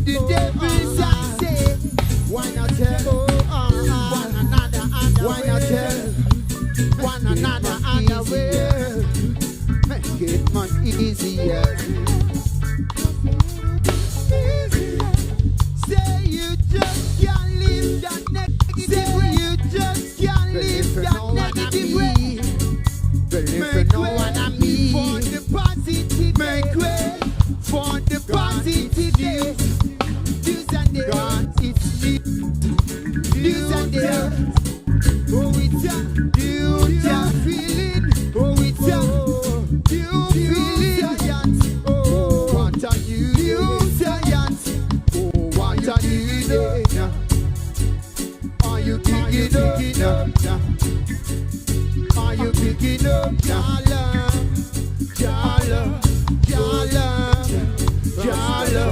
The devils I say, why not tell one another other why not tell one another other way? Make it much easier. Say you just can't live that negative way. You just can't live that negative way. Make way for the positive. Make way for the positive days. News and the God, it's me. News and the oh, it's a you feeling. Oh, it's a you feeling. Oh, what are you science? Oh, what are you doing? Are you picking up? Are you picking up? Jala, Jala, Jala, Jala,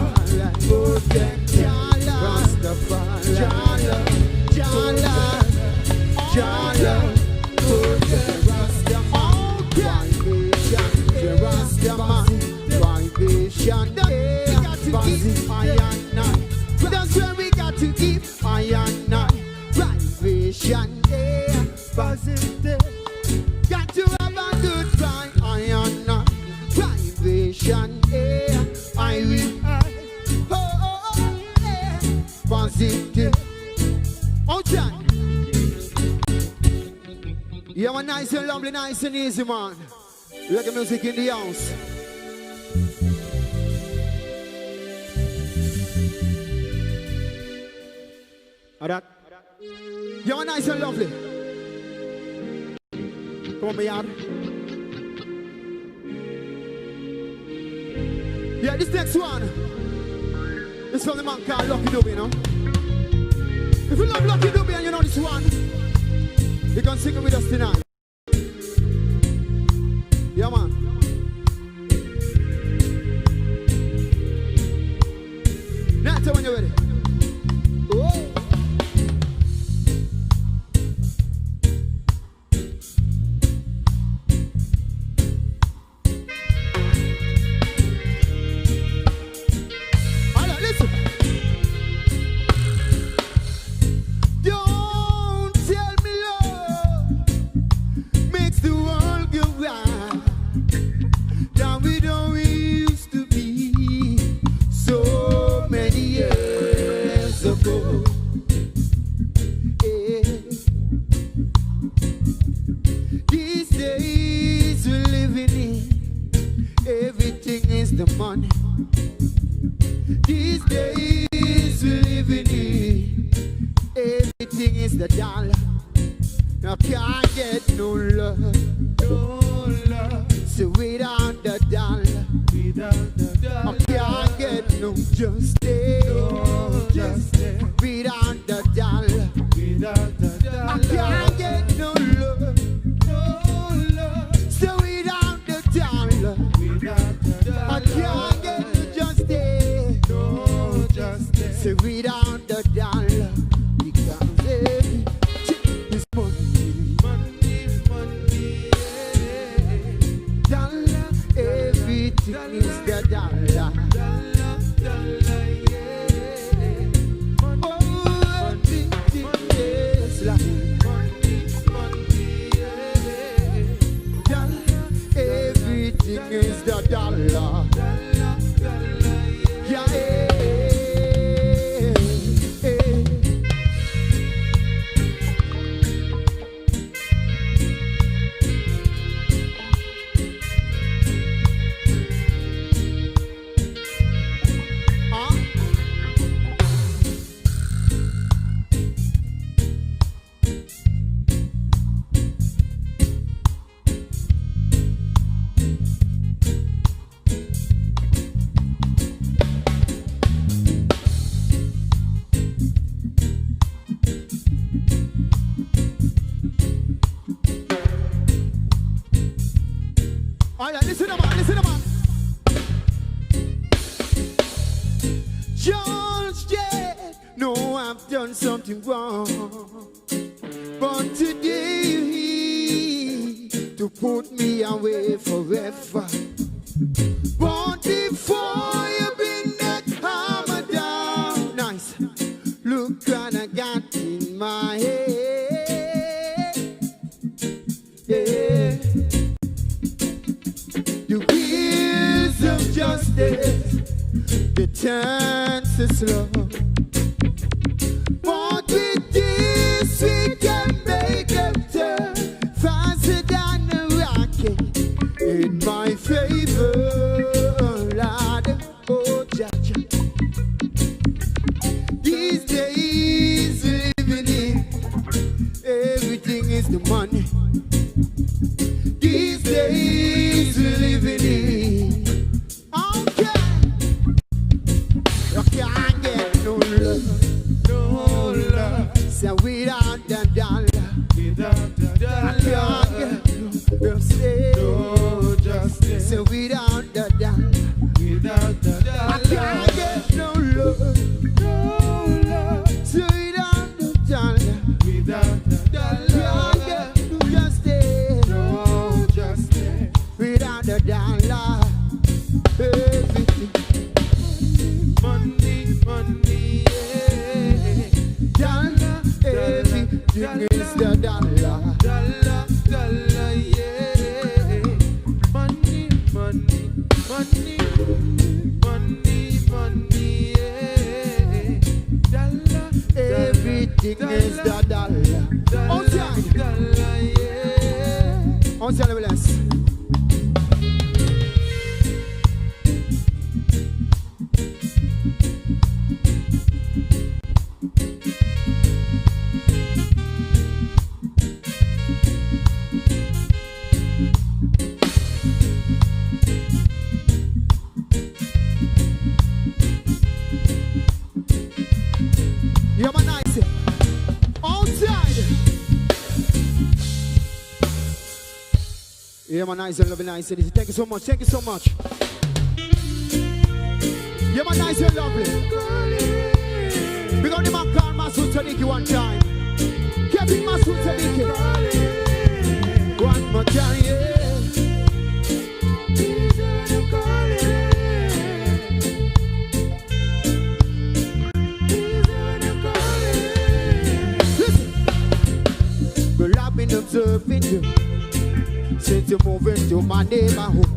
Jala, Rastafari, Jala, Jala, Jala, that's where we got to give I and I vibration, positive. Got to have a good vibe, I and I vibration, I will, positive. Outside. Yeah, man, nice and lovely, nice and easy, man. Reggae music in the house. Alright. Yeah, man, nice and lovely. Come on, my yard. Yeah, this next one. This from the man called Lucky Dube, you know. If you love Lucky Dube and you know this one, you can sing it with us tonight. Yeah, man. Now tell when you're ready. Oh. All right, listen. Don't tell me love makes the world go round. Down we don't we used to be so many years ago. Yeah. These days we're living in, everything is the money. These days we're living in, everything is the dollar. I can't get no love, no love. So without the dollar, I can't get no justice, no justice. Without the dollar, I can't get no love, no love. So without the dollar, I can't get no justice, no justice. So without the dollar, because everything is money, money, money. Dollar, everything is the dollar. Dollar, dollar, yeah. Oh, everything is like money, money, yeah. Dollar, everything is the dollar. Dollar, dollar, yeah, yeah. All right, listen up, man, listen up, man. Just yet, no, I've done something wrong, but today you here to put me away forever. But before you bring that hammer down, distance is long. But with this we can make a turn faster than a rocket in my favor, Lord. Oh, Jaja. These days living in, everything is the money. These days living in, okay. You can't get no love, no love. So without the dollar, without the dollar, I can't get no stay. No justice. So without the dollar, without the dollar, I can't get no love, no love. So without the dollar, without the dollar, I can't get no justice. No justice. Without the dollar, everything. Money, money, yeah. Dollar, everything is the dollar. Dollar, dollar, yeah. Money, money, money, money, money, yeah. Dollar, everything is the dollar. Outside, dollar, yeah. Outside, bless. You're my nice. Outside. You're my nice and lovely nice. Thank you so much. Thank you so much. You're my nice and lovely. We're going to man call Masood Sadiki one time. Kevin Masood Sadiki. One more time, yeah. Well, I've been observing you since you moved into my neighborhood.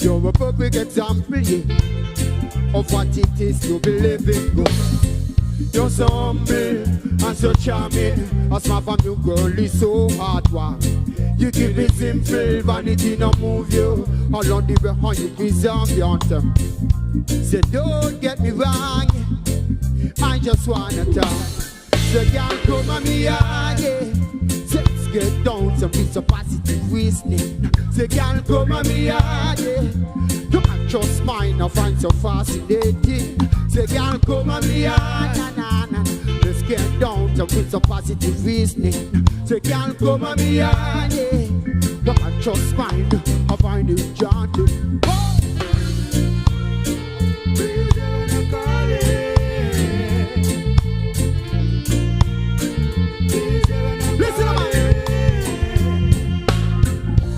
You're a perfect example, yeah, of what it is to be living good. You're so humble and so charming. A smile from you, girl, is so hard work. You give it simple, vanity no move you. Along the behind you, preserve your term. Say, don't get me wrong, I just wanna talk. So, girl, come on me, yeah. Let's get down some piece of positive reasoning. Say, girl, come on me, yeah. You can't just mine, I find so fascinating. Say, girl, come on me, yeah. Let's get down some piece of positive reasoning. Say, girl, come on me, yeah. You can't just mine, I find it jaunty.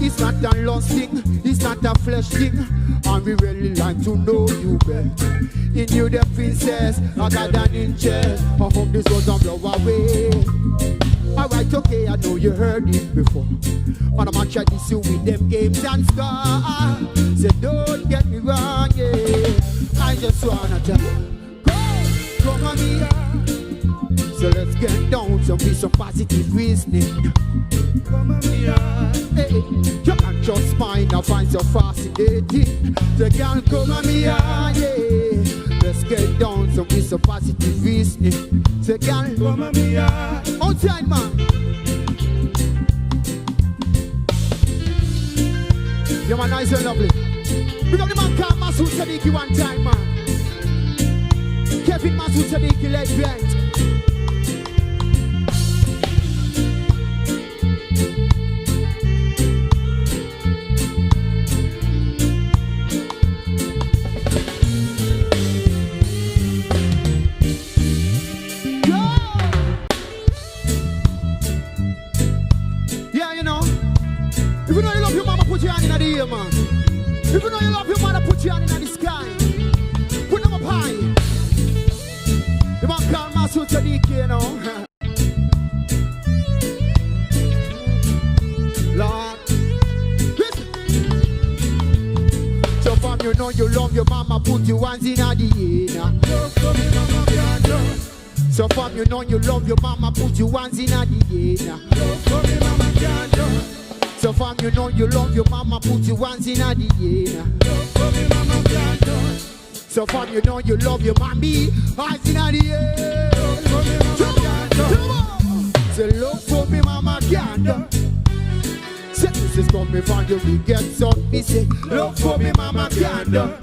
It's not a lust thing, it's not a flesh thing, and we really like to know you better. In you the princess, I got an interest. I hope this doesn't blow away. Alright, okay, I know you heard it before, but I'm gonna try this you with them games and scars. Say don't get me wrong, yeah. I just wanna tell you, come on me, yeah. So let's get down some piece of positive reasoning. Come on me, yeah. Hey, you can't just find I find so fascinating. So girl, come on me, yeah. Let's get down some piece of positive reasoning. So girl, come on me, yeah. Outside, man. You're my nice and lovely. We got the man called Masood Sadiki one time, man. Kevin Masood Sadiki, let's right. If you know you love your mama, put your hand in the air, man. If you know you love your mother, put your hand in the sky. Put them up high. The man called Masood Sadiki, you know. Lord, listen. So for you know you love your mama, put your hands in the air. Love for me, mama can't do. So from you know you love your mama, put your hands in the air. Love for me, mama can't do. So from you know you love your mama, put your hands in the air. Love for me, mama can't do. So from you know you love your mommy, hands in the air. Love for me, mama can't do. Say love for me, mama can't do. Say this is coming from you, we get some. Me say love for me, mama can't do.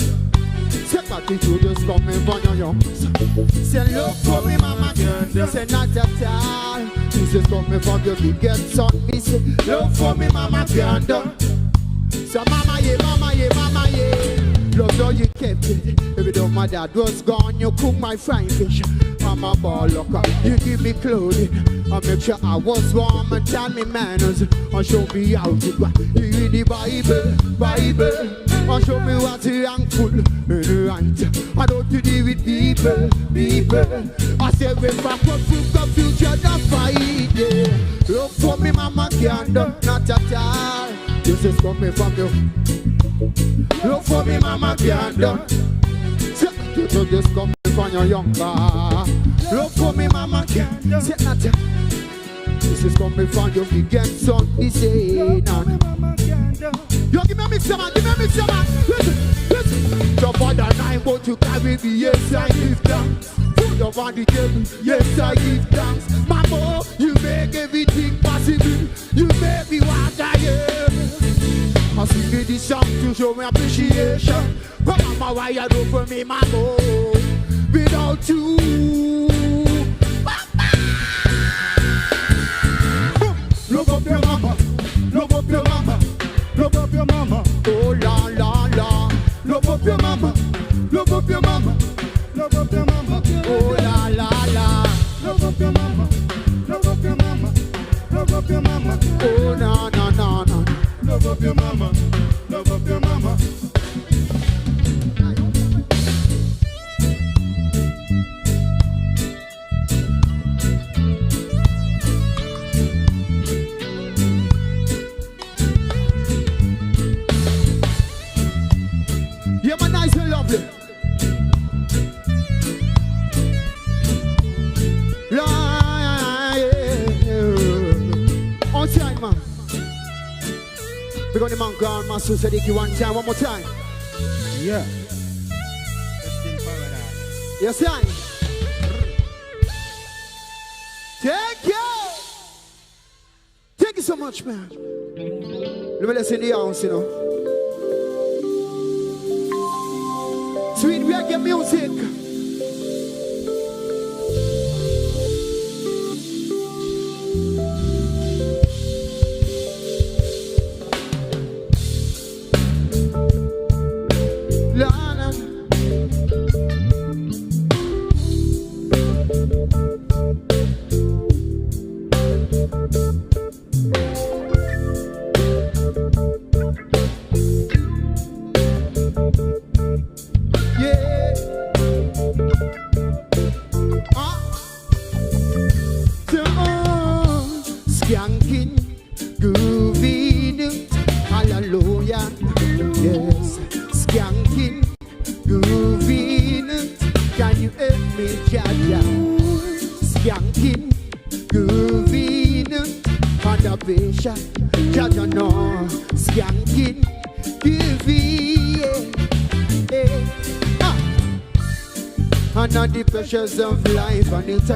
Say that it will just coming from your young. Say love for me, mama can't do. Say not at all. This is coming from you, we get some. Me say love for me, mama can't do. So mama yeah, mama yeah, mama yeah. Love how you kept it. Every time my dad was gone, you cook my frying fish. I'm a ball locker, you give me clothing. I make sure I was warm and tell me manners. And show me how to go. You read the Bible. And show me what you thankful in rant. I don't deal with people. I say if I put the future, the fight. Yeah. Love for me, mama can't do, not at all. This is coming from you. Love for me, mama can't do. You just come from your younger. Love for me, mama can't do. This is coming from your big son. This ain't none. Yo, give me a mixer, man. Listen. Your father nine, but you carry me. Yes, I give thanks. Put your on the table. Yes, I give thanks. Mama, you make everything possible. You make me what I am. I sing this song to show me appreciation. But mama, why you do for me, mama? Without you, mama. Love up your mama, love up your mama, love up your mama. Oh la la la, love up your mama, love up your mama, love up your mama. Oh la la la, love up your mama, love up your mama, love up your mama. Oh na na na na. Love up your mama, love up your mama. Yeah, man, nice and lovely. On time, man. We're going to man call Master Sadiki one time, one more time. Yeah. Yes, sir. Thank you. Thank you so much, man. Let me listen to the house, you know. Sweet reggae music. The pressures of life and it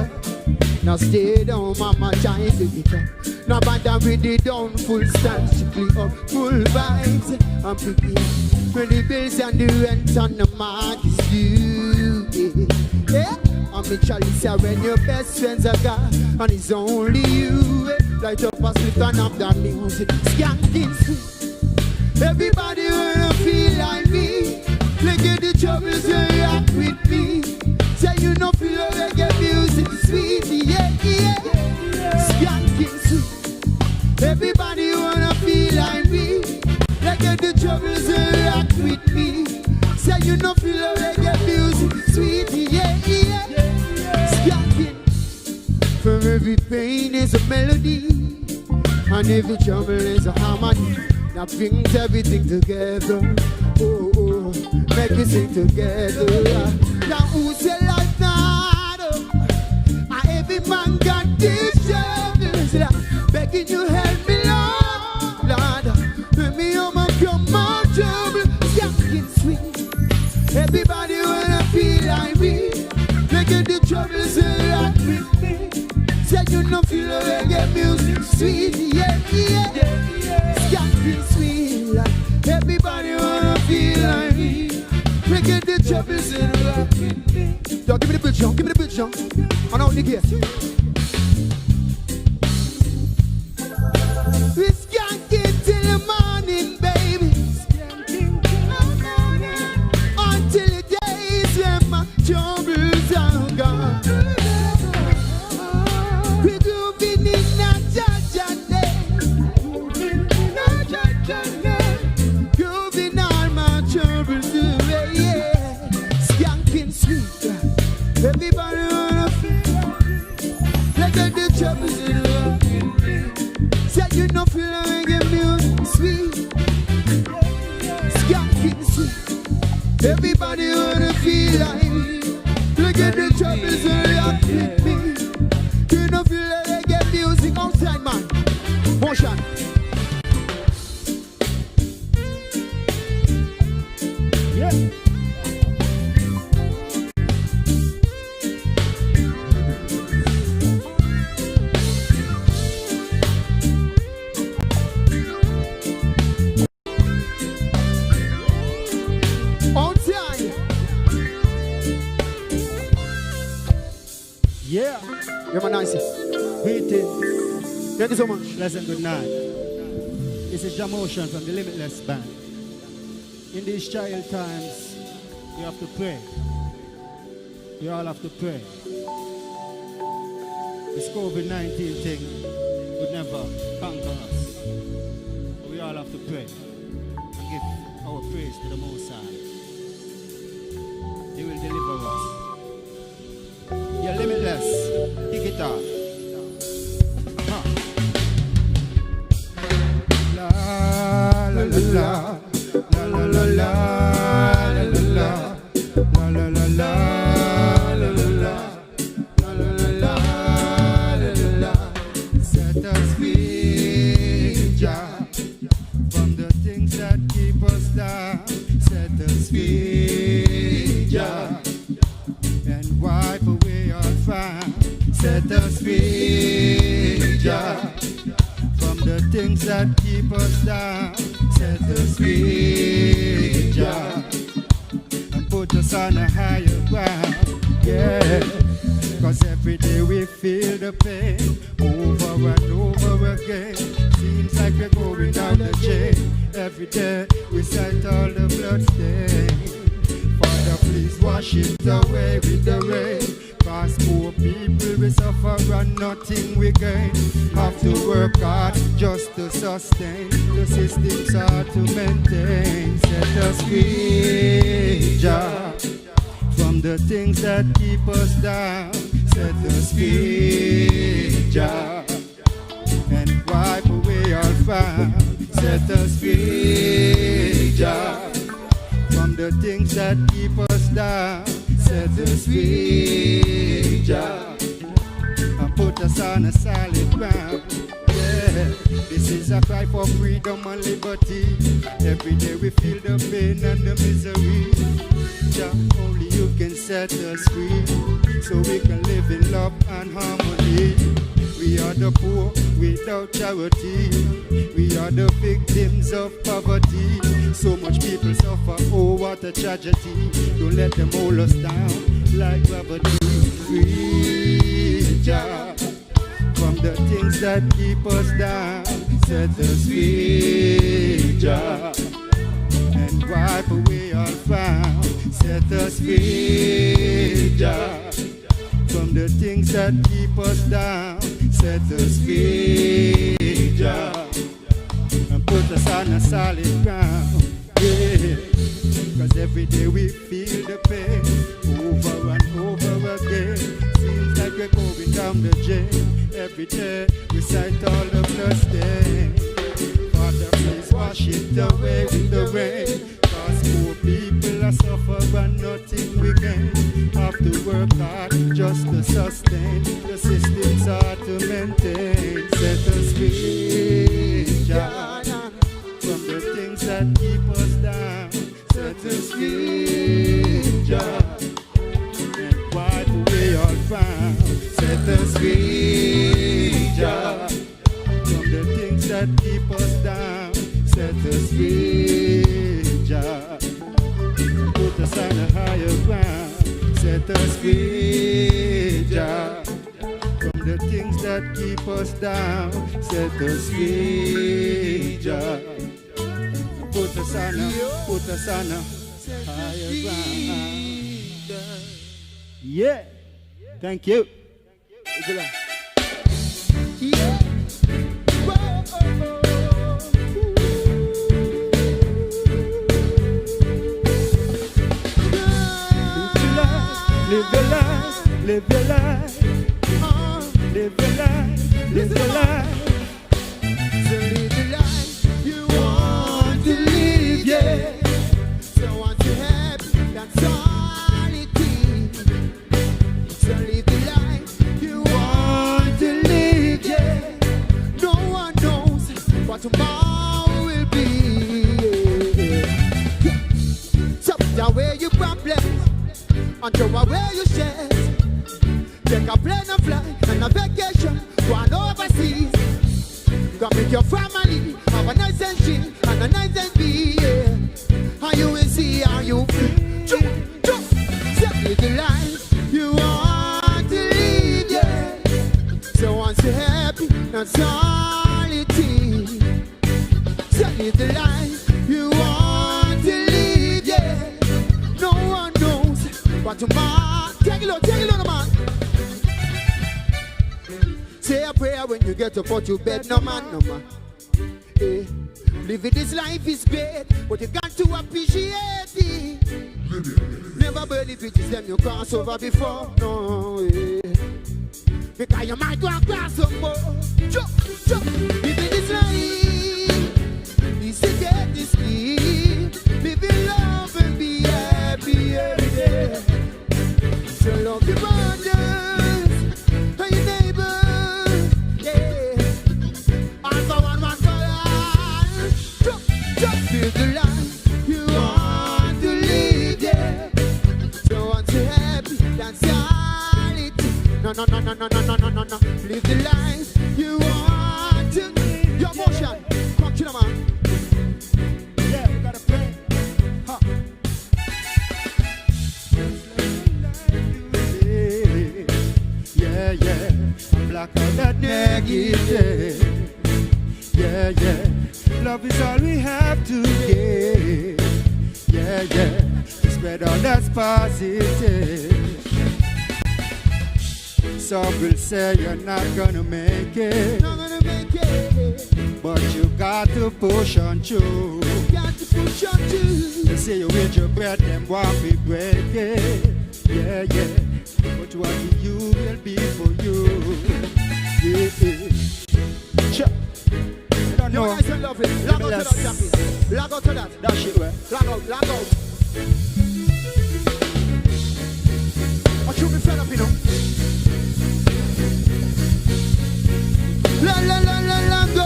now stay down, mama, time to get up. Now bother with the down, full stand, strictly up, full vibes. I'm picking when the bills and the rent on the mark is due. Yeah, I'm in chalice when your best friends are gone, and it's only you. Light up a split and have that music, skanking sweet. Everybody wanna feel like me. Look at the troubles and rock with me. Say you know feel reggae music sweet, yeah, yeah. Skanking sweet. Everybody wanna feel like me. Look at the troubles and rock with me. Say you know feel reggae music sweet, yeah, yeah. Skanking. For every pain is a melody, and every trouble is a harmony that brings everything together. Oh, oh, make we sing together. Now who say life not? Every man got this troubles. Begging you help me, Lord. Lord, let me overcome my trouble. Skanking sweet. Everybody wanna feel like me. Making the troubles a lot with me. Say you no feel the reggae music sweet. Yeah, yeah. Skanking sweet. Everybody wanna feel like me. Making the troubles a lot with me. Yo, give me the bridge, John. Give me the bridge, John. On out the gate. We skanking till the morning, baby. Until the days when my troubles are gone. We grooving in a judge day. Grooving all my troubles away, yeah. Skanking sweet. Everybody wanna feel like the troubles in love. Said you no feel like a music sweet. Skanking sweet. Everybody wanna feel like me. Look at the troubles in love with me. You no feel like a music outside, man. Motion. Yeah. Yeah. You're my nice. Greetings. Thank you so much. Pleasant good night. This is Jamotion from the Limitless Band. In these child times, you have to pray. We all have to pray. This COVID-19 thing would never conquer us. But we all have to pray and give our praise to the Most High. He will deliver us. You're limitless. Kick it off. La la la la la la la la la la la la la la. Set us free, Jah, from the things that keep us down. Set us free, Jah, and wipe away our frown. Set us free, Jah, from the things that keep us down. Set us free, Jah, and put us on a higher ground. Yeah, cause every day we feel the pain over and over again. Seems like we're going down the chain. Every day we sight all the blood stain. Father, please wash it away with the rain. Cause poor people we suffer and nothing we gain. Have to work hard just to sustain. The system's hard to maintain. Set us free, Jah, from the things that keep us down. Set us free, Jah, and wipe away our frown. Set us free, Jah, from the things that keep us down. Set us free, Jah, and put us on a solid ground. Yeah, this is a cry for freedom and liberty. Every day we feel the pain and the misery. Jah, only you can set us free, so we can live in love and harmony. We are the poor without charity. We are the victims of poverty. So much people suffer, oh what a tragedy. Don't let them hold us down like gravity. Free, Jah, from the things that keep us down. Set us free, Jah, and wipe away our frown. Set us free, Jah, from the things that keep us down. Set us free, Jah, and put us on a solid ground. Yeah, cause every day we feel the pain over and over again. Seems like we're going down the drain. Every day we sight all the blood stain. Father, please wash it away with the rain. Cause just to sustain. The system's hard to maintain. Set us free, Jah, from the things that keep us down. Set us free, Jah, and wipe away all frown. Set us free, Jah, from the things that keep us down. Set us free, Jah, put us on a higher ground. Set us free, Jah, from the things that keep us down. Set us free, Jah, put us on a higher ground. Yeah, thank you. Yeah. Live your life, live your life, live your life, live your life. So live the life you want to live, yeah. So want to have, that's all it is. So live the life you want to live, yeah. No one knows what tomorrow will be. So put away your problems and throw away your shares. Take a plane and fly and a vacation, go on overseas. Go meet your family, have a nice and chill and a nice and be, yeah. And you will see how you feel. Jump, jump. Live the life you want to live, yeah. So once you're happy, that's all it is. So live the life you want to live, yeah. No one knows what tomorrow. Take it low, man. Say a prayer when you get up out your bed, no man. Hey. Living this life is great, but you got to appreciate it. Never burn the bridges them you cross over before, no. Hey. Because you might go and cross some more. Jump, jump. Living this life is to get this sleep. Live in love and be happy every day. So love your brothers and your neighbors, yeah. All for one for all. Just live the life you want to live, yeah. So once you're happy, that's all it is. No. Live the life you want to live. Your motion, come to the man. Yeah, we gotta play. Huh. Yeah, block out that negative. Yeah, love is all we have to give. Yeah, spread all that's positive. Some will say you're not gonna make it, but you got to push on through. They say you with your breath, them want me break it. Yeah, but what you will be for you. Yeah. Sure. You don't know. Nice and lovely. Lag out to that, Jackie. Lag out to that. That shit, where? Lag out. I should be fed up, you know. La, go.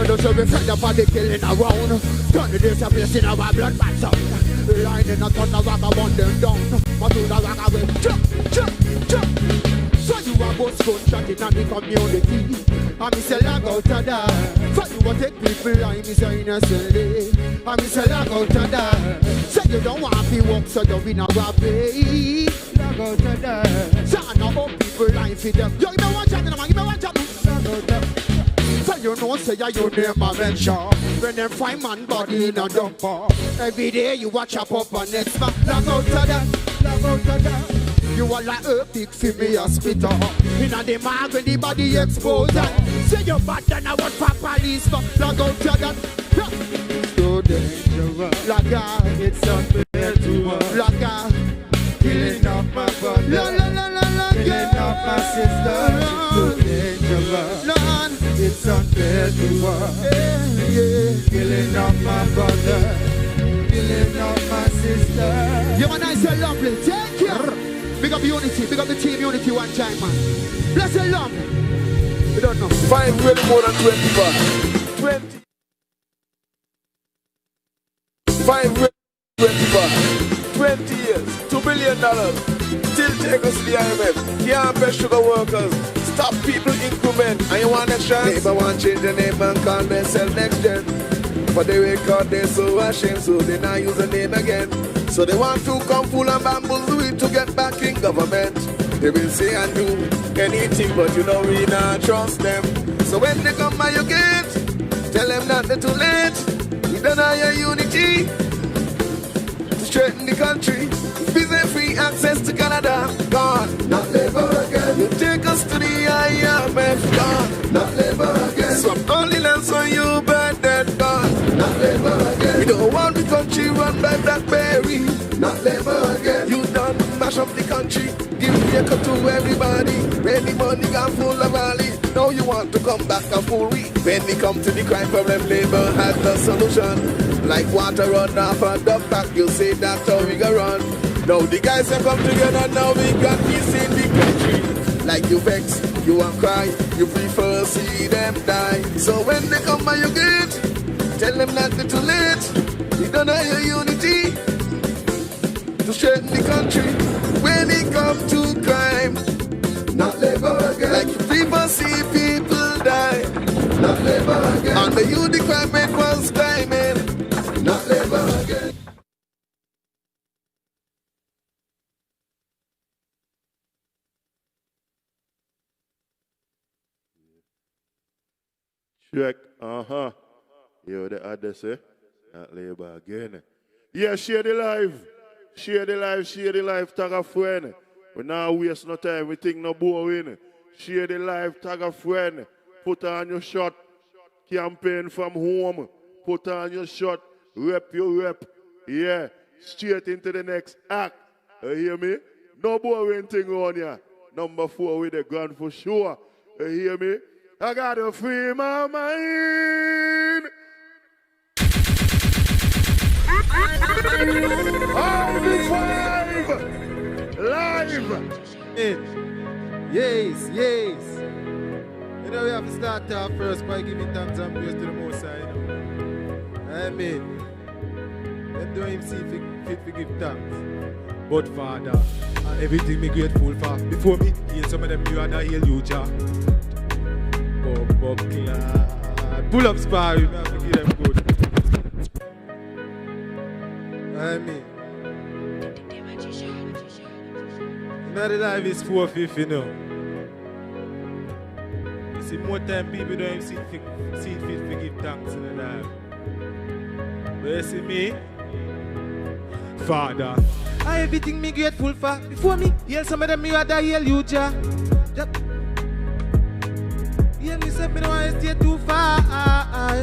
Don't show me fed up for the killing around. Turn the days of blessing our blood back up. Line in a ton of vagabond them down. But to the vagabond, jump. So you are both gunshot in the community. And me say lag out to that. For you want take people like me say innocently. And me say lag out to that. Say you don't want to work so you be not happy. Lag out to that. So I know how people life it up. Yo, give me one shot, man. Give me one shot. Lag out to that. So you know say your name a mention. When them find man body in a dumper. Every day you watch up on next man. Lag out to that. You are like a big female hospital. In a the mag when the body exposed. Say you're bad than I want for police. Lag out to that. So dangerous. Lag out. It's unfair to us. Lag out. Killing off my brother. Killing off my sister. So dangerous. Lord. It's unfair to us. Yeah. Killing off my brother. Killing off my sister. You're nice and lovely. Take care. Big up unity, big up the team unity one time, man. Bless your love. You don't know. 5 really more than 25. 20. 5 really 25. 20 years. $2 billion. Still take us to the IMF. Can't pay sugar workers. Stop people increment. And you want next chance? Neighbor want change the name and call themselves next gen. But they wake up, they're so ashamed, so they not use the name again. So they want to come full and bamboozle it to get back in government. They will say and do anything, but you know we not trust them. So when they come by your gate, tell them that they're too late. We don't have your unity to straighten the country. Visa free access to Canada, gone. Not labor again. You take us to the IMF, gone. Not labor again. Some only lands on you, but then gone. Not labor again. We don't want the country run by Blackberry. Not labor again. You done mash up the country. Give the echo to everybody. Any money gone full of valley. Now you want to come back and full week. When we come to the crime problem, labor has the solution. Like water run off a duck back, you say that's how we go run. Now the guys have come together, now we got peace in the country. Like you vex, you want cry, you prefer see them die. So when they come by your gate, tell them that they're too late. We don't have your unity to straighten the country. When it come to crime, not labor again. Like you people see people die, not labor again. And the youth the crime rate was climbing, not labor again. Check, Yo, the other say, not labor again. Yeah, share the live. Share the live, share the live, tag a friend. We now waste no time, we think no boring. Share the live, tag a friend. Put on your shot. Campaign from home. Put on your shot. Rep your rep. Yeah, straight into the next act. You hear me? No boring thing on here. Number 4 with the gun for sure. You hear me? I gotta free my mind. RB5 live. Yes. You know we have to start off first by giving thanks and praise to the Most High. You know? Amen. Them do him see fit to give thanks. But Father, everything me grateful for. Before me, heal some of them you and I heal you, Jah. Pull up spar, you have to give them good. Amen. Now the life is 450, you know. You see, more time people don't see fit to give thanks in the life. But you see me? Father, everything me grateful for. Before me, heal some of them you had to heal you, Jah. Yeah, me say me no want to stay too far.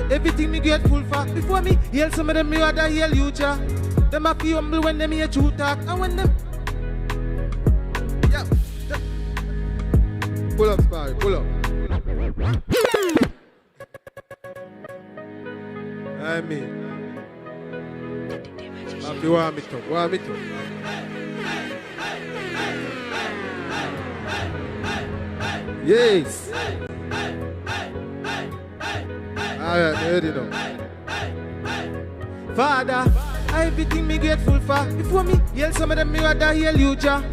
Everything me grateful for. Before me, heal some of them me had to heal you, Jah. Them a feel humble when them hear true talk. And when them pull up, Sparry, pull up. I mean, happy warm it up, warm it up. Yes. Alright, ready now. Father, everything me grateful for. Before me, heal some of them me had to heal you, Jah.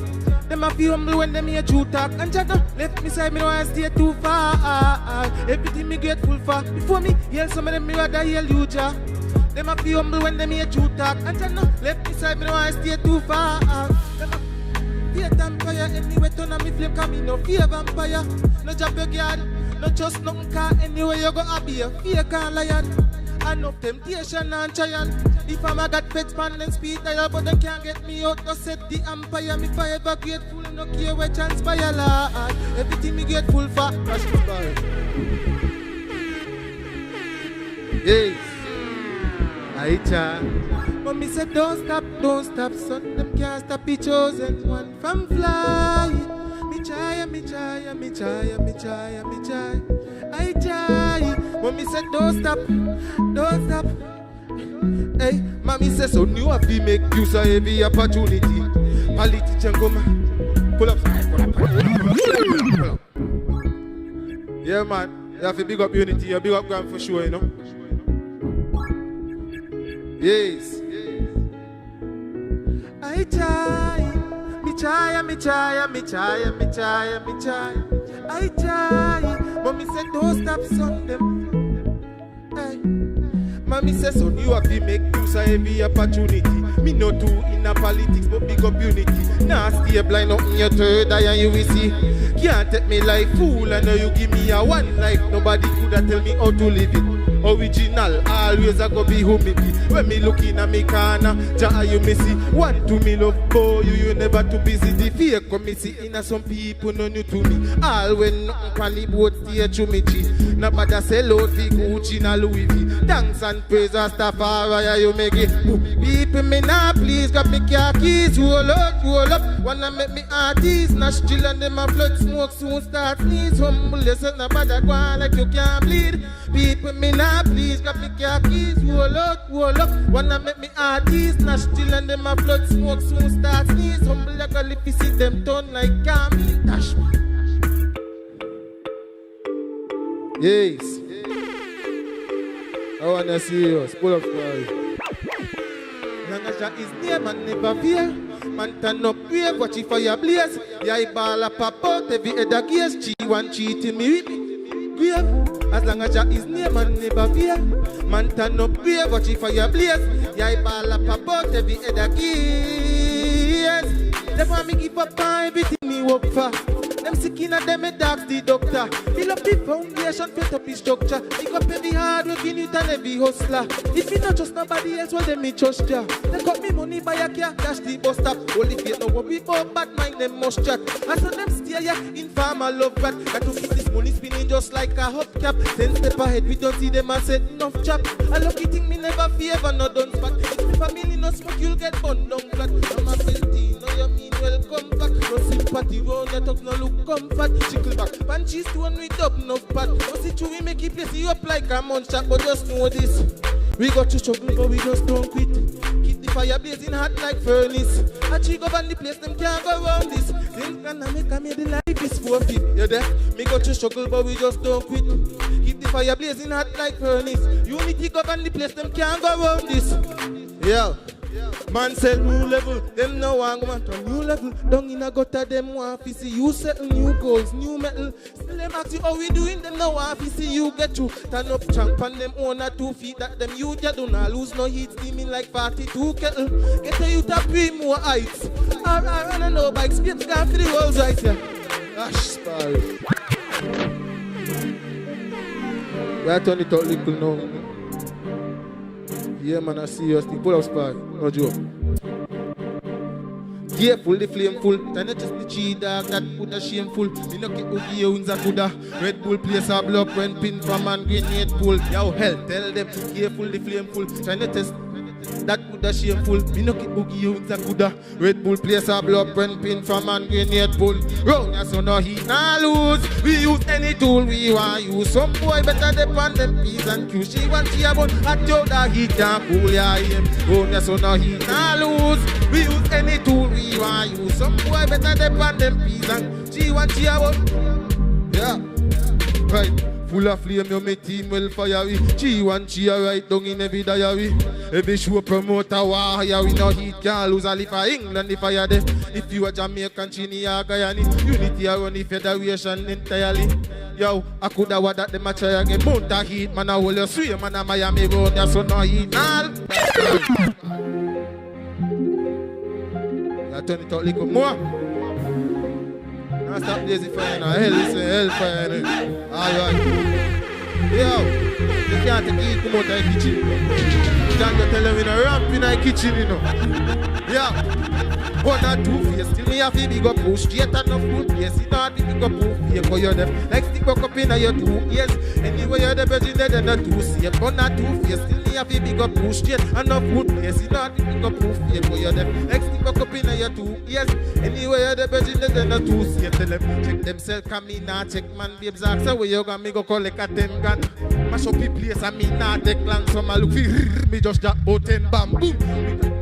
Them a feel humble when them hear true talk. And Jah left me side, me no want to stay too far. Everything me grateful for. Before me, heal some of them me had to heal you, Jah. Them a feel humble when them hear true talk. And Jah left me side, me no want to stay too far. Fear vampire, anyway turn on me flame, come in no fear vampire. No job your guard, no trust nothing car. Anyway you go a be a fear can lion. Enough temptation and trial. If I'm a God fed span and speed dial, but they can't get me out to set the empire. Me forever grateful, no care where transpire, Lord. Everything me grateful for. Yes. I try. But me said don't stop, son. Them can't stop the chosen one from flying. Me try. I try. But me said don't stop. Hey, mommy says so new have to make use of every opportunity. Politician go man. Pull up. Yeah man, you have to big up unity, you big up Grand for sure, you know. Yes. I try, me try. I try, but me say don't stop son them. Hey. Mommy says son you have to make use of every opportunity. Me no too in a politics but big up unity. Now stay blind up in your third eye and you will see. Can't take me like fool and now you give me a one life. Nobody could have tell me how to live it. Original, always I go be humility. When me looking at me corner, Jah you me see. One to me love boy, you never too busy. The fear come me see in some people no new to me. All when nothing pan the boat stay to me G. Nobody sell out the Gucci na Louis V. Thanks and praise and stuff you make it. People me now please got me car keys. Roll up. Wanna make me artist. Nash chill and them a flood smoke soon start sneeze. Humble listen nobody go on like you can't bleed. People me now please got me car keys. Roll up. Wanna make me artist. Nash chill and them a flood smoke soon start sneeze. Humble like a lippy see them turn like Cammy. Dash me. Yes. I wanna see you. Pull up story. Nangasha is near man never fear. Man turn up brave, watch it for your blaze. Yeah, ball up out every other gears. G1 cheating me with me. Brave. As long as Jah is near man never fear. Man turn up brave, watch it for your blaze. Yeah, ball up out every other gears. They want me give up on everything me work for. Them sick in and them a dogs the doctor. Fill up the foundation, fit up the structure. Pick up every hard working youth and every hustler. If you not trust nobody else, well then me trust ya. They cut me money by a car, dash the bus stop. Only if you know what we about bad mind them must chat. I saw them steer ya, informal love rat. Got to keep this money spinning just like a hubcap. 10 step ahead, we don't see them and say enough chap. A lucky thing me never fear, but no done spot. If the family no smoke, you'll get burned down flat. I'm a felty, no you mean welcome back. No sympathy, round your talk, no look comfort. Chickle back, punches to one with up, no pat. No see true, we make it place you up like a monster. But just know this, we got to struggle, but we just don't quit. Keep the fire blazing hot like furnace. A chick up on the place, them can't go around this. Things gonna make a me the life is forfeit. You there? Me got to struggle, but we just don't quit. Keep the fire blazing hot like furnace. Unity go on the place, them can't go around this. Yeah. Man set new level, them no one want a new level. Down in a gutter, them want to see you settle new goals, new metal. Still them ask you how we doing, them no want to see you get through. Turn up champ and them own a 2 feet that them you do not lose no heat, steaming like 42 kettle. Get a you to be more heights. I don't know bikes, skips gone for the world's right here. Ash Sparrow. We are turning it out little now. Yeah, man, I see you. Pull up spy. No joke. Careful, the flame full. Try not just the cheat dog that put a shameful. Me no get over your wings a kuda. Red Bull place a block when pin from and grenade pull. Yo, hell, tell them. Careful, the flame full. Try not test that put a shameful. Me no get over your wings a kuda. Red Bull place a block when pin from and grenade pull. Round ya so no heat nah lose. We use any tool we want use. Some boy better depend them P's and Q's. She want she a bun at your dog he can't pull ya him. Round ya so no heat nah lose. We use any tool we want use. Some boy better depend them P's and she want she a bun. Yeah, right. Full of flame, you my team will fire we. G1 cheer right down in every diary. Every show promoter wire we no heat can't lose. All if I England if I them. If you a Jamaican, Chini or Guyana, unity I run the federation entirely. Yo, I coulda what that them a try again. Mount a heat, man I hold you swim, man a Miami road, that's so no heat all. I turn it out little more. Now stop lazy fire now. Hell is hellfire. Alright. Yo, you can't take it come out of the kitchen. You can't tell them in a ramp in the kitchen, you know. Yeah. 1 or 2 face, still me have to big up push straight and no foot place. You don't big up proof here for your them. Like stick back up in your 2 ears. Anyway you're the virgin they're not too safe. 1 or 2 face, still me have to big up push straight and no foot place. You don't big up proof here for your them. Like stick back up in your 2 ears. Anyway you're the virgin they're not too safe. Tell them check themselves, come me now check man babes ask so where you gonna me go collect a 10 gun. Mash up the place and me now take land so I look for me just drop about 10 bam boom.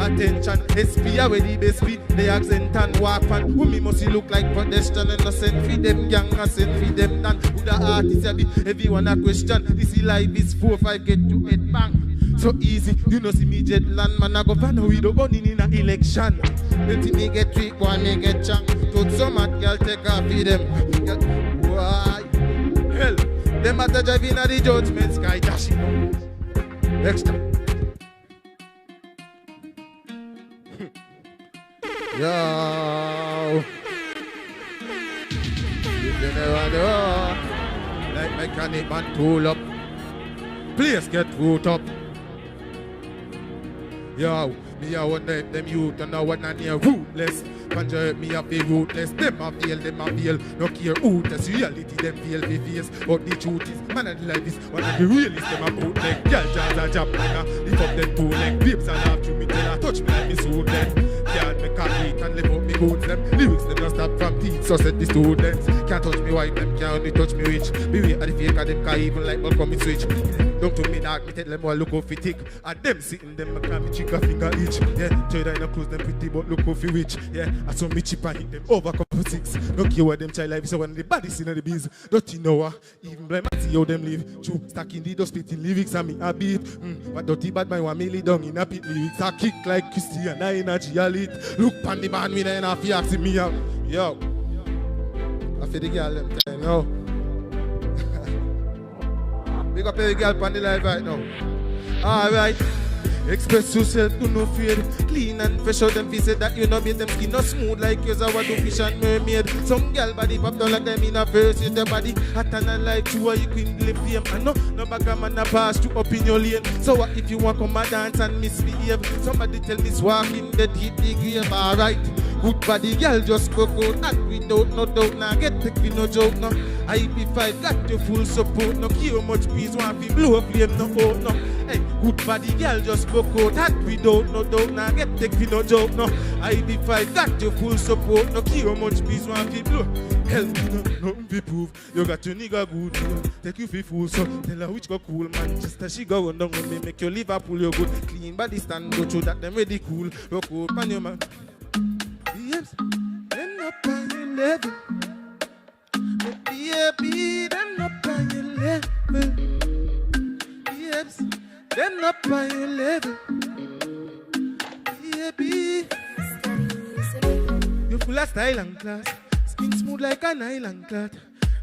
Attention, SP where the best be. The accent and walk on. Who me must look like pedestrian innocent. Feed them gang and send feed them done. Who the artist ya be? Everyone a question. This life is 4-5 get to 8 bang. So easy, you know see me jet land. Man I go van with the gun in a election. Then see me get trick, boy me get chunk. Told some mad girl take off with them. Why? Hell, them at the driving at the judgment sky dashing. Next time. Yo, if you never know, like mechanic man tool up, please get root up. Yo, me a wonder if them youth and now one near rootless. Conjure me up be rootless. Them a feel. No care who test reality, them feel the face. But the truth is, man and the life is one of the realest. Them a bootleg. Girl jazz a jump nigga. Lift up them two leg. Babes and laugh to me till I touch me like me suit them. Can't make a eat and live up me goods them. Lyrics them don't stop from teeth, so said the students. Can't touch me white, them can't only touch me rich. Beware of the fake of them, cause even like will come and switch. Don't to me dark, me tell them all look off it thick. And them sitting them, I can't me cheek a finger each. Yeah, trade I no close them pretty, but look off it rich. Yeah, I saw me chip and hit them over couple six. Don't care what them child life is, so one of the baddest in the biz. Don't you know, even blind man see how them live. True, stacking the dust, spitting lyrics and me a beat. But dirty bad man want me lay down in a pit lyrics. I kick like Christian, I energy a lit. Look pan the man with an half ask me out. Yo, I feel the girl them time, yo. Big up every girl on the live right now. Alright. Express yourself, do no fear. Clean and fresh out them face that you know be them skin not smooth like yours. I want to fish and mermaid. Some girl body pop down like them in a verse with the body hot and alive you are you queen live fame. I know no bag man a pass you up in your lane. So what if you want come a dance and misbehave? Somebody tell me walking dead hit the grave. Alright. Good body girl just go out and without no doubt. Now get pick me no joke no. IP5 got your full support. No care much peace want to blow up flame no out no. Hey, good body girl just go out and without no doubt. Now get take me no joke no. IP5 got your full support. No care much peace want to blow. Help me no, nothing be prove. You got your nigga good, you take you for fool. So tell her which go cool Manchester she go on down with me. Make your Liverpool you good. Clean body stand go through that them ready cool. Rock out man your man. Yes, them up on your level. Baby, them up on your level. Yes, them up on your level. Baby, you full of style and class. Skin smooth like an island cloth.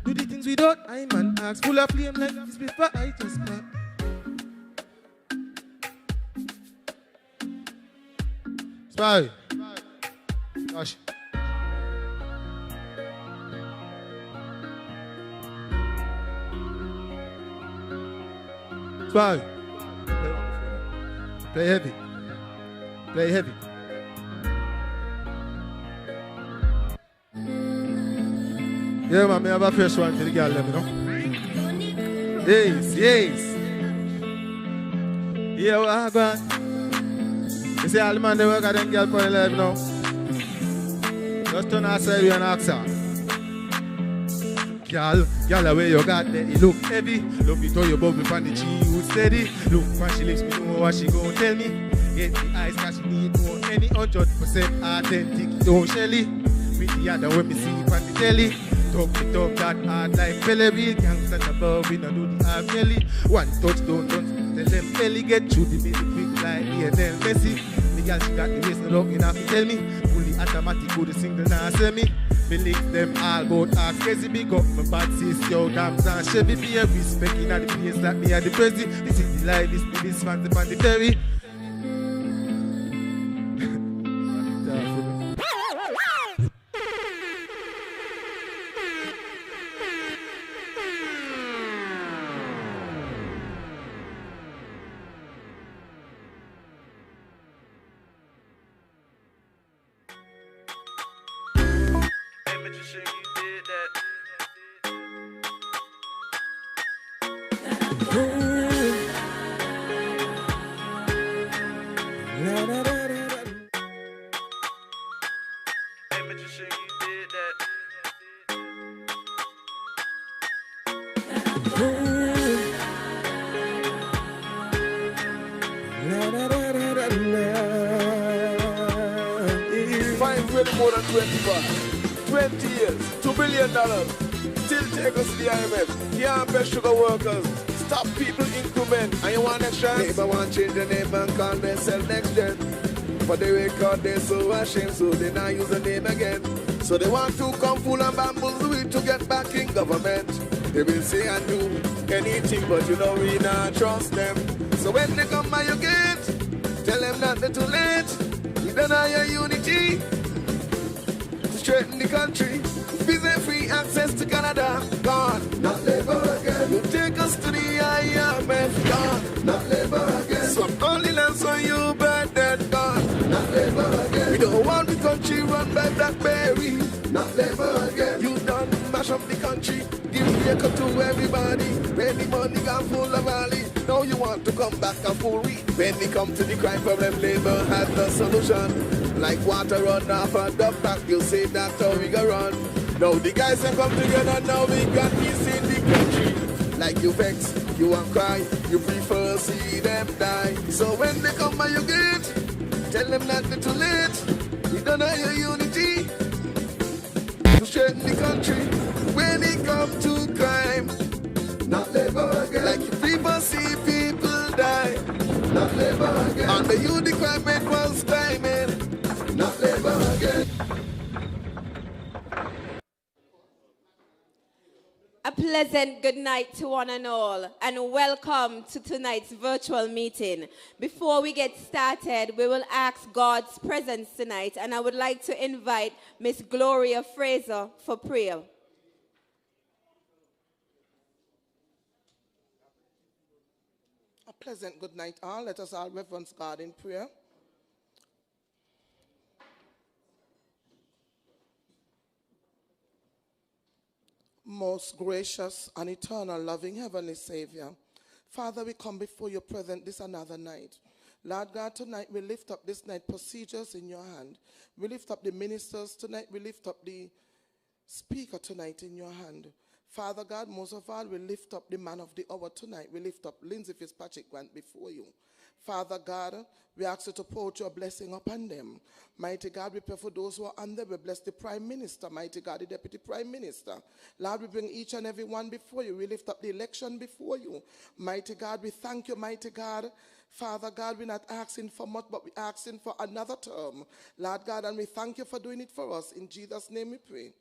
Do the things without time and ask. Full of flame like this before I just pop. Spy. Gosh. Spy. Play heavy. Play heavy. Yeah, man, I have a fresh one for the girl, you know. Yes. Yeah, what I got? You see all the man they work at them girl for the life now. Just turn outside and ask her. Girl, where you got there, it look heavy. Love it how you bubble from the cheese steady. Look when she lips, me know what she gon' tell me. Get the eyes, cause she need more. Any 100% authentic, don't Shelly. With the other when me see it on the telly. Talk that hard like Pellery. Gangsters above, we don't do the half jelly. One touchdown, don't tell them belly. Get through the middle quick like Lionel Messi. The girl, she got the waist, no love enough to tell me. Fully automatic, go the single, now semi. Me link them all about ask crazy. Big up my bad sis, yo, dams and Chevy. Be a respect in the place like me at the prezi. This is the life, this is fancy on the ferry. more than 25. 20 years, $2 billion. Still take us to the IMF. Can't pay sugar workers. Stop people increment. And you want next chance? Neighbor want change the name and call themselves next gen. But they record they so ashamed, so they not use the name again. So they want to come full and bamboozle it to get back in government. They will say and do anything, but you know we not trust them. So when they come by your gate, tell them that they're too late. You don't have your unity to straighten the country. Visa free access to Canada, gone. Not labor again. You take us to the IMF, gone. Not labor again. Some only lands on you, but that gone. Not labor again. We don't want the country run by Blackberry. Not labor again. You done mash up the country. Give vehicle to everybody. When the money got full of valley. Now you want to come back and full read. When they come to the crime problem, labor had the solution. Like water run off and the back, you say that's how we go run. Now the guys have come together, now we got peace in the country. Like you vex, you want cry, you prefer see them die. So when they come by your gate, tell them that they're too late. We don't have your unity to straighten the country. When it come to crime, not labor again. Like you people see people die, not labor again. And the youth the crime rate was climbing, not labor again. A pleasant good night to one and all, and welcome to tonight's virtual meeting. Before we get started, we will ask God's presence tonight, and I would like to invite Miss Gloria Fraser for prayer. A pleasant good night all. Let us all reverence God in prayer. Most gracious and eternal loving Heavenly Savior, Father, we come before your presence this another night. Lord God, tonight we lift up this night procedures in your hand. We lift up the ministers tonight. We lift up the speaker tonight in your hand. Father God, most of all, we lift up the man of the hour tonight. We lift up Lindsay Fitzpatrick Grant before you. Father God, we ask you to pour out your blessing upon them. Mighty God, we pray for those who are under. We bless the Prime Minister, mighty God, the Deputy Prime Minister. Lord, we bring each and every one before you. We lift up the election before you. Mighty God, we thank you, mighty God. Father God, we're not asking for much, but we're asking for another term. Lord God, and we thank you for doing it for us. In Jesus' name we pray.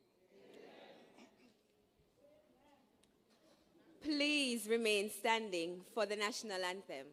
Please remain standing for the national anthem.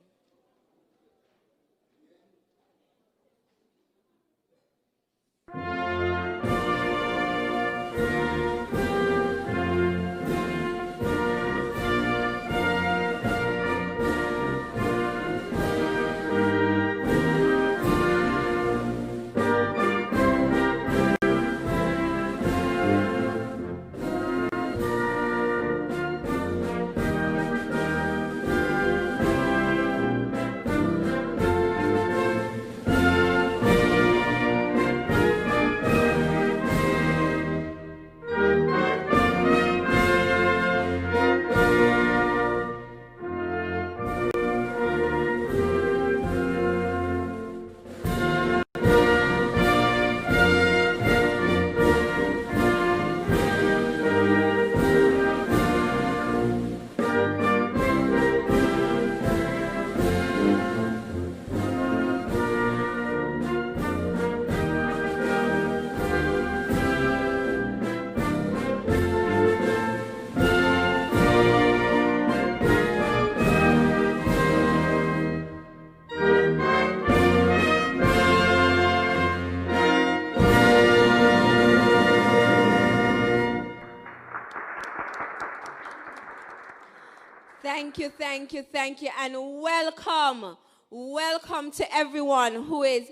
Thank you, and welcome. Welcome to everyone who is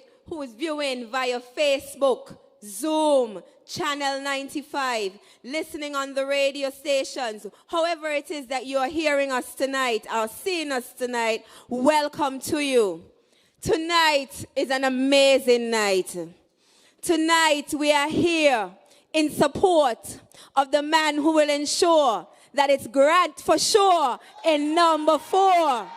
viewing via Facebook, Zoom, Channel 95, listening on the radio stations. However it is that you are hearing us tonight or seeing us tonight, welcome to you. Tonight is an amazing night. Tonight we are here in support of the man who will ensure that it's Grant for sure in number 4.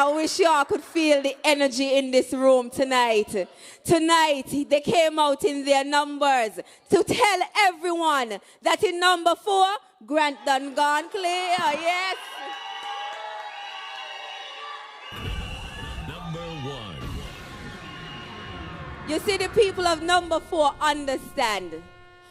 I wish y'all could feel the energy in this room tonight. Tonight, they came out in their numbers to tell everyone that in number 4, Grant done gone clear. Yes. Number 1. You see, the people of number 4 understand.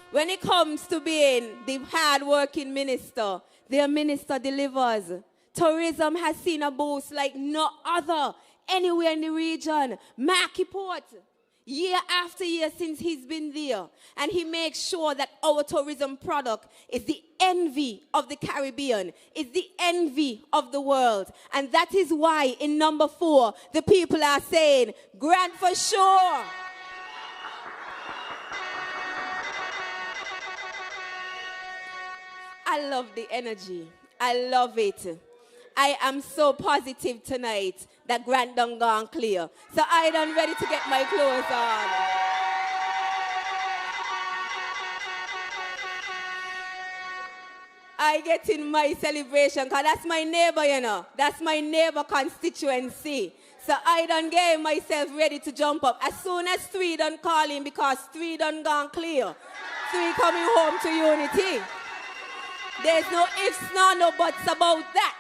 When it comes to being the hard-working minister, their minister delivers. Tourism has seen a boost like no other anywhere in the region. Marky Port, year after year since he's been there. And he makes sure that our tourism product is the envy of the Caribbean, is the envy of the world. And that is why in number 4, the people are saying, Grant for sure. I love the energy. I love it. I am so positive tonight that Grant done gone clear. So I done ready to get my clothes on. I get in my celebration because that's my neighbor, you know. That's my neighbor constituency. So I done get myself ready to jump up. As soon as 3 done calling because 3 done gone clear. 3 coming home to unity. There's no ifs, no buts about that.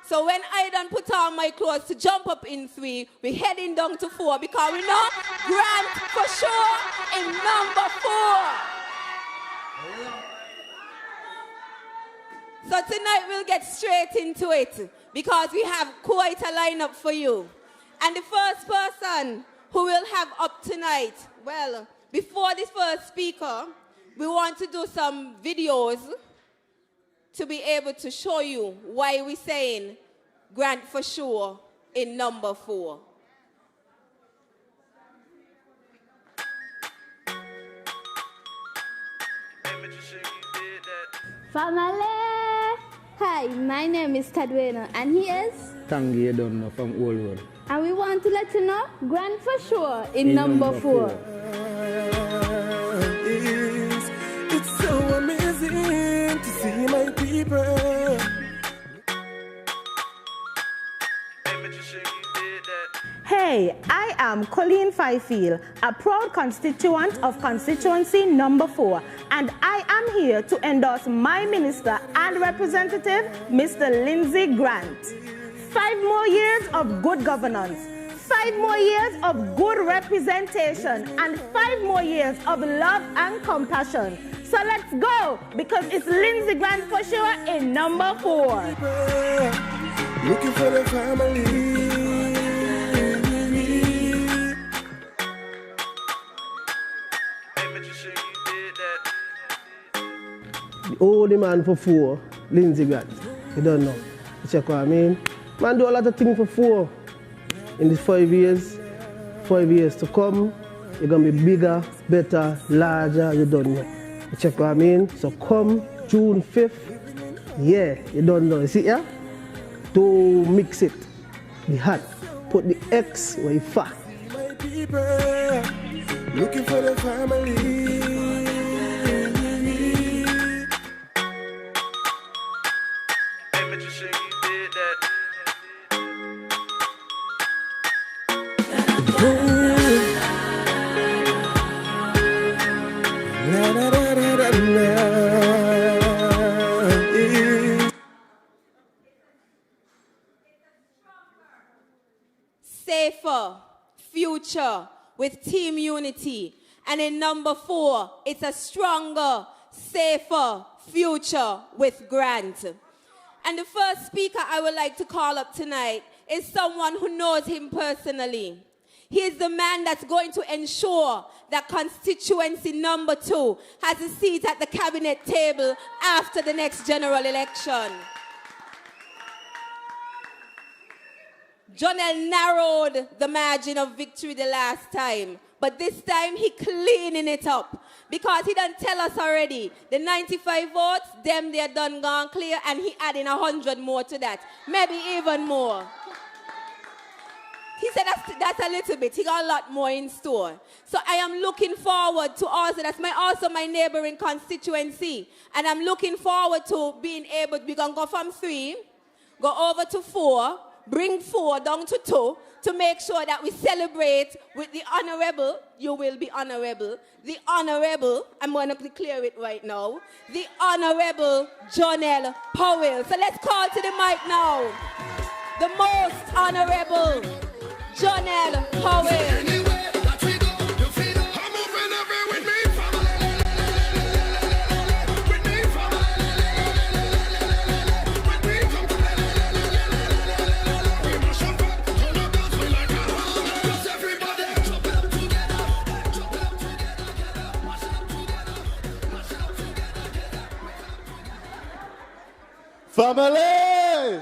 So when I done put on my clothes to jump up in 3, we're heading down to 4 because we know Grant for sure in number 4. So tonight we'll get straight into it because we have quite a lineup for you. And the first person who will have up tonight, well, before this first speaker, we want to do some videos to be able to show you why we're saying Grant for sure in number 4. Family! Hi, my name is Tadwena and he is Tangi Edon from Old Road. And we want to let you know Grant for sure in number 4. It's so amazing to see my people. Hey, I am Colleen Fifield, a proud constituent of constituency number 4, and I am here to endorse my minister and representative, Mr. Lindsey Grant. 5 more years of good governance, 5 more years of good representation, and 5 more years of love and compassion. So let's go, because it's Lindsey Grant for sure in number 4. Looking for the family. The old man for 4, Lindsey Grant. You don't know. You check what I mean? Man do a lot of things for 4. In these 5 years, 5 years to come, you're going to be bigger, better, larger, you don't know. You check what I mean? So come June 5th, yeah, you don't know. You see here? To mix it, the hot, put the X where you fat. My people, looking for the family. Safer future with team unity. And in number 4, it's a stronger, safer future with Grant. And the first speaker I would like to call up tonight is someone who knows him personally. He is the man that's going to ensure that constituency number 2 has a seat at the cabinet table after the next general election. Jonel narrowed the margin of victory the last time, but this time he cleaning it up because he done tell us already the 95 votes, them they done gone clear, and he adding 100 more to that, maybe even more. He said that's a little bit. He got a lot more in store. So I am looking forward to also, that's also my neighboring constituency, and I'm looking forward to being able, we're going to go from 3, go over to 4, bring 4 down to 2 to make sure that we celebrate with the honorable, you will be honorable, the honorable, I'm going to declare it right now, the honorable Jonelle Powell. So let's call to the mic now. The most honorable Jonelle Powell. Family!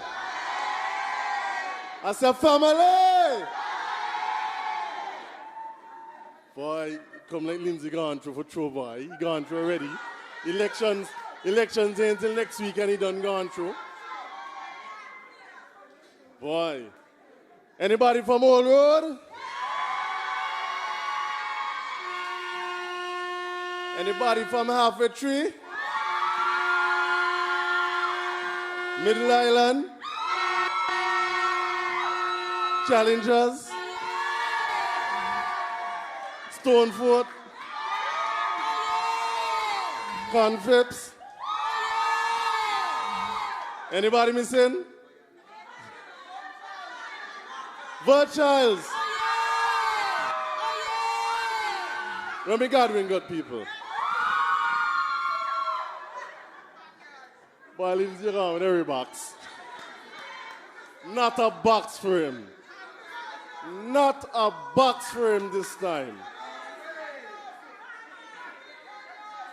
I said family! Boy, come like Lindsay gone through for true, boy. He gone through already. Elections ain't until next week and he done gone through. Boy. Anybody from Old Road? Anybody from Halfway Tree? Middle Island? Challengers? Stonefort? Conflips? Anybody missing? Virtuals? Remy Godwin got people. Boy, Lindsay around with every box. Not a box for him. Not a box for him this time.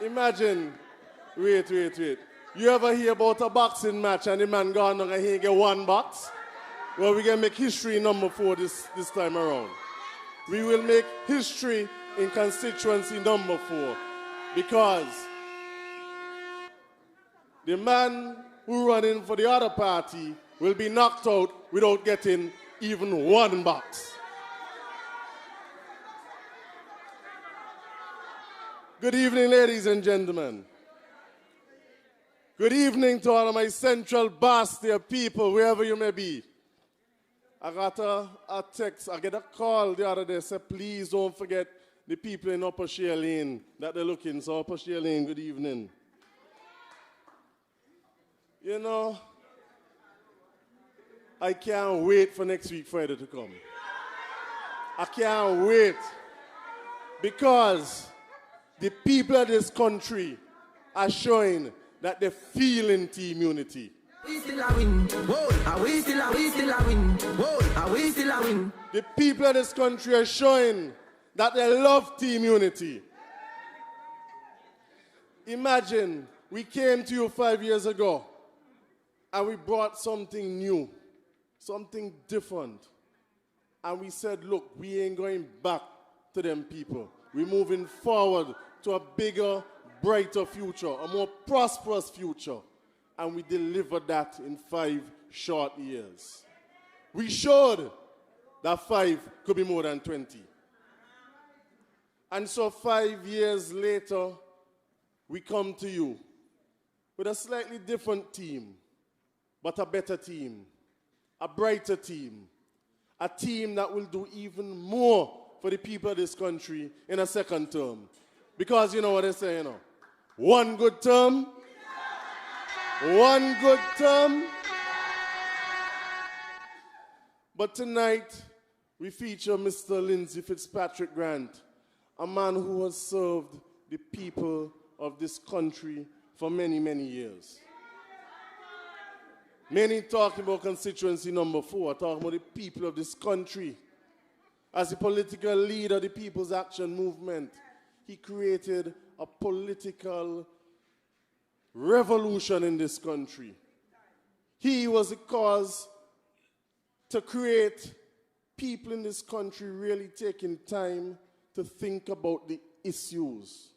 Imagine, wait. You ever hear about a boxing match and the man gone and he get 1 box? Well, we can make history number 4 this time around. We will make history in constituency number 4 because the man who running for the other party will be knocked out without getting even 1 box. Good evening, ladies and gentlemen. Good evening to all of my Central Bastia people, wherever you may be. I got a text, I get a call the other day, say please don't forget the people in Upper Shea Lane that they're looking. So Upper Shea Lane, good evening. You know, I can't wait for next week Friday to come. I can't wait because the people of this country are showing that they feel in team unity. We still a win. Whoa, we still a win. Whoa, we still a win. The people of this country are showing that they love team unity. Imagine we came to you 5 years ago and we brought something new, something different. And we said, look, we ain't going back to them people. We're moving forward to a bigger, brighter future, a more prosperous future. And we delivered that in 5 short years. We showed that 5 could be more than 20. And so 5 years later, we come to you with a slightly different team, but a better team, a brighter team, a team that will do even more for the people of this country in a second term. Because you know what they say, you know, one good term. But tonight, we feature Mr. Lindsay Fitzpatrick Grant, a man who has served the people of this country for many, many years. Many talking about constituency number 4, talking about the people of this country. As a political leader of the People's Action Movement, he created a political revolution in this country. He was the cause to create people in this country really taking time to think about the issues,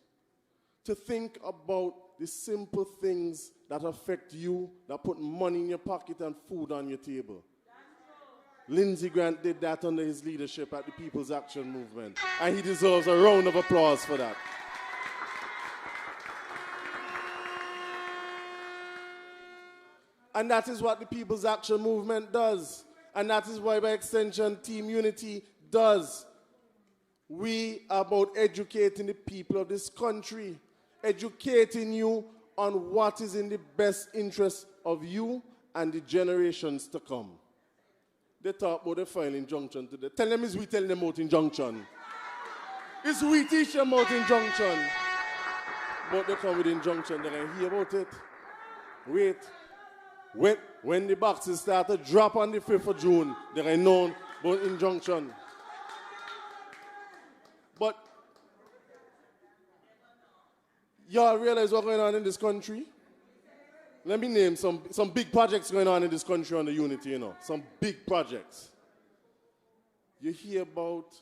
to think about the simple things that affect you, that put money in your pocket and food on your table. Lindsay Grant did that under his leadership at the People's Action Movement, and he deserves a round of applause for that. And that is what the People's Action Movement does. And that is why, by extension, Team Unity does. We are about educating the people of this country, educating you on what is in the best interest of you and the generations to come. They talk about the final injunction today. Tell them it's we telling them about injunction. It's we teach them about injunction. But they come with injunction, they can hear about it. Wait. When the boxes start to drop on the 5th of June, they can know about injunction. But y'all realize what's going on in this country? Let me name some big projects going on in this country on the Unity, you know. Some big projects. You hear about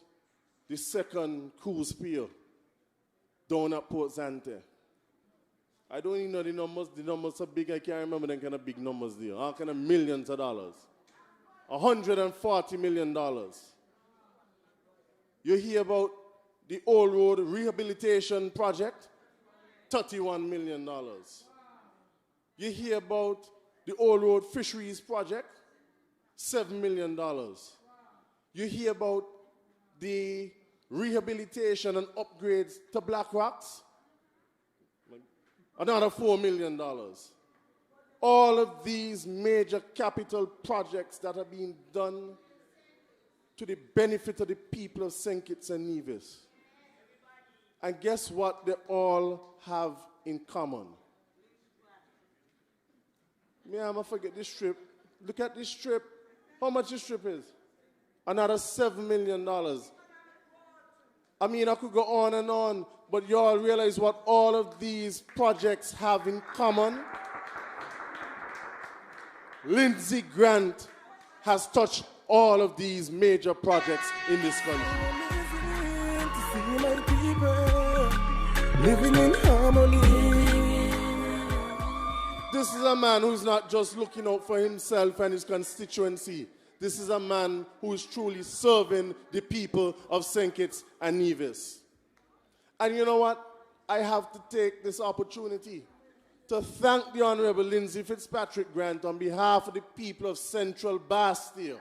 the second cruise pier down at Port Zante. I don't even know the numbers. The numbers are big. I can't remember them kind of big numbers there. All kind of millions of dollars. $140 million. You hear about the Old Road Rehabilitation Project, $31 million. You hear about the Old Road Fisheries Project, $7 million. You hear about the rehabilitation and upgrades to Black Rocks, another $4 million. All of these major capital projects that are being done to the benefit of the people of St. Kitts and Nevis. And guess what they all have in common? I'm going to forget this strip. Look at this strip. How much this strip is? Another $7 million. I mean, I could go on, but you all realize what all of these projects have in common? Lindsey Grant has touched all of these major projects in this country. Living in harmony. This is a man who's not just looking out for himself and his constituency. This is a man who is truly serving the people of St. Kitts and Nevis. And you know what? I have to take this opportunity to thank the Honorable Lindsey Fitzpatrick Grant on behalf of the people of Central Bastille.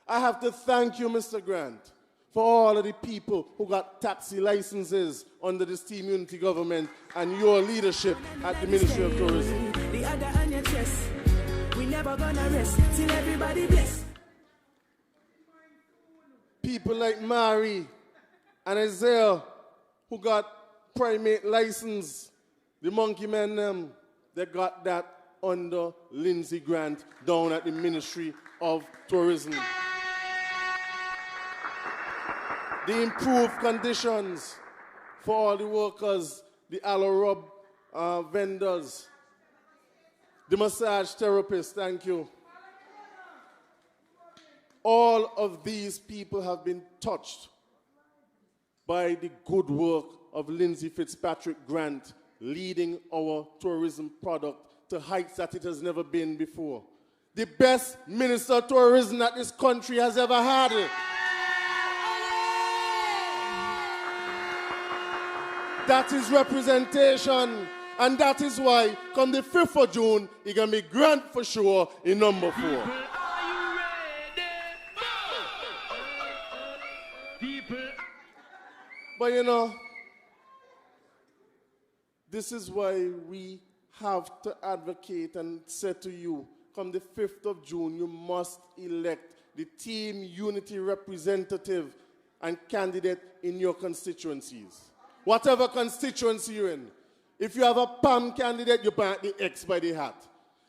I have to thank you, Mr. Grant, for all of the people who got taxi licenses under this Team Unity government and your leadership at the Ministry of Tourism. The other on your chest. We never gonna rest till everybody bless. People like Mary and Isaiah who got primate license, the monkey men, they got that under Lindsey Grant down at the Ministry of Tourism. The improved conditions for all the workers, the aloe rub vendors, the massage therapists, thank you. All of these people have been touched by the good work of Lindsey Fitzpatrick Grant, leading our tourism product to heights that it has never been before. The best Minister of Tourism that this country has ever had. That is representation. And that is why, come the 5th of June, he can be Grant for sure in number 4. But you know, this is why we have to advocate and say to you, come the 5th of June, you must elect the Team Unity representative and candidate in your constituencies. Whatever constituency you're in. If you have a PAM candidate, you mark the X by the hat.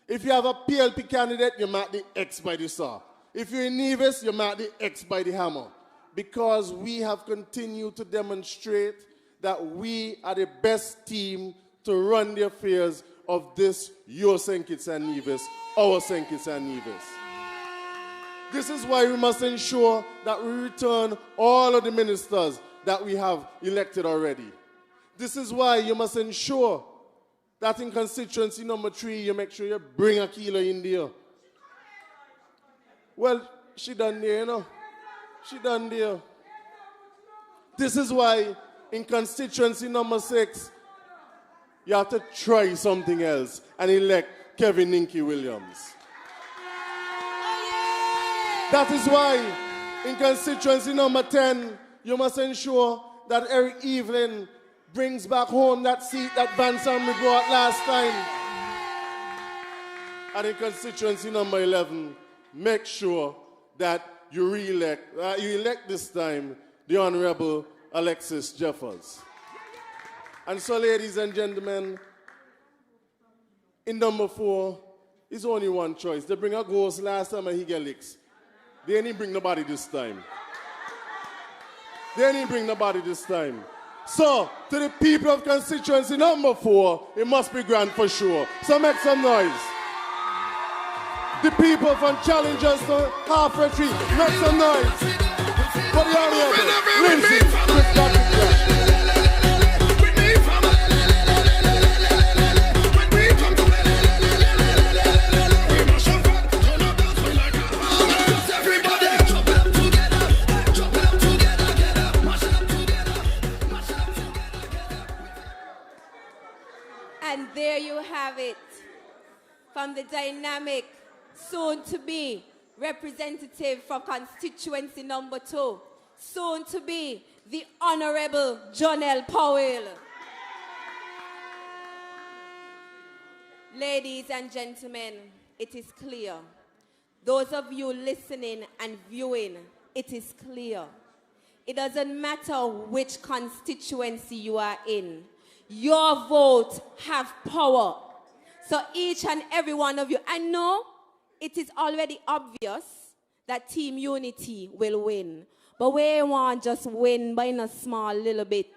If you have a PLP candidate, you mark the X by the saw. If you're in Nevis, you mark the X by the hammer. Because we have continued to demonstrate that we are the best team to run the affairs of this, your St. Kitts and Nevis, our St. Kitts and Nevis. This is why we must ensure that we return all of the ministers that we have elected already. This is why you must ensure that in constituency number 3, you make sure you bring Akila in there. Well, she done there, you know. She done there. This is why in constituency number 6, you have to try something else and elect Kevin Ninky Williams. That is why in constituency number 10, you must ensure that Eric Evelyn brings back home that seat that Van Sammy brought last time. And in constituency number 11, make sure that you elect this time the Honorable Alexis Jeffers. And so, ladies and gentlemen, in number 4, it's only one choice. They bring a ghost last time and he get licks. They didn't bring nobody this time. They didn't bring nobody this time. So, to the people of constituency number 4, it must be grand for sure. So make some noise. The people from Challengers to Half Retreat, make some noise. For the Honorable Lindsay Christopher. And there you have it, from the dynamic, soon to be representative for constituency number 2, soon to be the Honorable Jonelle Powell. Ladies and gentlemen, it is clear. Those of you listening and viewing, it is clear. It doesn't matter which constituency you are in. Your vote have power. So each and every one of you, I know it is already obvious that Team Unity will win. But we want just win by a small little bit.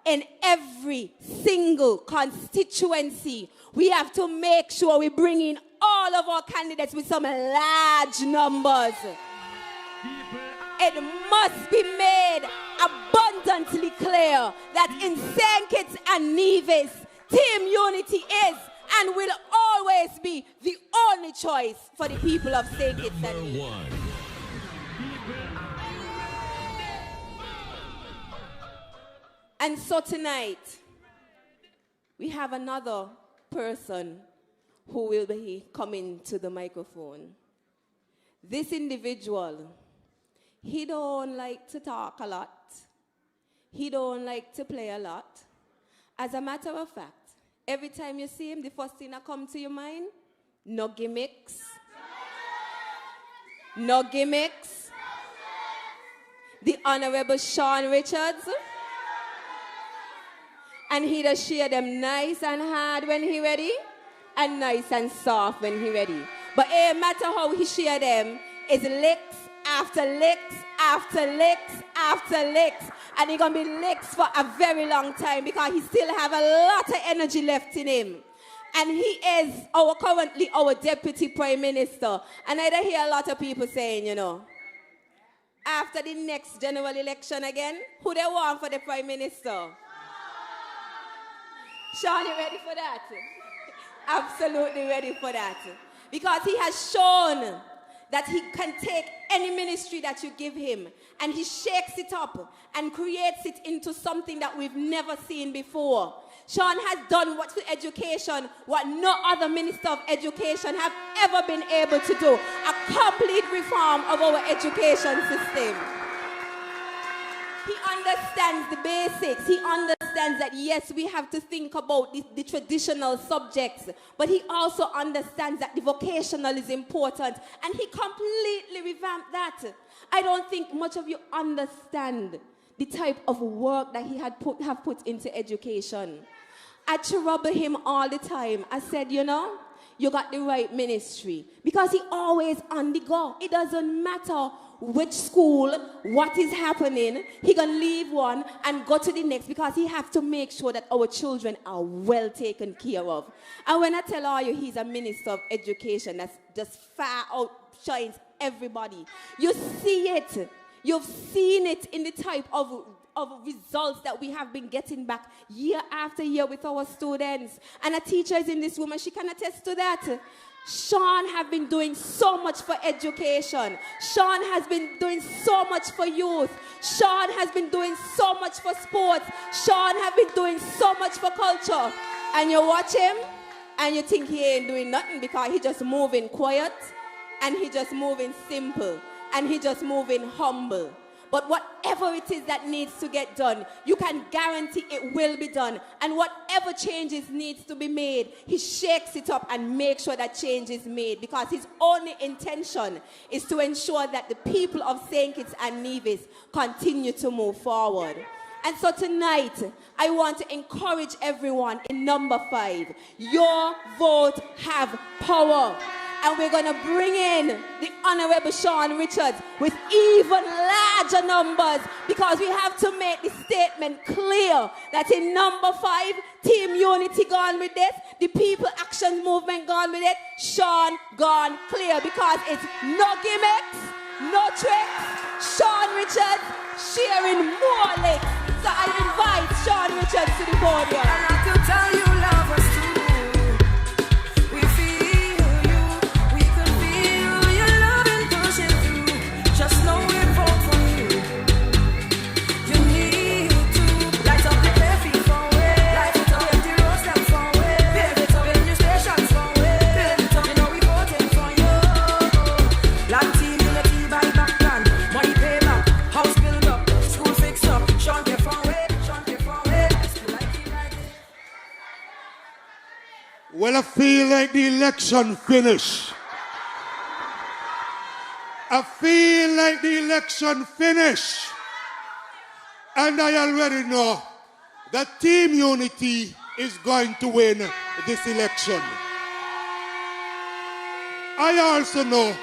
In every single constituency, we have to make sure we bring in all of our candidates with some large numbers. It must be made abundantly clear that in St. Kitts and Nevis, Team Unity is and will always be the only choice for the people of St. Kitts and Nevis. And so tonight, we have another person who will be coming to the microphone. This individual, he don't like to talk a lot. He don't like to play a lot. As a matter of fact, every time you see him, the first thing that comes to your mind, no gimmicks. No gimmicks. The Honorable Sean Richards. And he does share them nice and hard when he ready, and nice and soft when he ready. But no matter how he share them, it's licks after licks after licks after licks. And he's going to be licks for a very long time because he still have a lot of energy left in him. And he is currently our Deputy Prime Minister. And I hear a lot of people saying, you know, after the next general election again, who they want for the Prime Minister? Sean, you ready for that? Absolutely ready for that. Because he has shown that he can take any ministry that you give him and he shakes it up and creates it into something that we've never seen before. Sean has done what for education, what no other minister of education have ever been able to do. A complete reform of our education system. He understands the basics. He understands that, yes, we have to think about the traditional subjects, but he also understands that the vocational is important, and he completely revamped that. I don't think much of you understand the type of work that he have put into education. I trouble him all the time. I said, you know, you got the right ministry, because he always on the go. It doesn't matter which school, what is happening, he gonna leave one and go to the next, because he have to make sure that our children are well taken care of. And when I tell all you he's a minister of education, that's just far outshines everybody. You see it. You've seen it in the type of results that we have been getting back year after year with our students. And a teacher is in this room and she can attest to that. Sean has been doing so much for education. Sean has been doing so much for youth. Sean has been doing so much for sports. Sean has been doing so much for culture. And you watch him and you think he ain't doing nothing because he just moving quiet and he just moving simple. and he just moving humble. But whatever it is that needs to get done, you can guarantee it will be done. And whatever changes needs to be made, he shakes it up and makes sure that change is made, because his only intention is to ensure that the people of St. Kitts and Nevis continue to move forward. And so tonight, I want to encourage everyone in number 5. Your vote have power. And we're going to bring in the Honorable Sean Richards with even larger numbers, because we have to make the statement clear that in number 5, Team Unity gone with this, the People Action Movement gone with it, Sean gone clear, because it's no gimmicks, no tricks, Sean Richards sharing more licks. So I invite Sean Richards to the podium. And I could tell you love us too. We feel you, we can feel your love and pushing through. Just know we vote for you. You need to light up the bare feet for way. Light it up, empty roads them for way. Build it up in your stations for way. Build it up, you know we voting for you. Black team unity by background, money payback, house build up, school fix up, Sean get for way, Sean get for way. Well, I feel like the election finished. I feel like the election finished. And I already know that Team Unity is going to win this election. I also know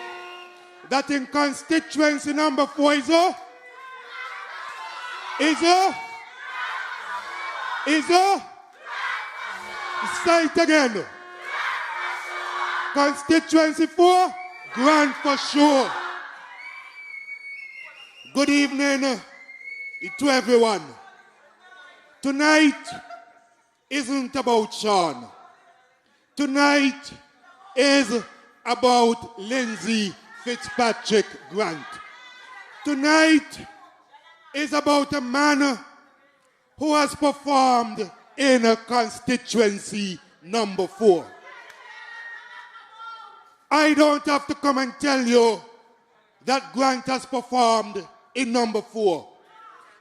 that in constituency number 4 is say it again. Constituency 4, grand for sure. Good evening to everyone. Tonight isn't about Sean. Tonight is about Lindsay Fitzpatrick Grant. Tonight is about a man who has performed in a constituency number 4. I don't have to come and tell you that Grant has performed in number 4,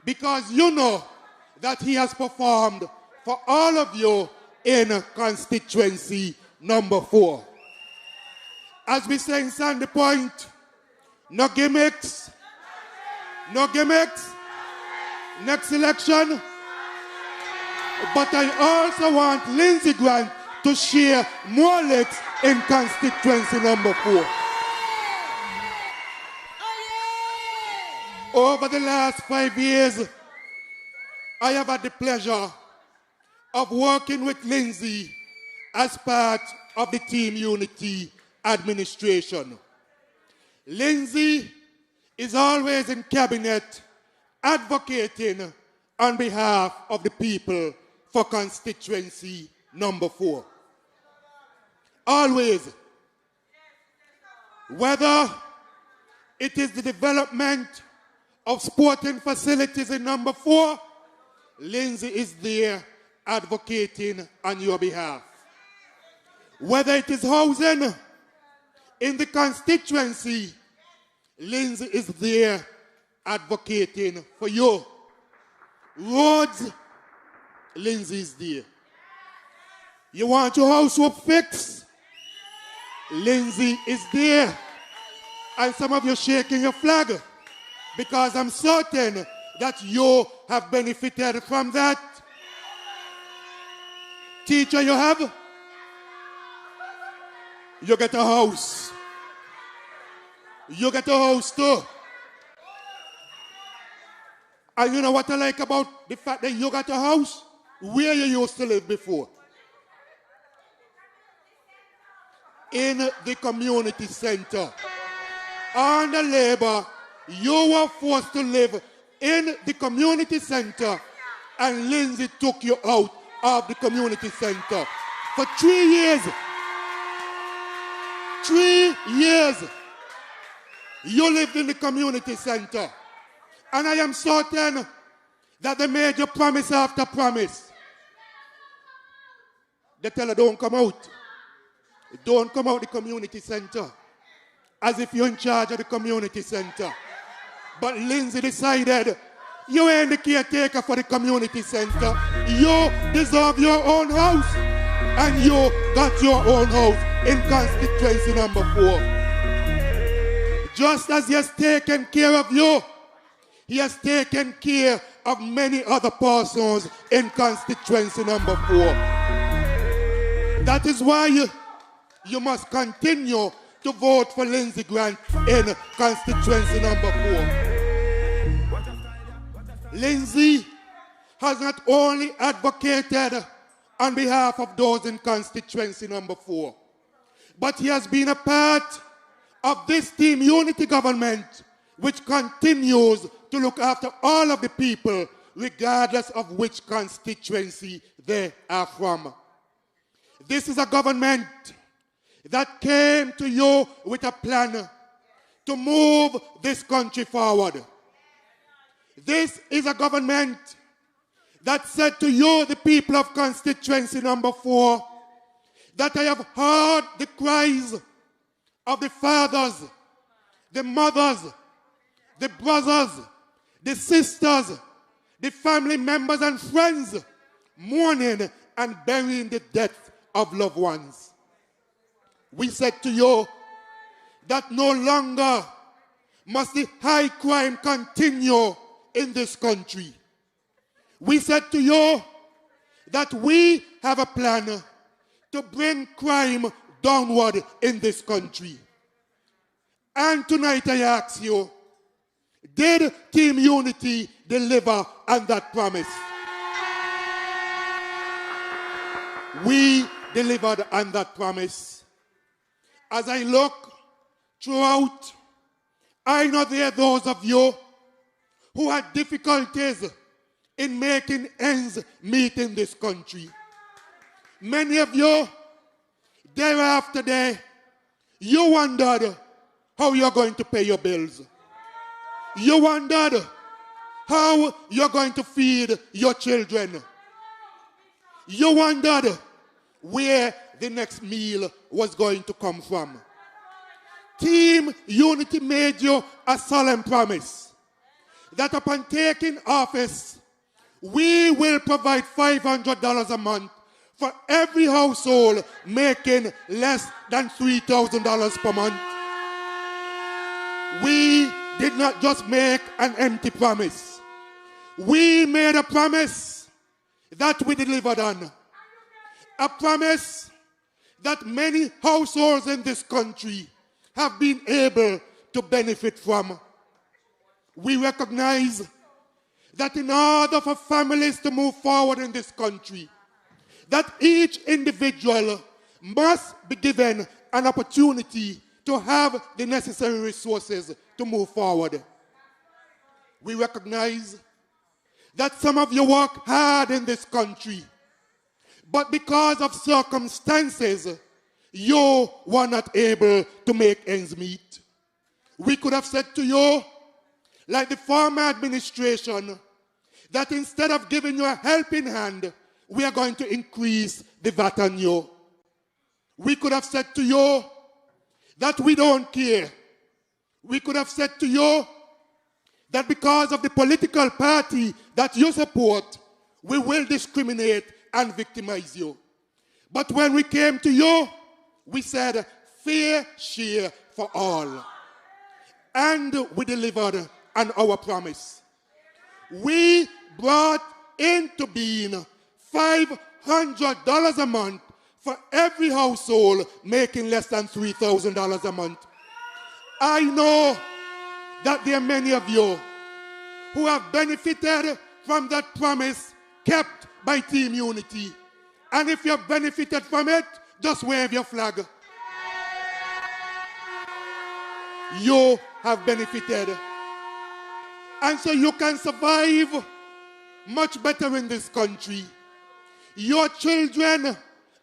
because you know that he has performed for all of you in constituency number 4. As we say in Sandy Point, no gimmicks, no gimmicks. Next election. But I also want Lindsay Grant to share more licks in constituency number 4. Over the last 5 years, I have had the pleasure of working with Lindsay as part of the Team Unity administration. Lindsay is always in cabinet advocating on behalf of the people for constituency number 4. Always. Whether it is the development of sporting facilities in number 4, Lindsay is there advocating on your behalf. Whether it is housing in the constituency, Lindsay is there advocating for you. Roads, Lindsay is there. You want your household fixed? Lindsay is there. And some of you shaking your flag, because I'm certain that you have benefited from that. Teacher, you have? You get a house. You get a house too. And you know what I like about the fact that you got a house? Where you used to live before. In the community center. Under Labour, you were forced to live in the community center, and Lindsay took you out of the community center. For 3 years, 3 years, you lived in the community center. And I am certain that they made you promise after promise. They tell her, don't come out. Don't come out the community center. as if you're in charge of the community center. But Lindsay decided, you ain't the caretaker for the community center. You deserve your own house. And you got your own house in constituency number 4. Just as he has taken care of you, he has taken care of many other persons in constituency number 4. That is why you must continue to vote for Lindsay Grant in constituency number 4. Lindsay has not only advocated on behalf of those in constituency number 4, but he has been a part of this Team Unity government, which continues to look after all of the people, regardless of which constituency they are from. This is a government that came to you with a plan to move this country forward. This is a government that said to you, the people of constituency number 4, that I have heard the cries of the fathers, the mothers, the brothers, the sisters, the family members and friends mourning and burying the death of loved ones. We said to you that no longer must the high crime continue in this country. We said to you that we have a plan to bring crime downward in this country. And tonight I ask you, did Team Unity deliver on that promise? We delivered on that promise. As I look throughout, I know there are those of you who had difficulties in making ends meet in this country. Many of you, day after day, you wondered how you're going to pay your bills. You wondered how you're going to feed your children. You wondered where the next meal was going to come from. Team Unity made you a solemn promise that upon taking office, we will provide $500 a month for every household making less than $3,000 per month. We did not just make an empty promise. We made a promise that we delivered on. A promise that many households in this country have been able to benefit from. We recognize that in order for families to move forward in this country, that each individual must be given an opportunity to have the necessary resources to move forward. We recognize that some of you work hard in this country, but because of circumstances, you were not able to make ends meet. We could have said to you, like the former administration, that instead of giving you a helping hand, we are going to increase the VAT on you. We could have said to you that we don't care. We could have said to you that because of the political party that you support, we will discriminate and victimize you. But when we came to you, we said, fair share for all. And we delivered on our promise. We brought into being $500 a month for every household making less than $3,000 a month. I know that there are many of you who have benefited from that promise kept by Team Unity. And if you have benefited from it, just wave your flag. You have benefited. And so you can survive much better in this country. Your children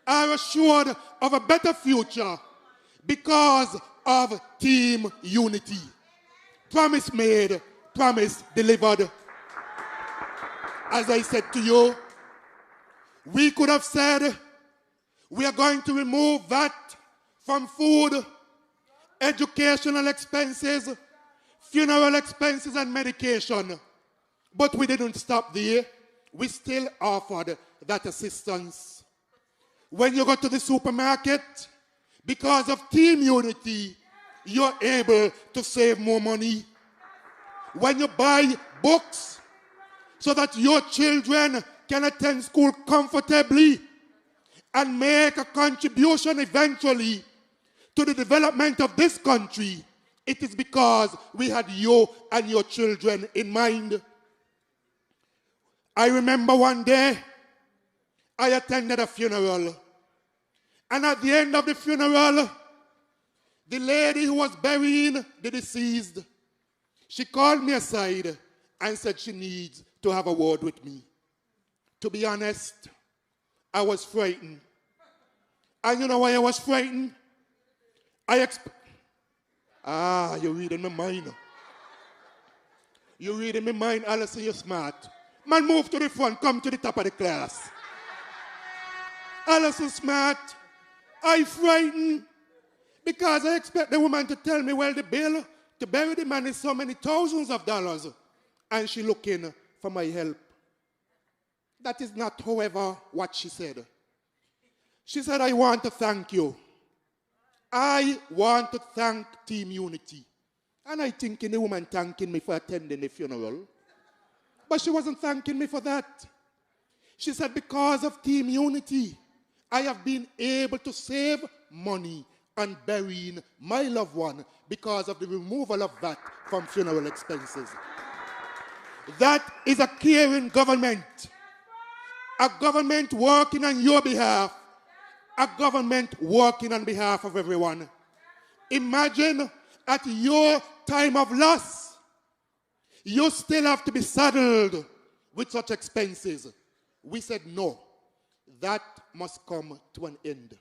are assured of a better future because of Team Unity. Promise made, promise delivered. As I said to you, we could have said we are going to remove VAT from food educational expenses, funeral expenses, and medication. But we didn't stop there. We still offered that assistance. When you go to the supermarket, because of Team Unity, you're able to save more money. When you buy books so that your children can attend school comfortably and make a contribution eventually to the development of this country, it is because we had you and your children in mind. I remember one day I attended a funeral, and at the end of the funeral, the lady who was burying the deceased, she called me aside and said she needs to have a word with me. To be honest, I was frightened. And you know why I was frightened? You're reading my mind. You're reading my mind, Alison, you're smart. Man, move to the front, come to the top of the class. Alison smart. I frightened because I expect the woman to tell me, well, the bill to bury the man is so many thousands of dollars, and she looking for my help. That is not, however, what she said. She said, I want to thank you. I want to thank Team Unity. And I thinking the woman thanking me for attending the funeral. But she wasn't thanking me for that. She said, because of Team Unity, I have been able to save money on burying my loved one because of the removal of VAT from funeral expenses. That is a caring government. A government working on your behalf. A government working on behalf of everyone. Imagine at your time of loss, you still have to be saddled with such expenses. We said no. That must come to an end.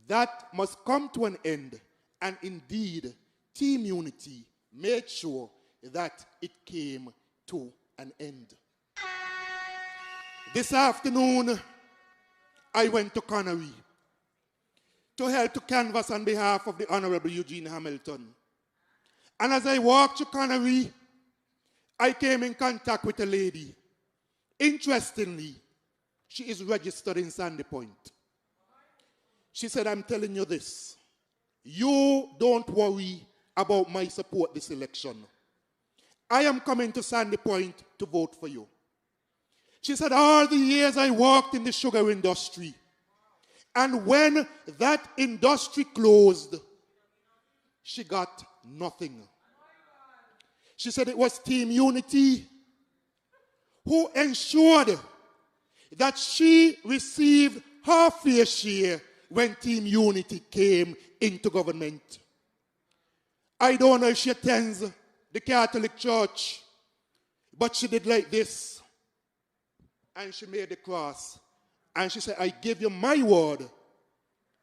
That must come to an end. And indeed, Team Unity made sure that it came to an end. This afternoon, I went to Connery to help to canvass on behalf of the Honorable Eugene Hamilton. And as I walked to Connery, I came in contact with a lady. Interestingly, she is registered in Sandy Point. She said, I'm telling you this. You don't worry about my support this election. I am coming to Sandy Point to vote for you. She said, all the years I worked in the sugar industry, and when that industry closed, she got nothing. She said it was Team Unity who ensured that she received her fair share when Team Unity came into government. I don't know if she attends the Catholic Church, but she did like this. And she made the cross. And she said, I give you my word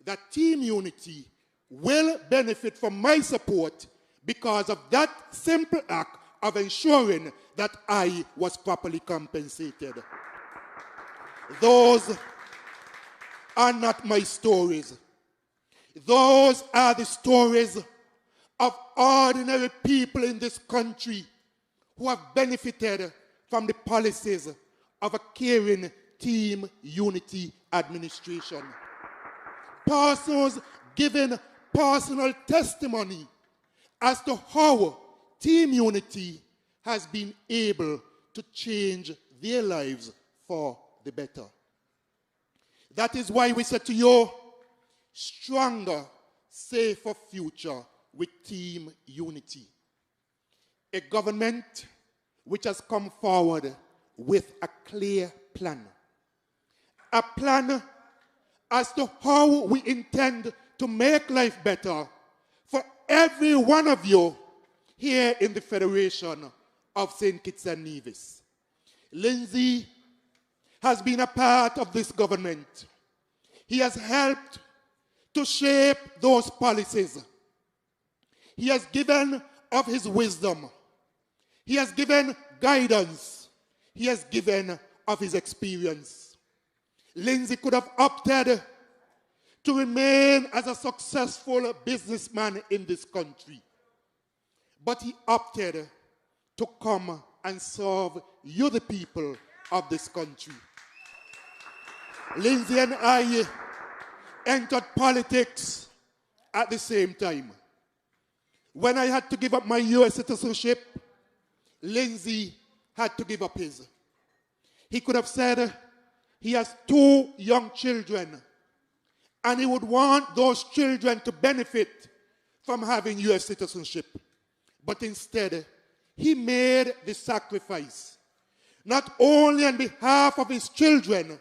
that Team Unity will benefit from my support because of that simple act of ensuring that I was properly compensated. Those are not my stories. Those are the stories of ordinary people in this country who have benefited from the policies of a caring Team Unity administration. Persons giving personal testimony as to how Team Unity has been able to change their lives for the better. That is why we said to you, stronger, safer future with Team Unity. A government which has come forward with a clear plan. A plan as to how we intend to make life better for every one of you here in the Federation of St. Kitts and Nevis. Lindsay has been a part of this government. He has helped to shape those policies. He has given of his wisdom. He has given guidance. He has given of his experience. Lindsay could have opted to remain as a successful businessman in this country. But he opted to come and serve you, the people of this country. Lindsay and I entered politics at the same time. When I had to give up my U.S. citizenship, Lindsay had to give up his. He could have said he has 2 young children, and he would want those children to benefit from having U.S. citizenship. But instead, he made the sacrifice, not only on behalf of his children,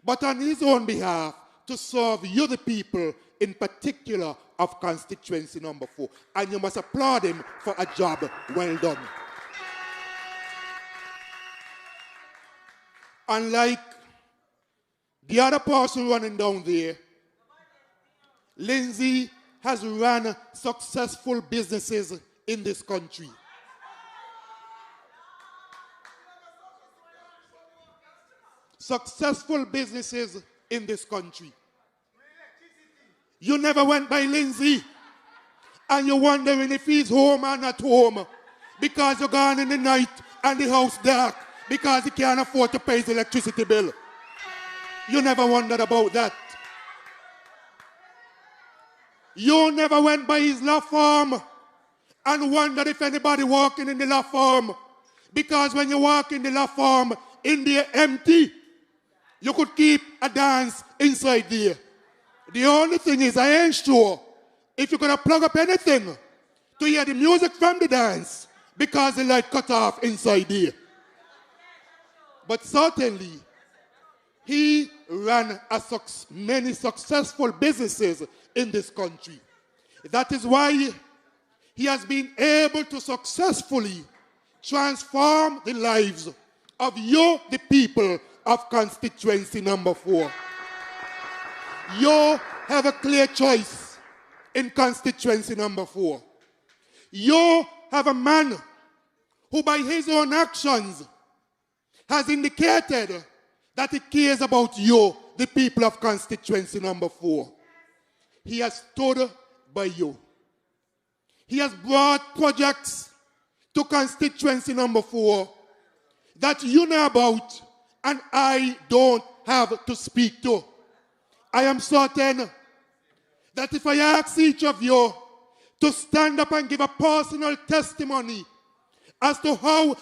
but on his own behalf, to serve you, the people, in particular of constituency number 4. And you must applaud him for a job well done. Unlike the other person running down there, Lindsay has run successful businesses in this country. Successful businesses in this country. You never went by Lindsay and you're wondering if he's home or not home because you're gone in the night and the house dark because he can't afford to pay his electricity bill. You never wondered about that. You never went by his law firm and wondered if anybody walking in the law firm, because when you walk in the law firm, in there empty, you could keep a dance inside there. The only thing is, I ain't sure if you're going to plug up anything to hear the music from the dance because the light cut off inside there. But certainly, he ran many successful businesses in this country. That is why he has been able to successfully transform the lives of you, the people of constituency number 4. You have a clear choice in constituency number 4. You have a man who by his own actions has indicated that he cares about you, the people of constituency number 4. He has stood by you. He has brought projects to constituency number 4 that you know about and I don't have to speak to. I am certain that if I ask each of you to stand up and give a personal testimony as to how...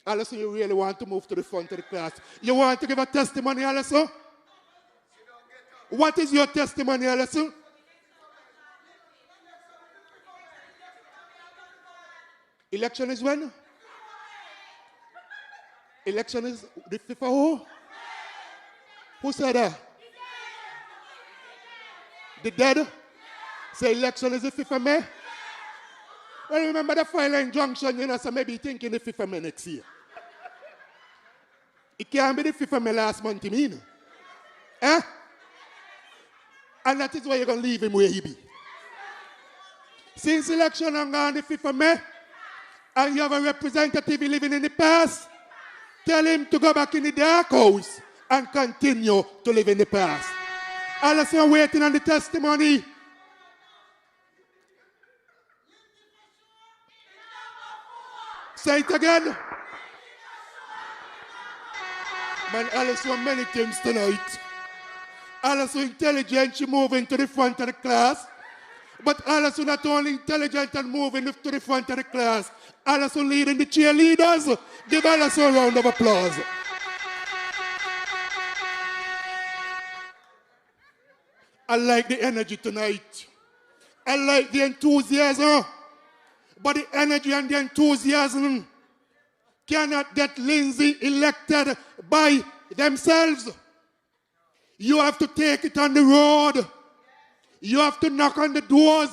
Alison, you really want to move to the front of the class? You want to give a testimony, Alison? What is your testimony, Alison? Election is when? Election is the 5th of who? Who said that? The dead? Say election is the 5th of May? Well, remember the final injunction, you know, so maybe thinking the 5th of May next year. It can't be the 5th of May last month, you mean? Eh? And that is why you're going to leave him where he be. Since election on gone the 5th of May, and you have a representative living in the past, tell him to go back in the dark house and continue to live in the past. Alison waiting on the testimony. Say it again. Man, Alison many things tonight. Alison intelligent, she moving to the front of the class. But Alison not only intelligent and moving to the front of the class, Alison leading the cheerleaders. Give Alison a round of applause. I like the energy tonight. I like the enthusiasm. But the energy and the enthusiasm cannot get Lindsay elected by themselves. You have to take it on the road. You have to knock on the doors.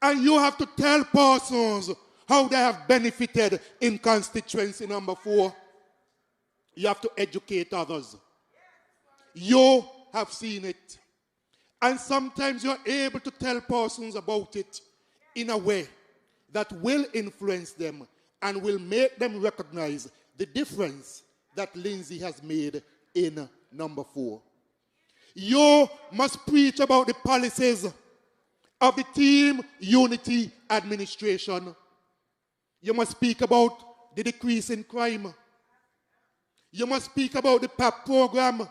And you have to tell persons how they have benefited in constituency number 4. You have to educate others. You have seen it. And sometimes you're able to tell persons about it in a way that will influence them and will make them recognize the difference that Lindsay has made in number 4. You must preach about the policies of the Team Unity administration. You must speak about the decrease in crime. You must speak about the PAP program.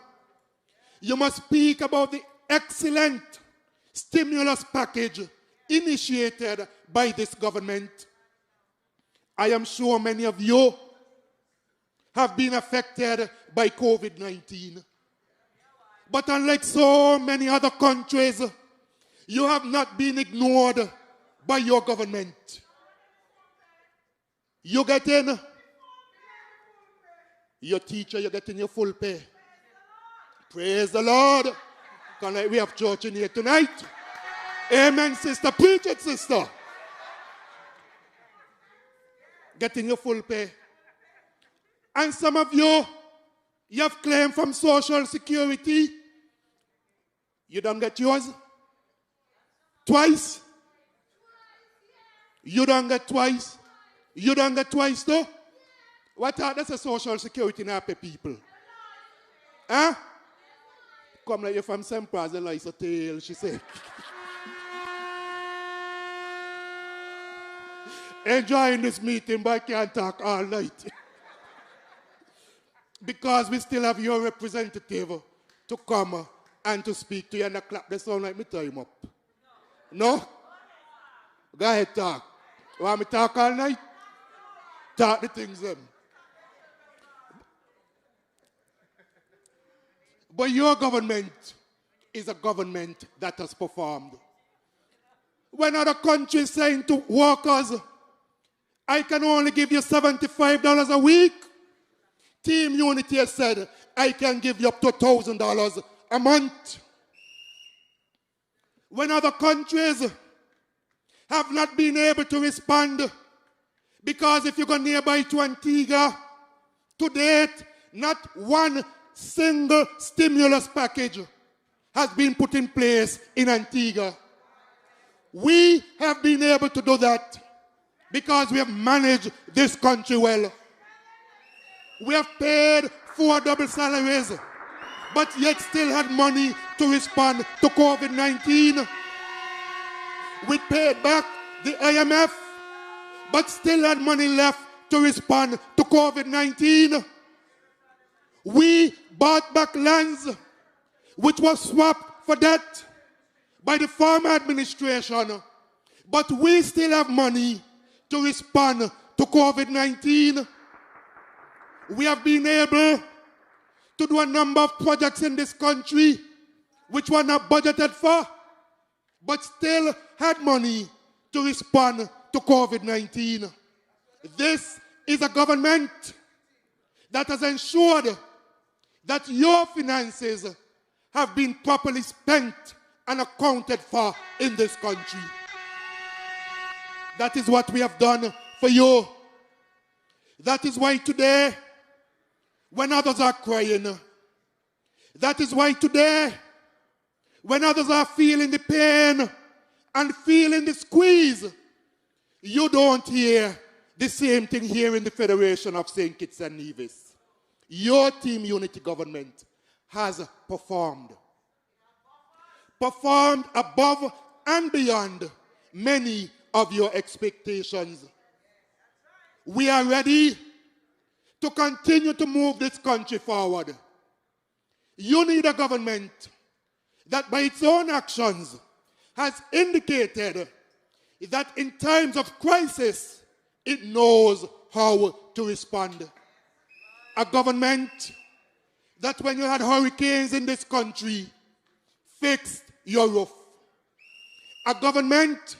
You must speak about the excellent stimulus package initiated by this government. I am sure many of you have been affected by COVID-19. But unlike so many other countries, you have not been ignored by your government. You get in your teacher, you get in your full pay. Praise the Lord. We have church in here tonight. Amen, sister. Preach it, sister. Getting your full pay. And some of you have claimed from Social Security. You don't get yours? Twice? You don't get twice? You don't get twice though? What are that's a Social Security now pay people? Huh? Come like you from St. Paul's, the lights a tail, she said. Enjoying this meeting, but I can't talk all night. Because we still have your representative to come and to speak to you and to clap the sound like me tie him up. No? Go ahead, talk. Want me to talk all night? Talk the things then. But your government is a government that has performed. When other countries saying to workers, I can only give you $75 a week, Team Unity has said, I can give you up to $1,000 a month. When other countries have not been able to respond, because if you go nearby to Antigua, to date, not one single stimulus package has been put in place in Antigua. We have been able to do that because we have managed this country well. We have paid 4 double salaries, but yet still had money to respond to COVID-19. We paid back the IMF, but still had money left to respond to COVID-19. We bought back lands which was swapped for debt by the former administration, but we still have money to respond to COVID-19. We have been able to do a number of projects in this country which were not budgeted for, but still had money to respond to COVID-19. This is a government that has ensured that your finances have been properly spent and accounted for in this country. That is what we have done for you. That is why today, when others are crying, that is why today, when others are feeling the pain and feeling the squeeze, you don't hear the same thing here in the Federation of St. Kitts and Nevis. Your Team Unity government has performed above and beyond many of your expectations. We are ready to continue to move this country forward. You need a government that by its own actions has indicated that in times of crisis, it knows how to respond. A government that when you had hurricanes in this country, fixed your roof. A government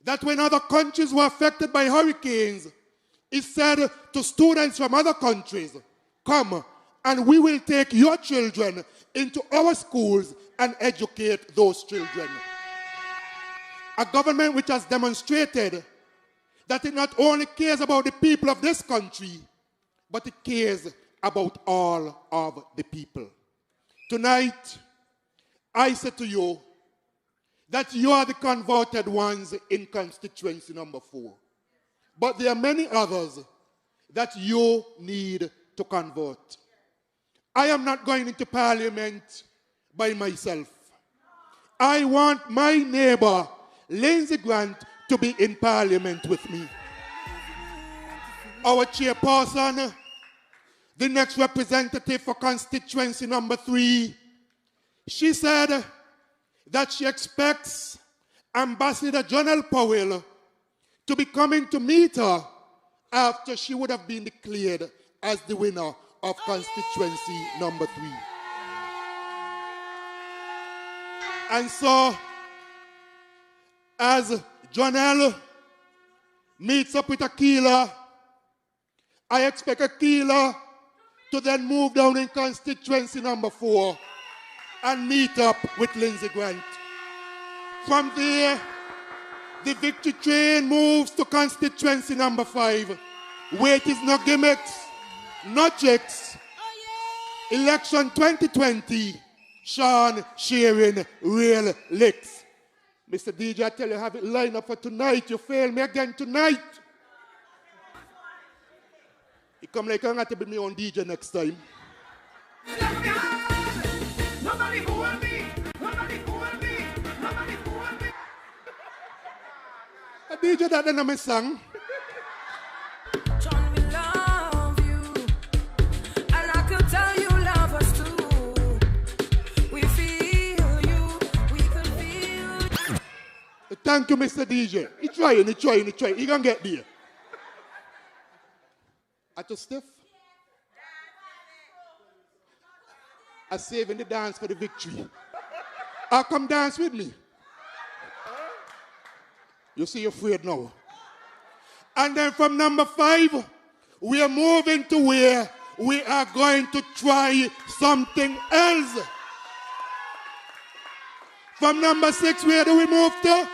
that when other countries were affected by hurricanes, it said to students from other countries, come and we will take your children into our schools and educate those children. A government which has demonstrated that it not only cares about the people of this country, but it cares about all of the people. Tonight, I say to you that you are the converted ones in constituency number 4. But there are many others that you need to convert. I am not going into parliament by myself. I want my neighbor, Lindsey Grant, to be in parliament with me. Our chairperson, the next representative for constituency number 3, she said that she expects Ambassador Jonelle Powell to be coming to meet her after she would have been declared as the winner of constituency number 3. And so, as Jonelle meets up with Akila, I expect Akila to then move down in constituency number 4 and meet up with Lindsey Grant. From there, the victory train moves to constituency number 5, where it is no gimmicks, no tricks. Election 2020, Sean sharing real licks. Mr. DJ, I tell you, have it lined up for tonight. You fail me again tonight. You come like I'm going to be my own DJ next time. Nobody fool me. Nobody fool me. Nobody fool me. A DJ that then I'm song. John, we love you, and I could tell you love us too. We feel you, we could feel you. Thank you, Mr. DJ. He trying. He gonna get there. At a stiff. I saving the dance for the victory. Come dance with me. You see, you're afraid now. And then from number 5, we are moving to where we are going to try something else. From number 6, where do we move to?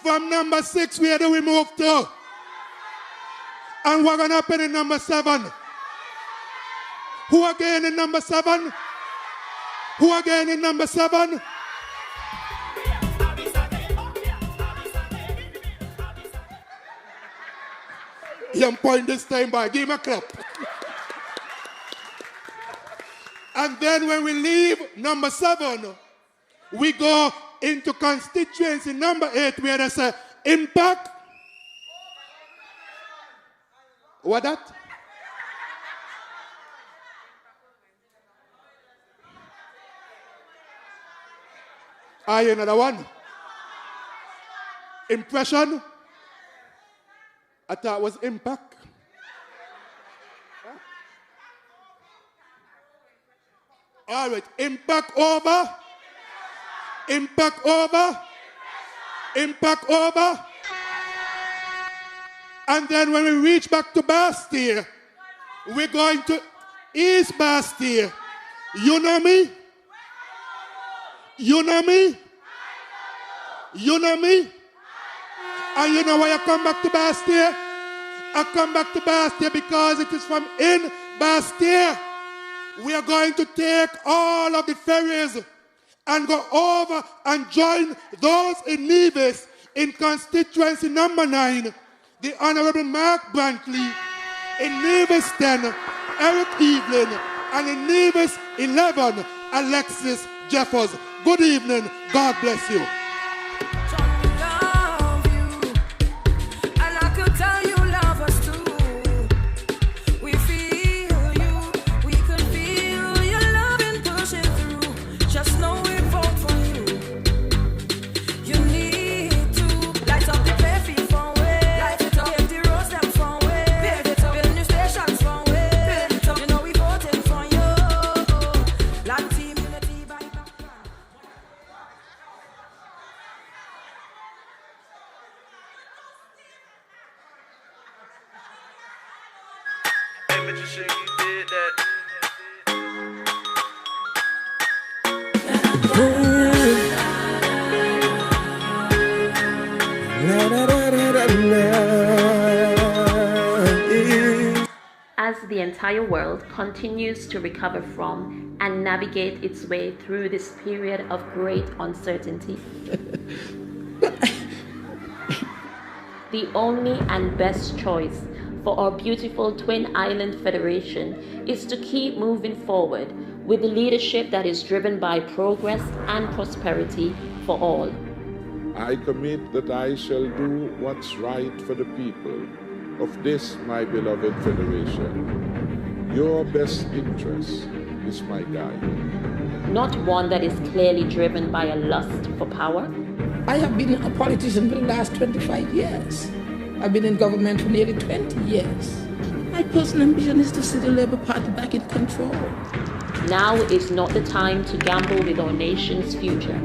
From number 6, where do we move to? And what's going to happen in number 7? Who again in number 7? Who again in number 7? Young point this time, boy. Give him a clap. And then when we leave number 7, we go into constituency number 8, where there's an impact. What that? Another one. Impression. I thought it was impact. All right, impact over. Impact over. Impact over. And then when we reach back to Bastille, we're going to East Bastille. You know me? You know me? You know me? And you know why I come back to Bastille? I come back to Bastille because it is from in Bastille. We are going to take all of the ferries and go over and join those in Nevis in constituency number 9. The Honorable Mark Brantley, in Nevis 10, Eric Evelyn, and in Nevis 11, Alexis Jeffers. Good evening. God bless you. As the entire world continues to recover from and navigate its way through this period of great uncertainty, the only and best choice for our beautiful Twin Island Federation is to keep moving forward with the leadership that is driven by progress and prosperity for all. I commit that I shall do what's right for the people of this, my beloved federation. Your best interest is my guide. Not one that is clearly driven by a lust for power. I have been a politician for the last 25 years. I've been in government for nearly 20 years. My personal ambition is to see the Labour Party back in control. Now is not the time to gamble with our nation's future.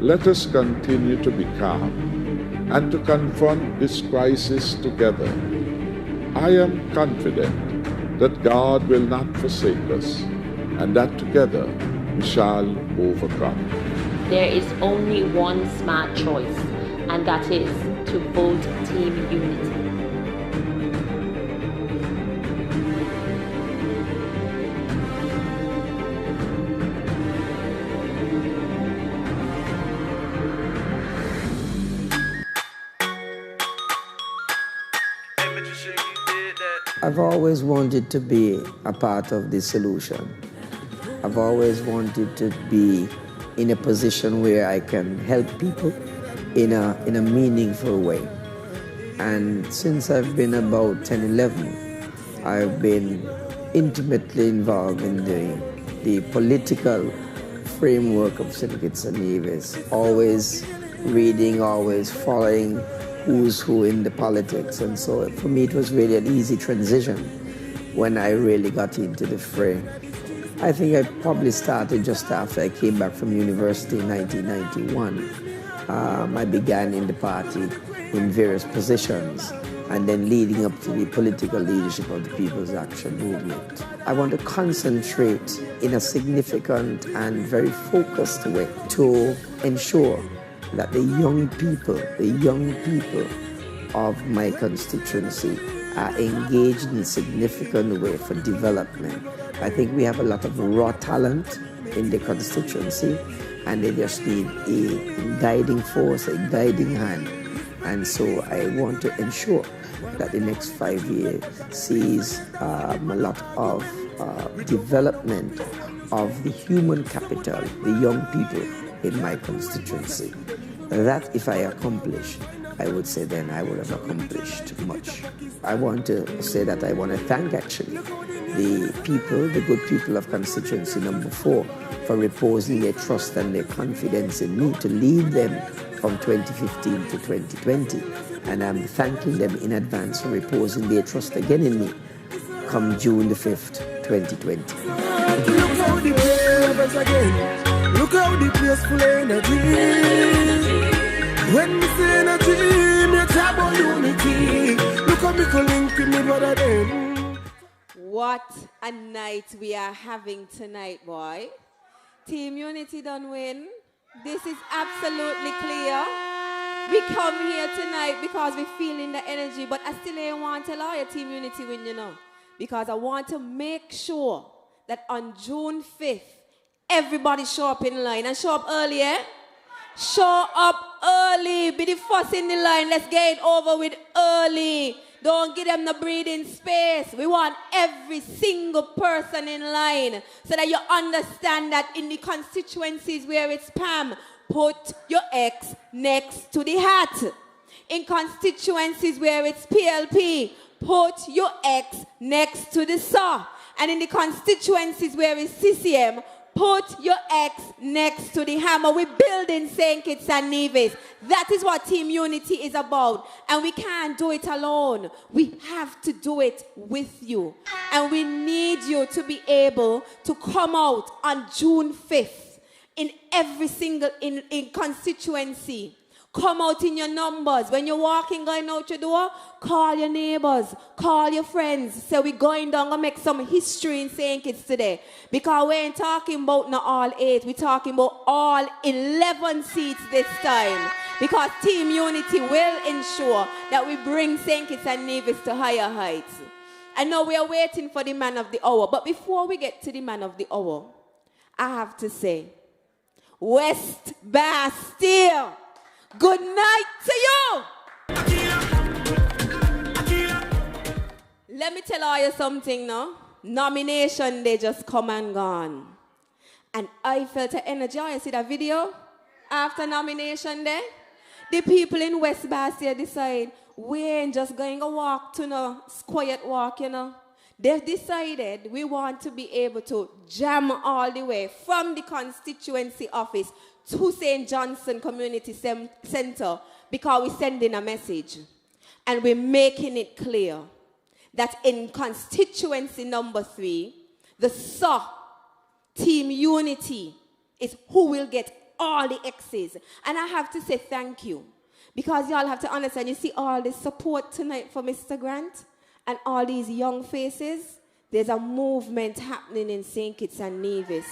Let us continue to be calm and to confront this crisis together. I am confident that God will not forsake us and that together we shall overcome. There is only one smart choice, and that is to vote Team Unity. I've always wanted to be a part of the solution. I've always wanted to be in a position where I can help people in a meaningful way. And since I've been about 10, 11, I've been intimately involved in the political framework of St. Kitts and Nevis, always reading, always following who's who in the politics. And so for me, it was really an easy transition when I really got into the fray. I think I probably started just after I came back from university in 1991. I began in the party in various positions and then leading up to the political leadership of the People's Action Movement. I want to concentrate in a significant and very focused way to ensure that the young people of my constituency are engaged in a significant way for development. I think we have a lot of raw talent in the constituency, and they just need a guiding force, a guiding hand. And so I want to ensure that the next 5 years sees a lot of development of the human capital, the young people in my constituency. That if I accomplish, I would say then I would have accomplished much. I want to say that I want to thank actually the people, the good people of constituency number 4 for reposing their trust and their confidence in me to lead them from 2015 to 2020. And I'm thanking them in advance for reposing their trust again in me come June the 5th, 2020. Look how the place again. Look how the place full of energy. When we say energy, me talk about unity. Look how me link with me brother them. What a night we are having tonight, boy. Team Unity done win. This is absolutely clear. We come here tonight because we're feeling the energy, but I still ain't want to allow your Team Unity win, you know. Because I want to make sure that on June 5th, everybody show up in line and show up early, eh? Show up early. Be the first in the line. Let's get it over with early. Don't give them the breathing space. We want every single person in line so that you understand that in the constituencies where it's Pam, put your X next to the hat. In constituencies where it's PLP, put your X next to the SAW. And in the constituencies where it's CCM, put your X next to the hammer. We're building St. Kitts and Nevis. That is what Team Unity is about. And we can't do it alone. We have to do it with you. And we need you to be able to come out on June 5th in every single in constituency. Come out in your numbers. When you're walking, going out your door, call your neighbors, call your friends. Say we're going down and make some history in St. Kitts today. Because we ain't talking about not all 8. We're talking about all 11 seats this time. Because Team Unity will ensure that we bring St. Kitts and Nevis to higher heights. I know we are waiting for the man of the hour. But before we get to the man of the hour, I have to say, West Bastille, good night to you. Let me tell all you something now. Nomination, they just come and gone. And I felt the energy. You see that video? After nomination day, the people in West Bastia decide, we ain't just going to walk to no quiet walk, you know. They've decided we want to be able to jam all the way from the constituency office to St. Johnson Community Center because we're sending a message. And we're making it clear that in constituency number 3, the SAW Team Unity is who will get all the X's. And I have to say thank you. Because y'all have to understand, you see all the support tonight for Mr. Grant and all these young faces. There's a movement happening in St. Kitts and Nevis.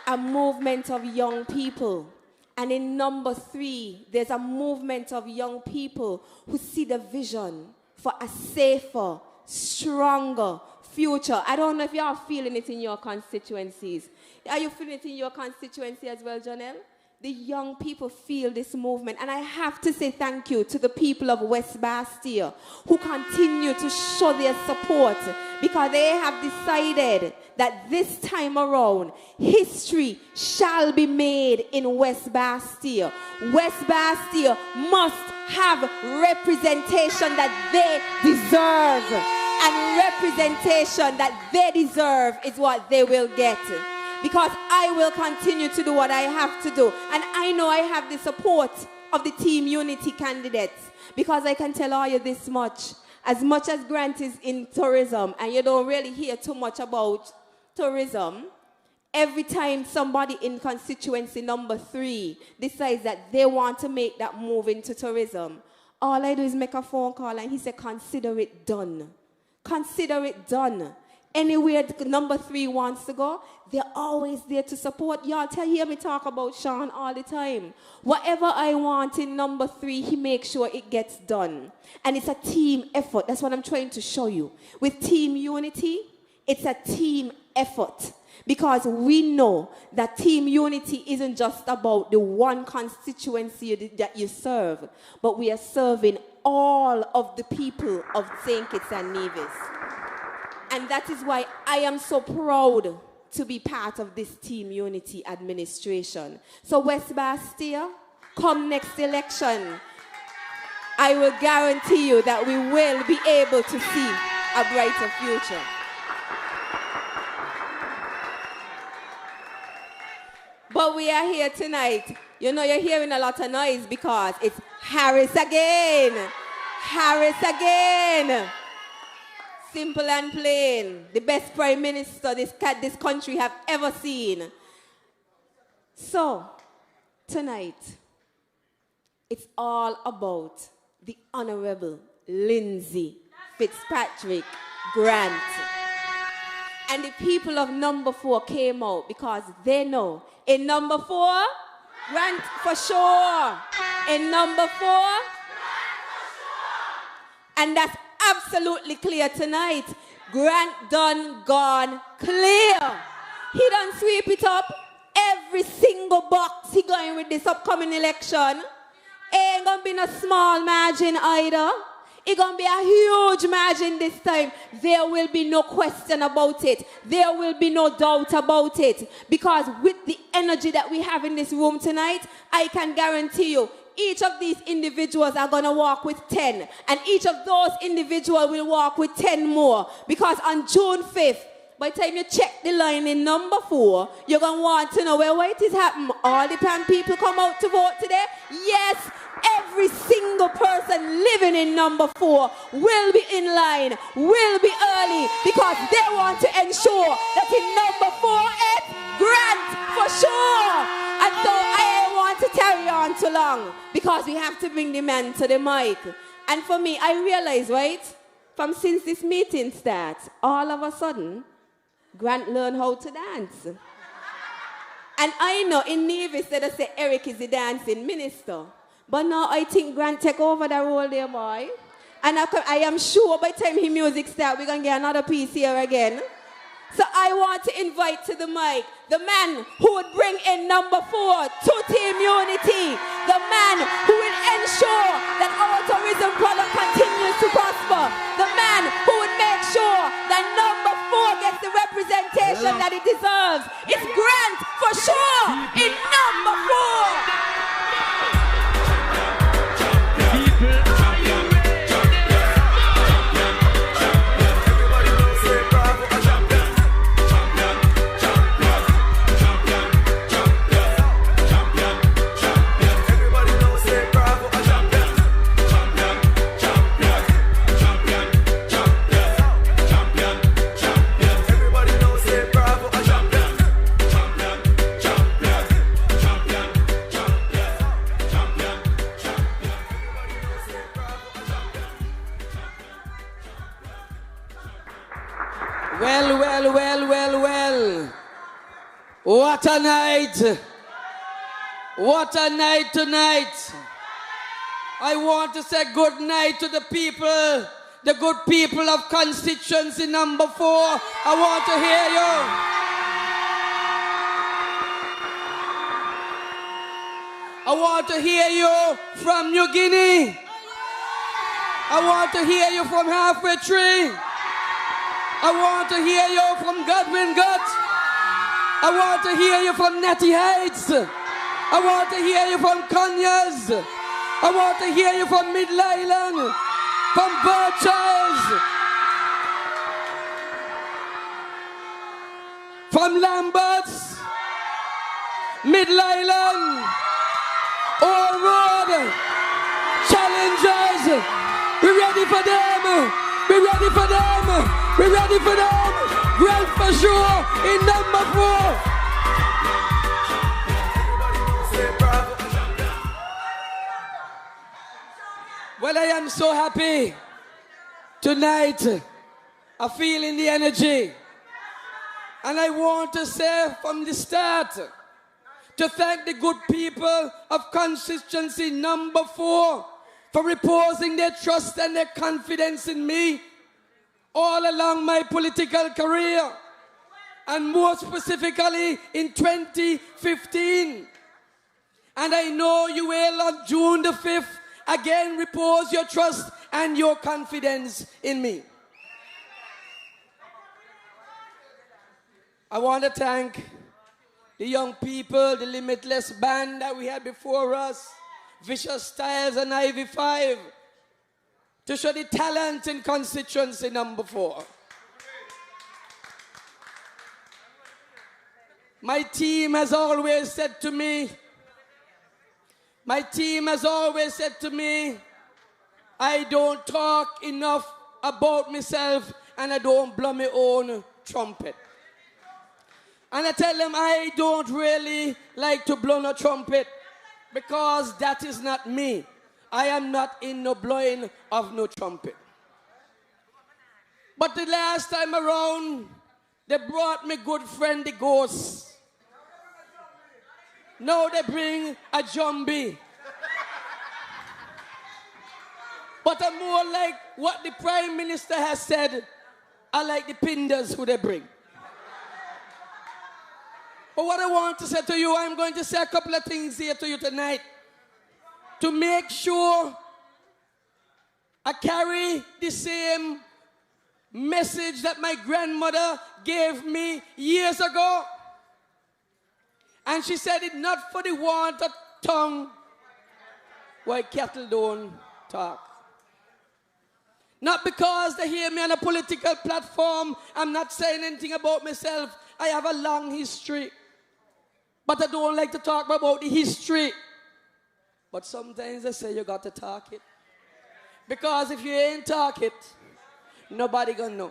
A movement of young people. And in number 3, there's a movement of young people who see the vision for a safer, stronger future. I don't know if y'all feeling it in your constituencies. Are you feeling it in your constituency as well, Janelle? The young people feel this movement. And I have to say thank you to the people of West Bastia who continue to show their support because they have decided that this time around, history shall be made in West Bastia. West Bastia must have representation that they deserve. And representation that they deserve is what they will get. Because I will continue to do what I have to do. And I know I have the support of the Team Unity candidates. Because I can tell all you this much. As much as Grant is in tourism, and you don't really hear too much about tourism, every time somebody in constituency number 3 decides that they want to make that move into tourism, all I do is make a phone call and he said, consider it done. Consider it done. Anywhere number 3 wants to go, they're always there to support. Y'all hear me talk about Sean all the time. Whatever I want in number 3, he makes sure it gets done. And it's a team effort. That's what I'm trying to show you. With Team Unity, it's a team effort. Because we know that Team Unity isn't just about the one constituency that you serve, but we are serving all of the people of St. Kitts and Nevis. And that is why I am so proud to be part of this Team Unity administration. So West Bastia, come next election, I will guarantee you that we will be able to see a brighter future. But we are here tonight. You know you're hearing a lot of noise because it's Harris again. Harris again. Simple and plain. The best prime minister this country have ever seen. So, tonight, it's all about the Honorable Lindsay Fitzpatrick Grant. And the people of number 4 came out because they know in number 4, Grant for sure. In number 4, and that's absolutely clear tonight. Grant done gone clear. He done sweep it up. Every single box he going with this upcoming election. Ain't gonna be no small margin either. It's gonna be a huge margin this time. There will be no question about it. There will be no doubt about it. Because with the energy that we have in this room tonight, I can guarantee you, each of these individuals are going to walk with 10. And each of those individuals will walk with 10 more. Because on June 5th, by the time you check the line in number 4, you're going to want to know where it is happening. All the pan people come out to vote today? Yes, every single person living in number 4 will be in line, will be early, because they want to ensure that in number 4 it's Grant for sure. And so I don't want to carry on too long because we have to bring the man to the mic. And for me, I realize, right, since this meeting starts, all of a sudden, Grant learned how to dance. And I know in Nevis they say Eric is the dancing minister. But now I think Grant take over the role there, boy. And I am sure by the time his music starts, we're going to get another piece here again. So I want to invite to the mic the man who would bring in number 4 to Team Unity. The man who will ensure that our tourism product continues to prosper. The man who would make sure that number 4 gets the representation that it deserves. It's Grant for sure in number 4. Well. What a night. What a night tonight. I want to say good night to the people, the good people of constituency number 4. I want to hear you. I want to hear you from New Guinea. I want to hear you from Halfway Tree. I want to hear you from Godwin Gut. I want to hear you from Natty Heights. I want to hear you from Conyers. I want to hear you from Middle Island, from Birchills, from Lamberts, Middle Island, Old Road, Challengers. We ready for them. We ready for them. We ready for them. Grant for sure in number 4. Well, I am so happy tonight. I'm feeling the energy. And I want to say from the start to thank the good people of constituency number 4 for reposing their trust and their confidence in me all along my political career, and more specifically in 2015. And I know you will on June the 5th again repose your trust and your confidence in me. I want to thank the young people, the Limitless Band that we had before us, Vicious Styles and Ivy 5, to show the talent in constituency number 4. My team has always said to me, I don't talk enough about myself and I don't blow my own trumpet. And I tell them I don't really like to blow no trumpet because that is not me. I am not in no blowing of no trumpet. But the last time around, they brought me good friend the Ghost. Now they bring a Jumbie. But I'm more like what the Prime Minister has said. I like the Pinders who they bring. But what I want to say to you, I'm going to say a couple of things here to you tonight to make sure I carry the same message that my grandmother gave me years ago. And she said it not for the want of tongue why cattle don't talk. Not because they hear me on a political platform, I'm not saying anything about myself. I have a long history. But I don't like to talk about the history. But sometimes I say you got to talk it. Because if you ain't talk it, nobody gonna know.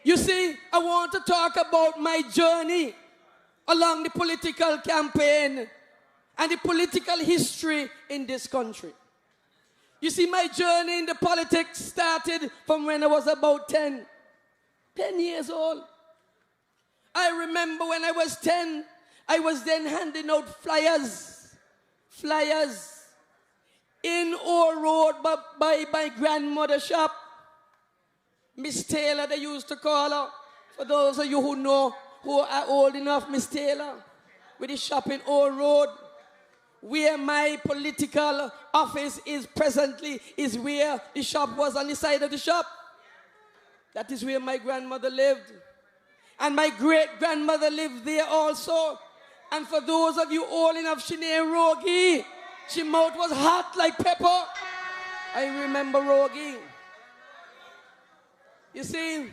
You see, I want to talk about my journey along the political campaign and the political history in this country. You see, my journey in the politics started from when I was about 10 years old. I remember when I was 10, I was then handing out flyers in Old Road by my grandmother's shop. Miss Taylor, they used to call her. For those of you who know, who are old enough, Miss Taylor, with the shop in Old Road, where my political office is presently, is where the shop was on the side of the shop. That is where my grandmother lived. And my great-grandmother lived there also. And for those of you old enough, she named Rogie. She mouth was hot like pepper. I remember Rogie. You see,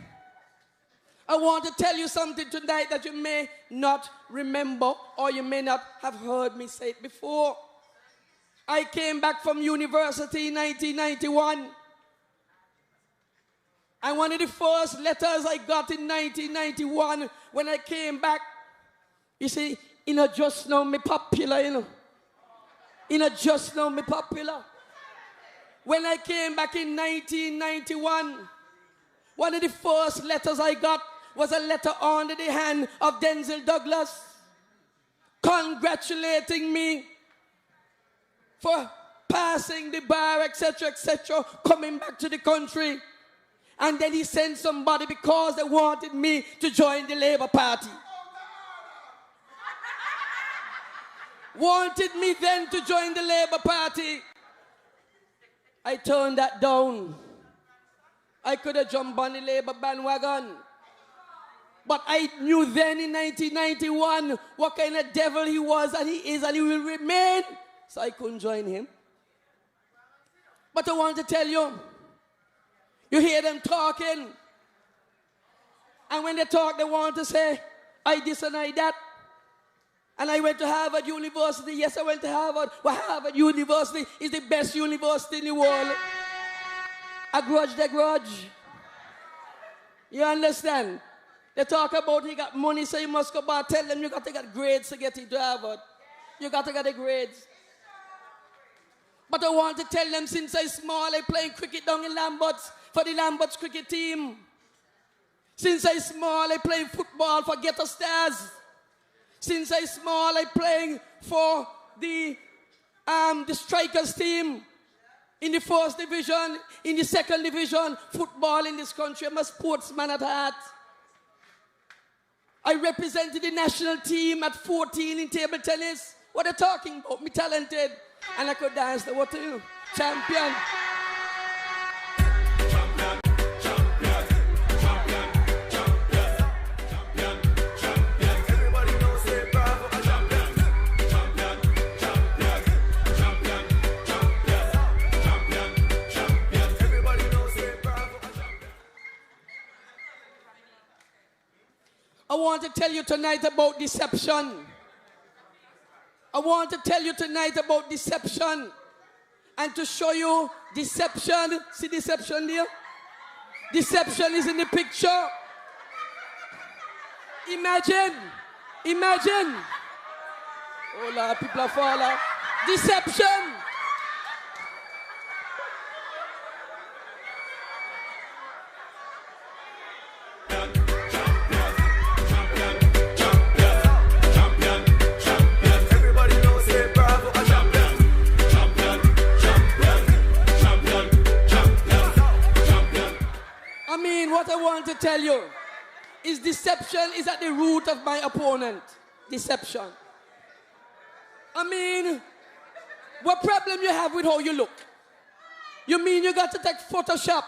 I want to tell you something tonight that you may not remember or you may not have heard me say it before. I came back from university in 1991. And one of the first letters I got in 1991 when I came back, you see, just now me popular, just now me popular. When I came back in 1991, one of the first letters I got was a letter under the hand of Denzel Douglas, congratulating me for passing the bar, etc., etc., coming back to the country. And then he sent somebody because they wanted me to join the Labour Party. Wanted me then to join the Labour Party. I turned that down. I could have jumped on the Labour bandwagon. But I knew then in 1991 what kind of devil he was and he is and he will remain. So I couldn't join him. But I want to tell you, you hear them talking. And when they talk, they want to say, I this and I that. And I went to Harvard University. Yes, I went to Harvard. Well, Harvard University is the best university in the world. A grudge, they grudge. You understand? They talk about he got money, so you must go back. Tell them you got to get grades to get into Harvard. You got to get the grades. But I want to tell them since I small, I playing cricket down in Lamberts for the Lamberts cricket team. Since I small, I playing football for Ghetto Stars. Since I small, I playing for the strikers team in the first division, in the second division, football in this country. I'm a sportsman at heart. I represented the national team at 14 in table tennis. What are they talking about? Me talented. And I could dance the what to you? Champion. I want to tell you tonight about deception. I want to tell you tonight about deception. And to show you deception. See deception there? Deception is in the picture. Imagine. Oh Lord, people are falling. Deception. What I want to tell you is deception is at the root of my opponent. Deception. I mean, what problem you have with how you look? You mean you got to take Photoshop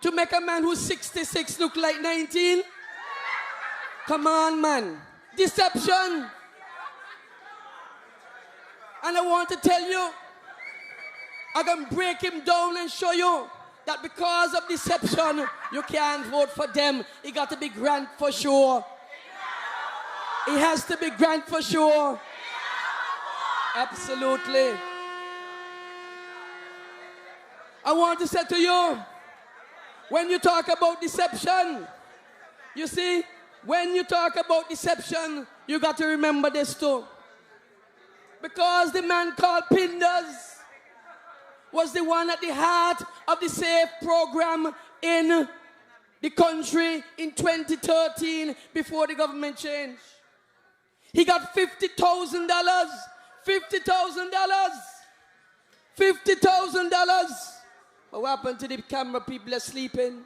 to make a man who's 66 look like 19? Come on, man. Deception. And I want to tell you, I can break him down and show you that because of deception, you can't vote for them. It got to be Grant for sure. It has to be Grant for sure. Absolutely. I want to say to you, when you talk about deception, you see, when you talk about deception, you got to remember this too. Because the man called Pinders was the one at the heart of the SAFE program in the country in 2013 before the government changed. He got $50,000. $50,000. $50,000. What happened to the camera people are sleeping?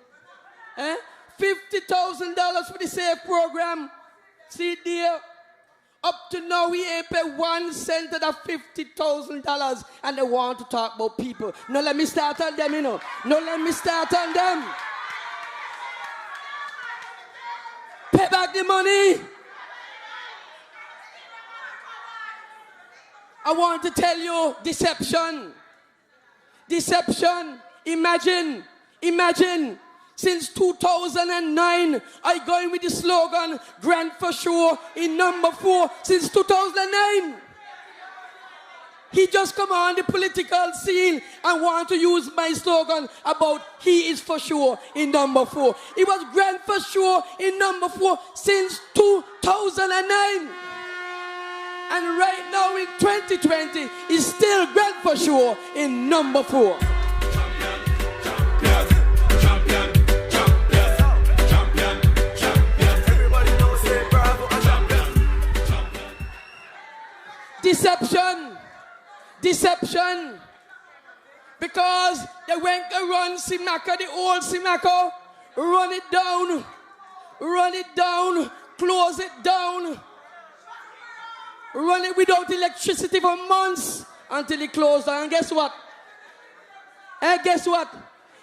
$50,000 for the SAFE program. See there? Up to now, we ain't paid 1 cent of that $50,000, and they want to talk about people. No, let me start on them, you know. No, let me start on them. Pay back the money. I want to tell you, deception. Deception. Imagine, since 2009, I going with the slogan, Grant for sure, in number 4, since 2009. He just come on the political scene and want to use my slogan about he is for sure in number 4. It was Grant for sure in number 4 since 2009. And right now in 2020, it's still Grant for sure in number 4. Deception. Because they went to run Simako, the old Simako, run it down, close it down, run it without electricity for months until it closed down. And guess what?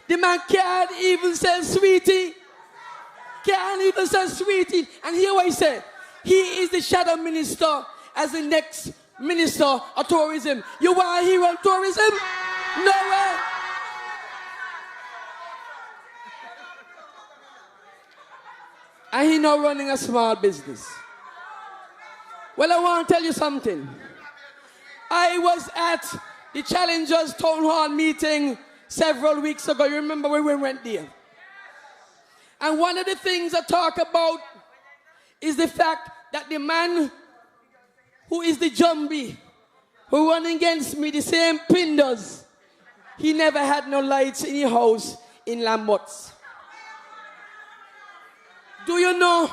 The man can't even sell sweetie. And here what he said, he is the shadow minister as the next Minister of Tourism. You want to hear on tourism? No way. And he now running a small business. Well, I want to tell you something. I was at the Challengers Town Hall meeting several weeks ago. You remember when we went there? And one of the things I talk about is the fact that the man who is the Jumbie, who run against me, the same Pinders, he never had no lights in his house in Lambots. Do you know,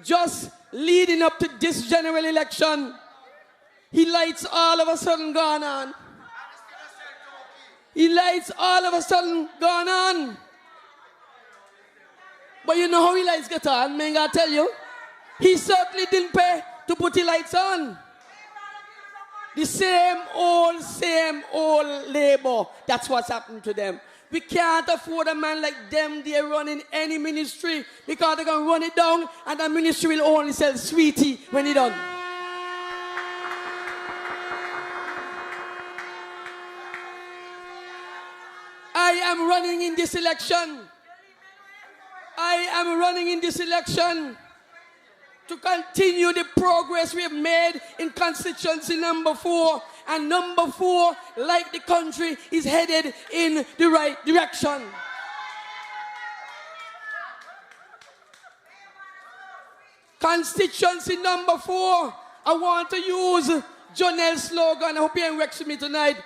just leading up to this general election, he lights all of a sudden gone on. But you know how he lights get on, man, I tell you. He certainly didn't pay to put the lights on. The same old labor. That's what's happened to them. We can't afford a man like them. They're running any ministry because they're going to run it down and the ministry will only sell sweetie when it's done. I am running in this election to continue the progress we have made in constituency number 4. And number 4, like the country, is headed in the right direction. Constituency number 4, I want to use Jonel's slogan. I hope you ain't vexed with me tonight.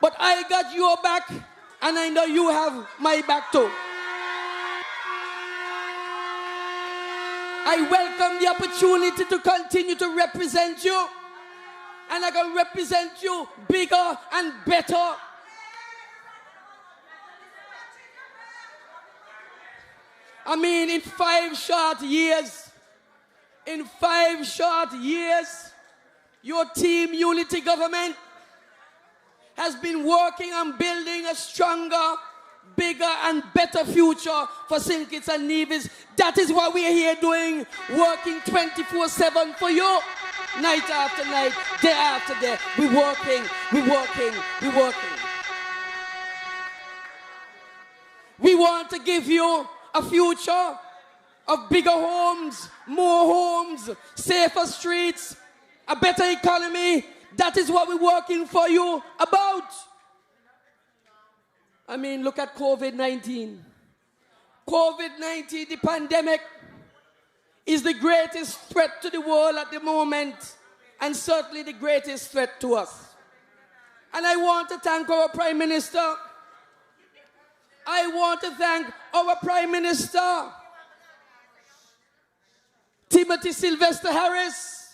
But I got your back, and I know you have my back too. I welcome the opportunity to continue to represent you. And I can represent you bigger and better. I mean, in 5 short years, your team unity government has been working on building a stronger, bigger and better future for St. Kitts and Nevis. That is what we are here doing, working 24/7 for you. Night after night, day after day, we're working. We want to give you a future of bigger homes, more homes, safer streets, a better economy. That is what we're working for you about. I mean, look at COVID-19. COVID-19, the pandemic, is the greatest threat to the world at the moment, and certainly the greatest threat to us. And I want to thank our Prime Minister. Timothy Sylvester Harris,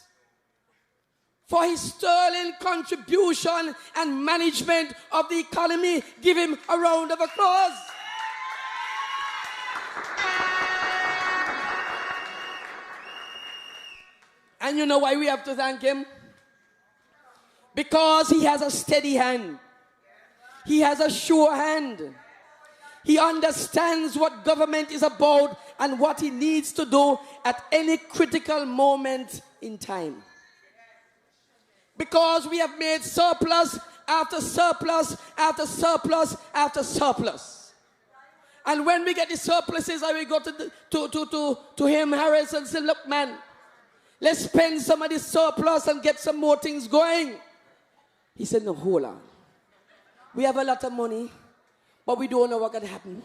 for his sterling contribution and management of the economy. Give him a round of applause. And you know why we have to thank him? Because he has a steady hand. He has a sure hand. He understands what government is about and what he needs to do at any critical moment in time. Because we have made surplus after surplus after surplus after surplus. And when we get the surpluses, I will go to him, Harris, and say, look, man, let's spend some of this surplus and get some more things going. He said, no, hold on. We have a lot of money, but we don't know what can happen.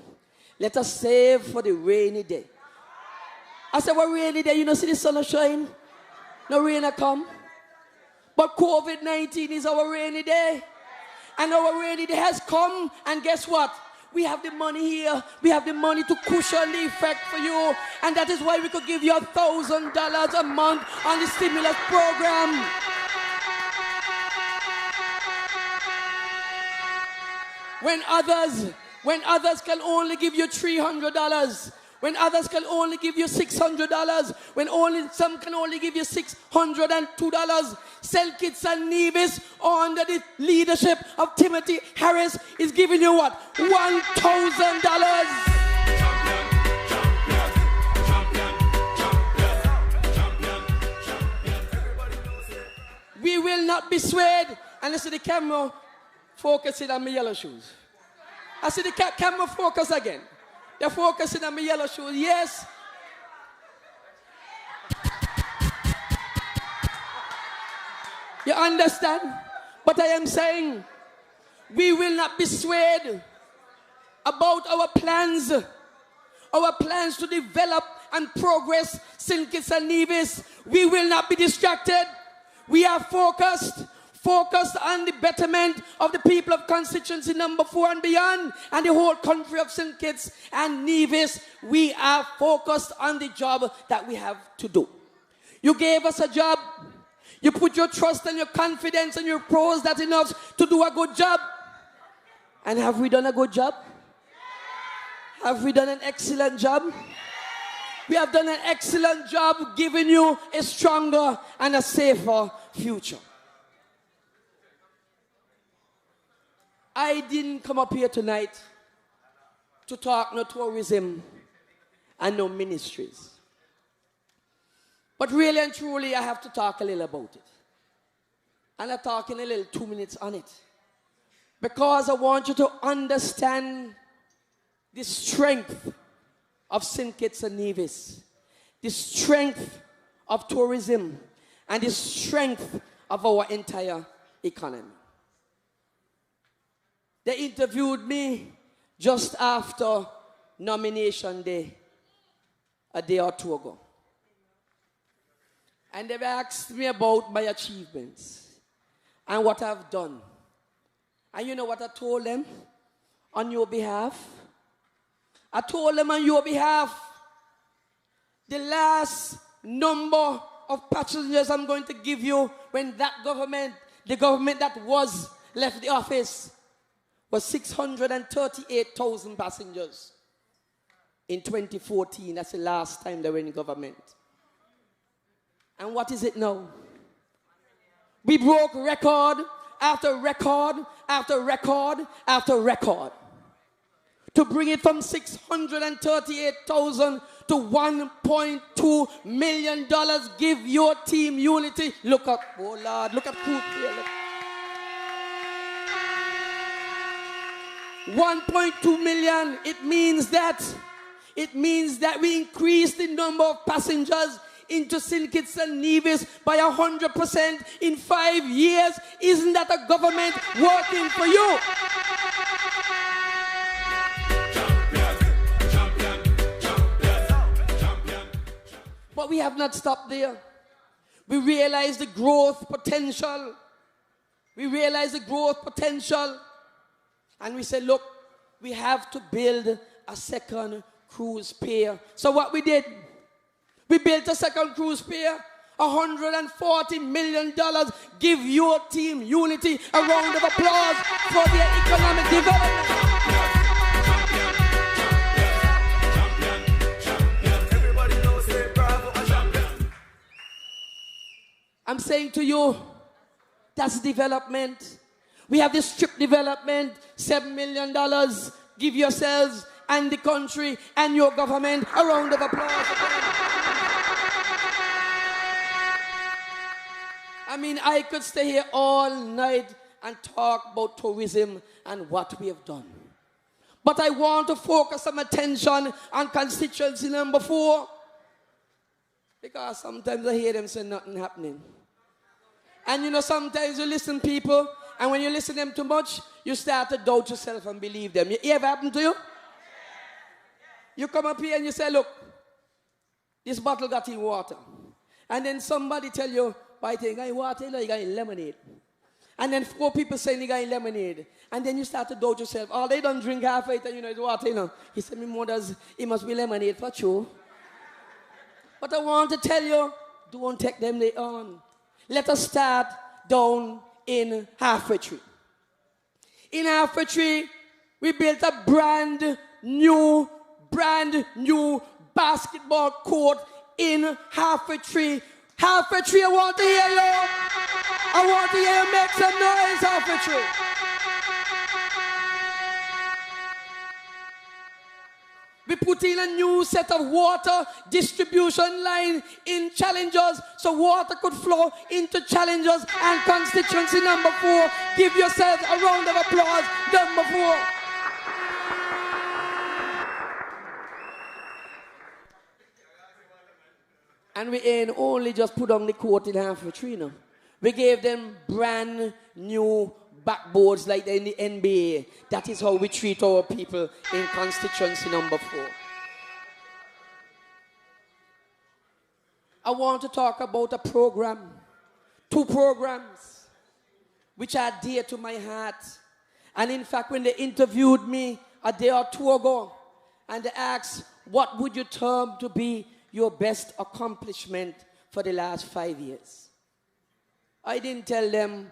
Let us save for the rainy day. I said, what rainy day? You know, see the sun shine? No rain will come. But COVID-19 is our rainy day. And our rainy day has come. And guess what? We have the money here. We have the money to cushion the effect for you. And that is why we could give you $1,000 a month on the stimulus program. When others can only give you $300, when others can only give you $600, when some can only give you $602, St. Kitts and Nevis, under the leadership of Timothy Harris, is giving you what? $1,000. We will not be swayed. And listen, the camera focusing on my yellow shoes. I see the camera focus again. They're focusing on my yellow shoes. Yes. You understand? But I am saying we will not be swayed about our plans to develop and progress St. Kitts and Nevis. We will not be distracted. We are focused on the betterment of the people of constituency number 4 and beyond, and the whole country of St. Kitts and Nevis. We are focused on the job that we have to do. You gave us a job. You put your trust and your confidence and your pros that enough to do a good job. And have we done a good job? Have we done an excellent job? We have done an excellent job giving you a stronger and a safer future. I didn't come up here tonight to talk no tourism and no ministries. But really and truly, I have to talk a little about it. And I'm talking a little 2 minutes on it. Because I want you to understand the strength of St. Kitts and Nevis, the strength of tourism, and the strength of our entire economy. They interviewed me just after nomination day, a day or two ago. And they've asked me about my achievements and what I've done. And you know what I told them on your behalf? I told them on your behalf, the last number of passengers I'm going to give you when that government, the government that was left the office, was 638,000 passengers in 2014. That's the last time they were in government. And what is it now? We broke record after record after record after record to bring it from 638,000 to $1.2 million. Give your team unity. Look up, oh Lord, look at Coop here. Look. 1.2 million. It means that we increased the number of passengers into St. Kitts and Nevis by 100% in 5 years. Isn't that a government working for you? But we have not stopped there. We realize the growth potential. And we said, look, we have to build a second cruise pier. So what we did, we built a second cruise pier, $140 million. Give your team unity a round of applause for their economic development. saying to you, that's development. We have this strip development, $7 million. Give yourselves and the country and your government a round of applause. I mean, I could stay here all night and talk about tourism and what we have done. But I want to focus some attention on constituency number 4. Because sometimes I hear them say nothing happening. And you know, sometimes you listen to people, and when you listen to them too much, you start to doubt yourself and believe them. It ever happened to you? You come up here and you say, look, this bottle got in water. And then somebody tell you, I think I water, you got in lemonade. And then 4 people say you got in lemonade. And then you start to doubt yourself. Oh, they don't drink half it, and you know, it's water, you know. He said, my mother's, it must be lemonade for sure. But I want to tell you, don't take them there on. Let us start down in Halfway Tree. In Halfway Tree, we built a brand new basketball court in Halfway Tree. Halfway Tree, I want to hear you. I want to hear you make some noise, Halfway Tree. We put in a new set of water distribution line in Challengers so water could flow into Challengers and constituency number 4. Give yourselves a round of applause, number 4. And we ain't only just put on the court in Halfway Tree now. We gave them brand new backboards like in the NBA. That is how we treat our people in constituency number 4. I want to talk about a program, 2 programs, which are dear to my heart. And in fact, when they interviewed me a day or 2 ago, and they asked, what would you term to be your best accomplishment for the last 5 years? I didn't tell them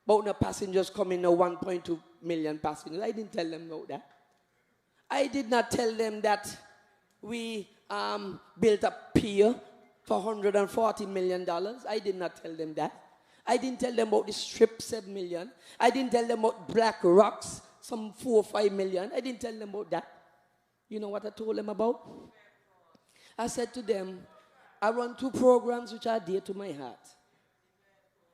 about the passengers coming, now 1.2 million passengers. I didn't tell them about that. I did not tell them that we built a pier for $140 million. I did not tell them that. I didn't tell them about the strip, 7 million. I didn't tell them about Black Rocks, some 4 or 5 million. I didn't tell them about that. You know what I told them about? I said to them, I run 2 programs which are dear to my heart.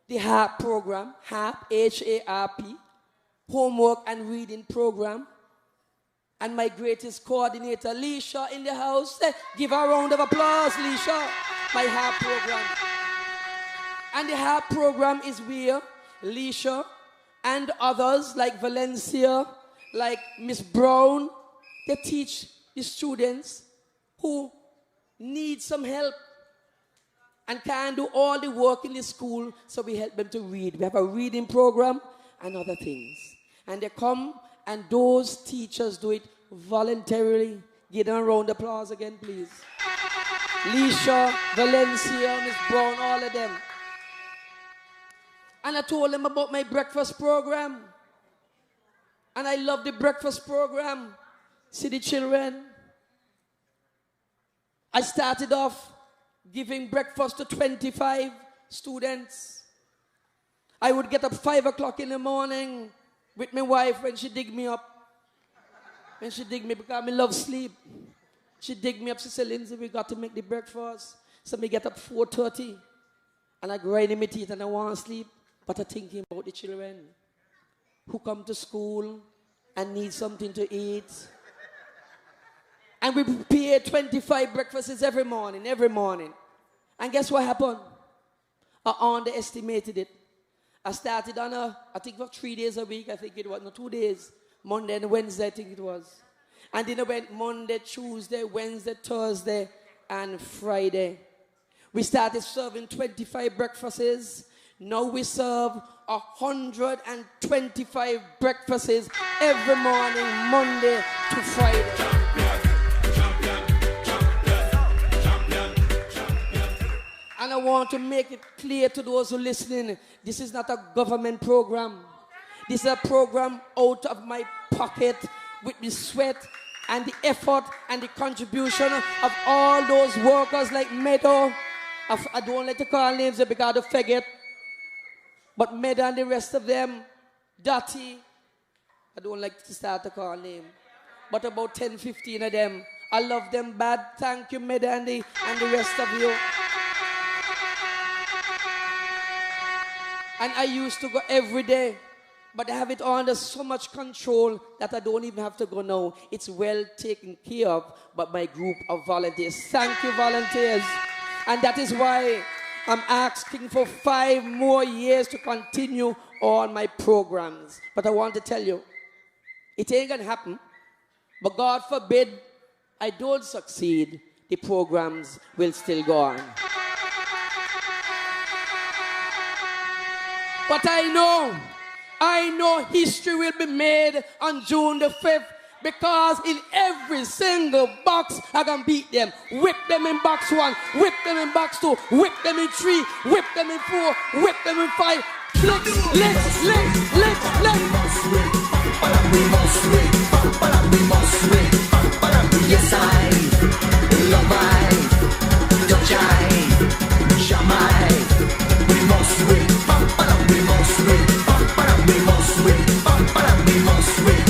The HARP program, HARP, H-A-R-P, homework and reading program. And my greatest coordinator, Leisha, in the house. Give her a round of applause, Leisha. My HARP program. And the HARP program is where Leisha and others like Valencia, like Miss Brown, they teach the students who need some help and can't do all the work in the school, so we help them to read. We have a reading program and other things. And they come, and those teachers do it voluntarily. Give them a round of applause again, please. Leisha, Valencia, Miss Brown, all of them. And I told them about my breakfast program. And I love the breakfast program. See the children. I started off giving breakfast to 25 students. I would get up 5 o'clock in the morning with my wife when she dig me up. When she dig me, because I love sleep. She dig me up, she said, Lindsay, we got to make the breakfast. So me get up 4:30 and I grind in my teeth and I want to sleep. But I'm thinking about the children who come to school and need something to eat. And we prepare 25 breakfasts every morning. And guess what happened? I underestimated it. I started on I think for 3 days a week, I think it was, no, 2 days. Monday and Wednesday, I think it was. And then I went Monday, Tuesday, Wednesday, Thursday, and Friday. We started serving 25 breakfasts. Now we serve 125 breakfasts every morning, Monday to Friday. And I want to make it clear to those who are listening, this is not a government program. This is a program out of my pocket with the sweat and the effort and the contribution of all those workers like Meadow I don't like to call names because I forget. But Meda and the rest of them, Dotty, I don't like to start to call names. But about 10, 15 of them, I love them bad. Thank you, Meda and the rest of you. And I used to go every day, but I have it under so much control that I don't even have to go now. It's well taken care of by my group of volunteers. Thank you, volunteers. And that is why I'm asking for 5 more years to continue all my programs. But I want to tell you, it ain't gonna happen. But God forbid I don't succeed, the programs will still go on. But I know history will be made on June the 5th, because in every single box I can beat them. Whip them in box 1, whip them in box 2, whip them in 3, whip them in 4, whip them in 5. Lick. We must win. Yes, I love touch Shamai. We must win. We must win.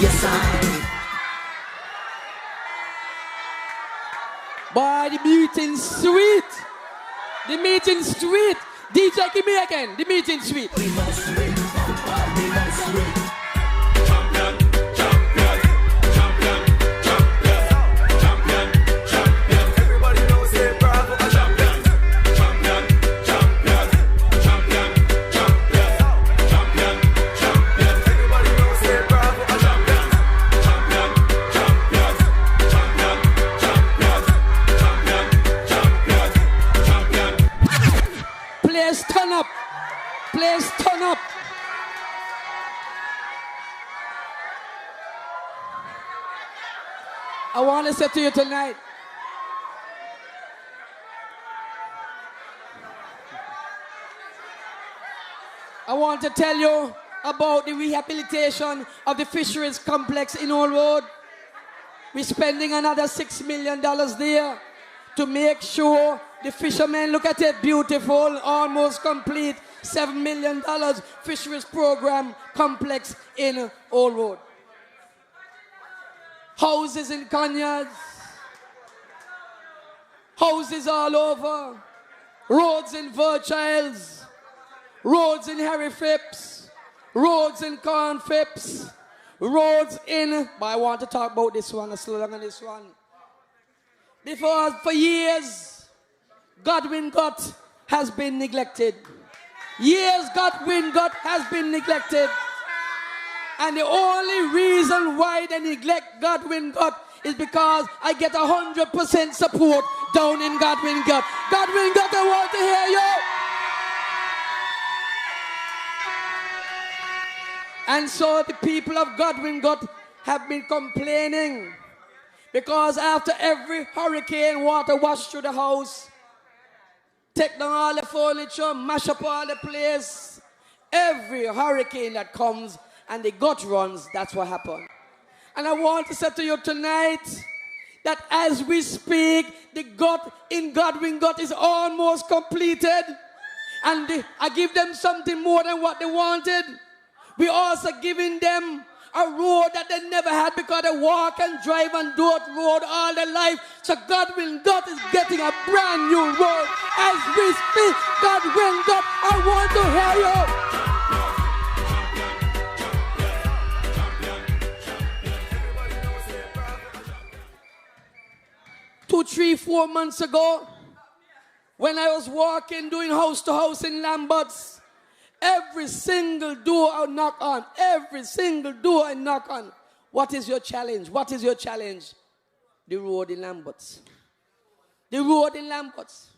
Yes, I. Boy, the meeting's sweet. The meeting's sweet. DJ, give me again. The meeting's sweet. We must win. Everybody knows it, bravo. Champion. Everybody knows it, bravo. Players turn up. I want to say to you tonight, I want to tell you about the rehabilitation of the fisheries complex in Old Road. We're spending another $6 million there to make sure the fishermen, look at it, beautiful, almost complete, $7 million fisheries program complex in Old Road. Houses in Conyers, houses all over, roads in Virchiles, roads in Harry Phipps, roads in Corn Phipps, roads in, but I want to talk about this one, slow down on this one. Because for years, Godwin Gut has been neglected. Godwin Gut has been neglected. And the only reason why they neglect Godwin Gut is because I get 100% support down in Godwin Gut. Godwin Gut, I want to hear you. And so the people of Godwin Gut have been complaining because after every hurricane, water washed through the house, take down all the furniture, mash up all the place. Every hurricane that comes and the gut runs, that's what happened. And I want to say to you tonight that as we speak, the gut in Godwin Gut is almost completed. And I give them something more than what they wanted. We also giving them a road that they never had because they walk and drive on dirt road all their life. So Godwin Gut is getting a brand new road. As we speak, Godwin Gut, I want to hear you. 2, 3, 4 months ago, when I was walking, doing house to house in Lamberts, every single door I knock on, what is your challenge? What is your challenge? The road in Lamberts. The road in Lamberts.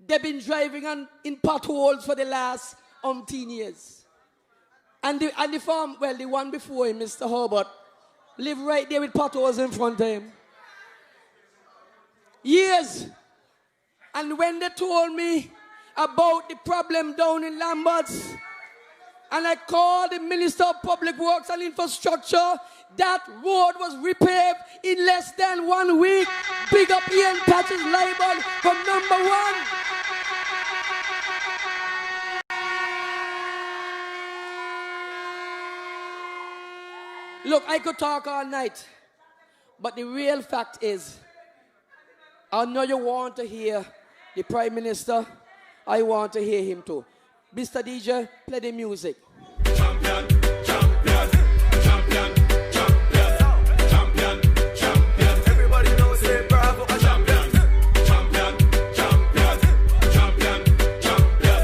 They've been driving in potholes for the last umpteen years. And the farm, well, the one before him, Mr. Herbert, lived right there with potholes in front of him. Years. And when they told me about the problem down in Lamberts, and I called the Minister of Public Works and Infrastructure. That road was repaved in less than 1 week. Big up Ian Patches Liban from number 1. Look, I could talk all night, but the real fact is, I know you want to hear the Prime Minister. I want to hear him too. Mr. DJ, play the music. Champion, champion, champion, champion, champion, champion. Everybody knows say bravo, a champion. Champion, champion, champion, champion,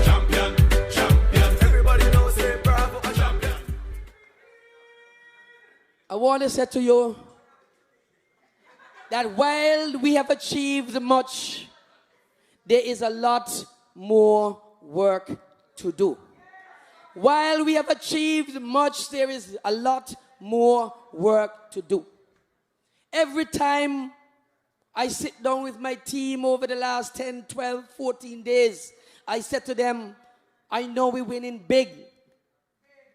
champion, champion. Everybody knows say bravo, a champion. I want to say to you that while we have achieved much, there is a lot more work to do. While we have achieved much, there is a lot more work to do. Every time I sit down with my team over the last 10, 12, 14 days, I said to them, I know we're winning big.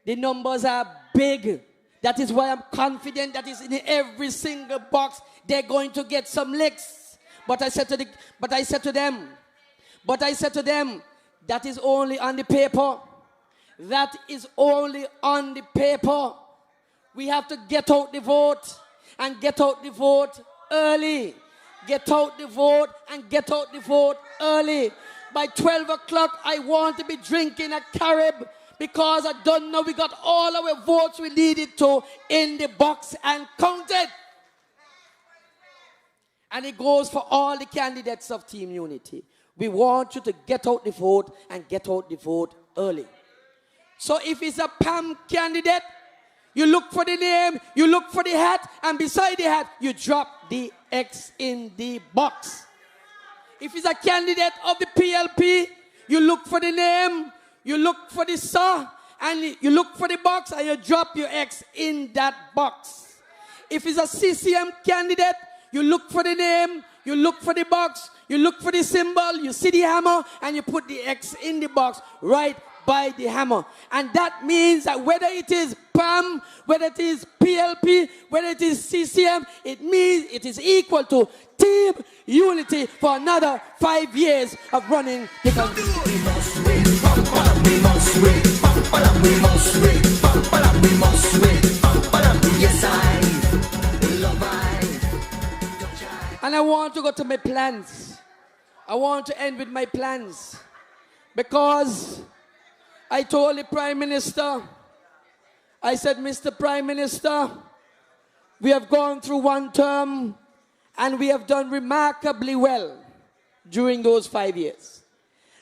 The numbers are big. That is why I'm confident that is in every single box they're going to get some licks. But I said to them, that is only on the paper. That is only on the paper. We have to get out the vote and get out the vote early. Get out the vote and get out the vote early. By 12 o'clock, I want to be drinking a Carib because I don't know we got all our votes we needed to in the box and counted. And it goes for all the candidates of Team Unity. We want you to get out the vote and get out the vote early. So if it's a PAM candidate, you look for the name, you look for the hat, and beside the hat, you drop the X in the box. If it's a candidate of the PLP, you look for the name, you look for the sir, and you look for the box, and you drop your X in that box. If it's a CCM candidate, you look for the name, you look for the box, you look for the symbol, you see the hammer, and you put the X in the box right by the hammer. And that means that whether it is PAM, whether it is PLP, whether it is CCM, it means it is equal to Team Unity for another 5 years of running the country. And I want to go to my plans. I want to end with my plans. Because I told the Prime Minister, I said, Mr. Prime Minister, we have gone through one term and we have done remarkably well during those 5 years.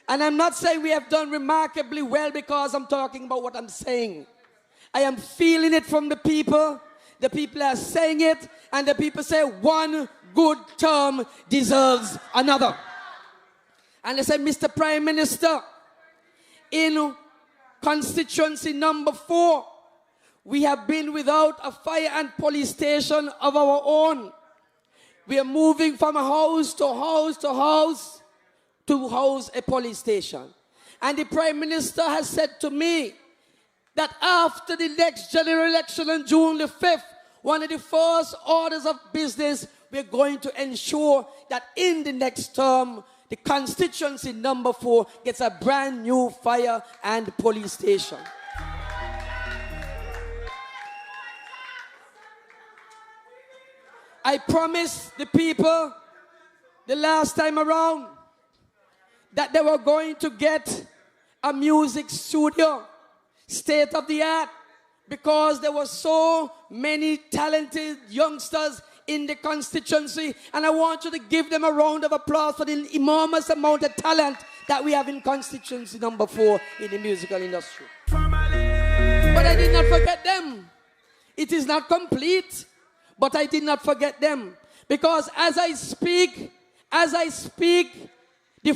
And I'm not saying we have done remarkably well because I'm talking about what I'm saying. I am feeling it from the people. The people are saying it, and the people say one good term deserves another. And they said, Mr. Prime Minister, in constituency number 4, we have been without a fire and police station of our own. We are moving from house to house to house to house a police station. And the Prime Minister has said to me that after the next general election on June the 5th, one of the first orders of business, we're going to ensure that in the next term, the constituency number 4 gets a brand new fire and police station. I promised the people the last time around that they were going to get a music studio, state of the art, because there were so many talented youngsters in the constituency, and I want you to give them a round of applause for the enormous amount of talent that we have in constituency number 4 in the musical industry. But I did not forget them. It is not complete, but I did not forget them. Because as I speak, the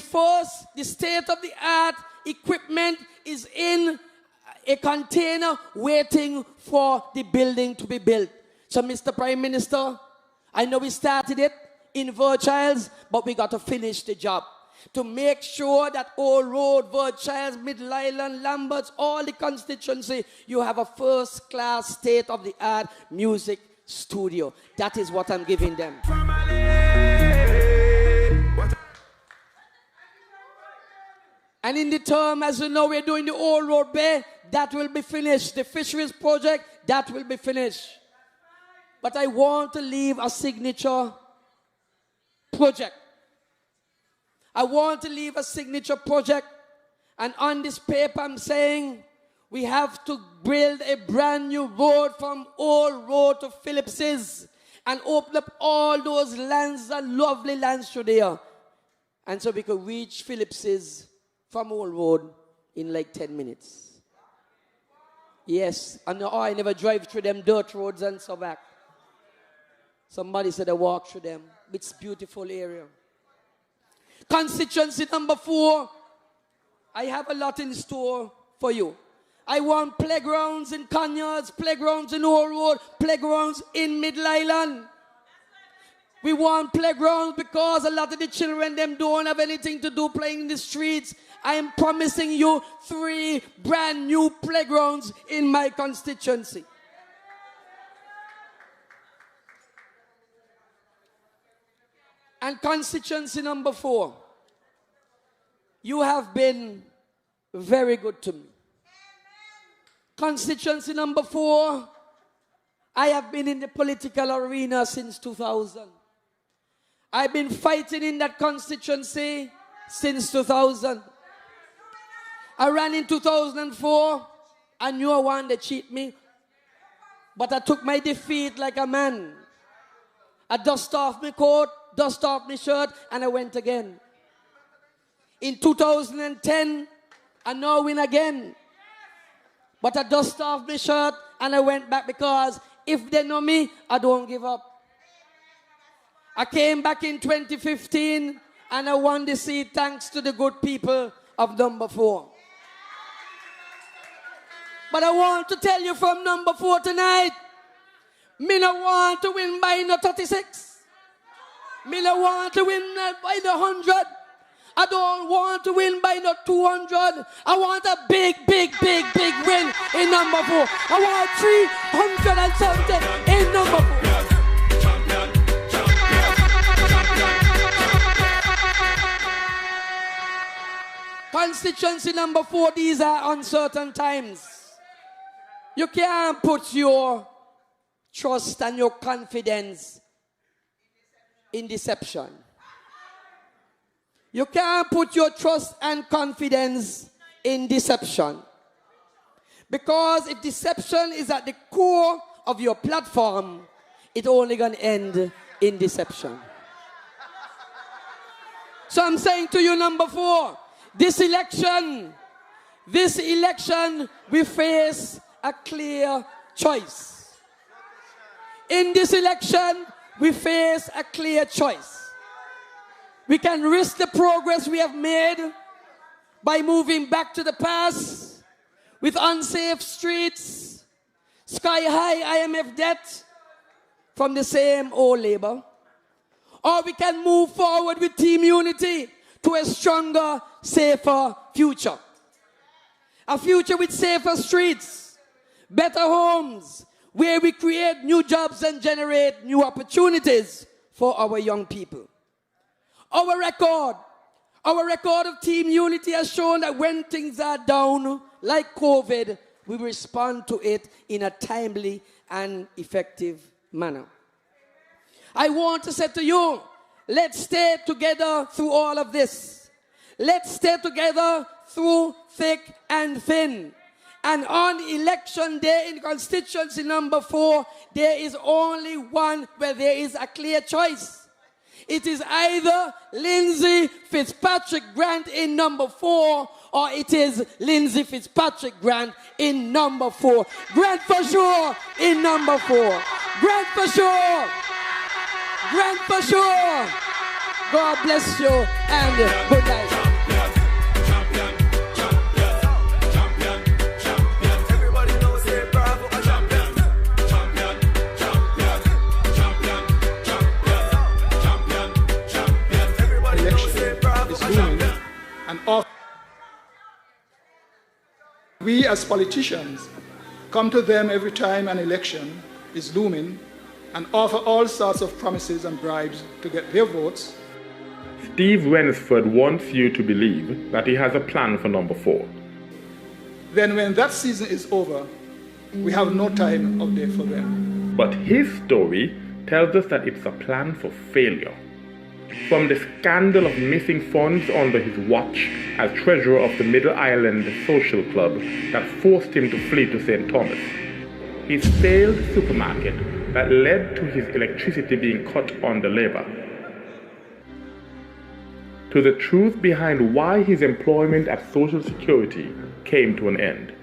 state-of-the-art equipment is in a container waiting for the building to be built. So, Mr. Prime Minister, I know we started it in Virchilds, but we got to finish the job. to make sure that Old Road, Verchilds, Middle Island, Lamberts, all the constituency, you have a first-class, state-of-the-art music studio. That is what I'm giving them. And in the term, as you know, we're doing the Old Road Bay, that will be finished. The fisheries project, that will be finished. But I want to leave a signature project. I want to leave a signature project. And on this paper, I'm saying we have to build a brand new road from Old Road to Phillips's and open up all those lands, and lovely lands through there. And so we could reach Phillips's from Old Road in like 10 minutes. Yes, and I never drive through them dirt roads and so back. Somebody said I walk through them. It's a beautiful area. Constituency number 4, I have a lot in store for you. I want playgrounds in Conyers, playgrounds in Old Road, playgrounds in Middle Island. We want playgrounds because a lot of the children, them don't have anything to do playing in the streets. I am promising you 3 brand new playgrounds in my constituency. And constituency number 4, you have been very good to me. Constituency number 4, I have been in the political arena since 2000. I've been fighting in that constituency since 2000. I ran in 2004. I knew I wanted to cheat me, but I took my defeat like a man. I dust off my coat, dust off my shirt, and I went again. In 2010, I now win again. But I dust off my shirt and I went back because if they know me, I don't give up. I came back in 2015 and I won the seat thanks to the good people of number 4. But I want to tell you from number 4 tonight, me no want to win by no 36. Me no want to win by the 100. I don't want to win by no 200. I want a big, big, big, big win in number 4. I want 370 in number 4. Constituency number 4, these are uncertain times. You can't put your trust and your confidence in deception. You can't put your trust and confidence in deception. Because if deception is at the core of your platform, it's only going to end in deception. So I'm saying to you, number 4, this election, we face a clear choice. In this election, we face a clear choice. We can risk the progress we have made by moving back to the past with unsafe streets, sky-high IMF debt from the same old labor. Or we can move forward with team unity to a stronger, safer future. A future with safer streets, better homes, where we create new jobs and generate new opportunities for our young people. Our record of team unity has shown that when things are down, like COVID, we respond to it in a timely and effective manner. I want to say to you, let's stay together through all of this. Let's stay together through thick and thin. And on election day in constituency number 4, there is only one where there is a clear choice. It is either Lindsay Fitzpatrick Grant in number 4 or it is Lindsay Fitzpatrick Grant in number 4. Grant for sure in number 4. Grant for sure. Grant for sure. God bless you and good night. It's and offer. We as politicians come to them every time an election is looming and offer all sorts of promises and bribes to get their votes. Steve Wensford wants you to believe that he has a plan for number 4. Then when that season is over, we have no time out there for them. But his story tells us that it's a plan for failure. From the scandal of missing funds under his watch as treasurer of the Middle Island Social Club that forced him to flee to St. Thomas, his failed supermarket that led to his electricity being cut under labor, to the truth behind why his employment at Social Security came to an end.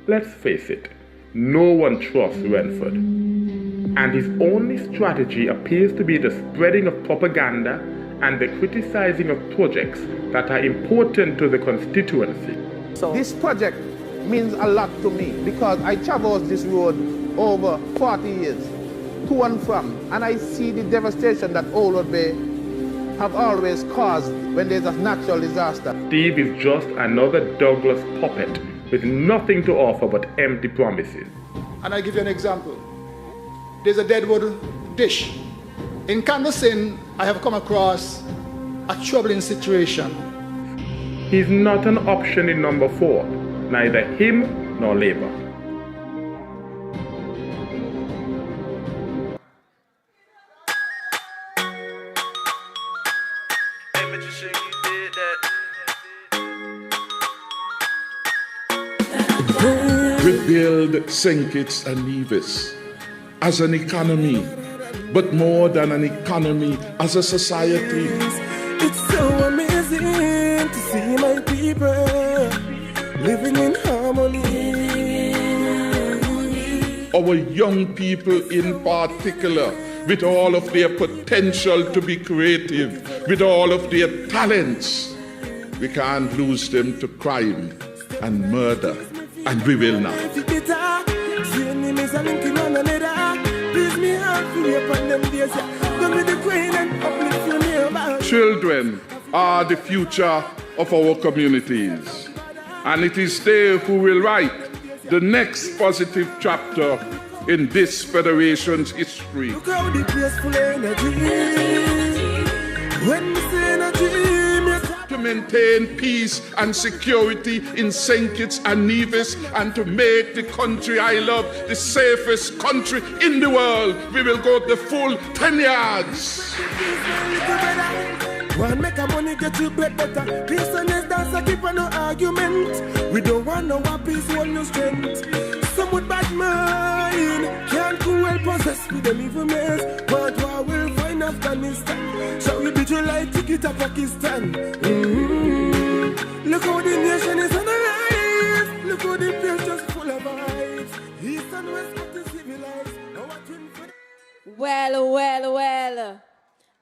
Let's face it, no one trusts Wensford, and his only strategy appears to be the spreading of propaganda and the criticizing of projects that are important to the constituency. So this project means a lot to me because I traversed this road over 40 years, to and from, and I see the devastation that Old Bay have always caused when there's a natural disaster. Steve is just another Douglas puppet with nothing to offer but empty promises. And I'll give you an example. There's a deadwood dish. In Candasin, I have come across a troubling situation. He's not an option in number 4, neither him nor Labour. Rebuild St. Kitts and Nevis as an economy, but more than an economy, as a society. It's so amazing to see my people living in harmony. Our young people in particular, with all of their potential to be creative, with all of their talents, we can't lose them to crime and murder, and we will not. Children are the future of our communities, and it is they who will write the next positive chapter in this federation's history. Look how the place full of energy. When we say energy, to maintain peace and security in St. Kitts and Nevis, and to make the country I love the safest country in the world, we will go the full 10 yards. One make a money get you bread better. Peace and dance a keep no argument. We don't want no one peace, one no strength. Some with bad mind can't well possess with them evil mess. But war will find Afghanistan. Shall we beat you like ticket to Pakistan? Look how the nation is on the rise. Look how the place just full of vibes. East and west got to civilize. Well.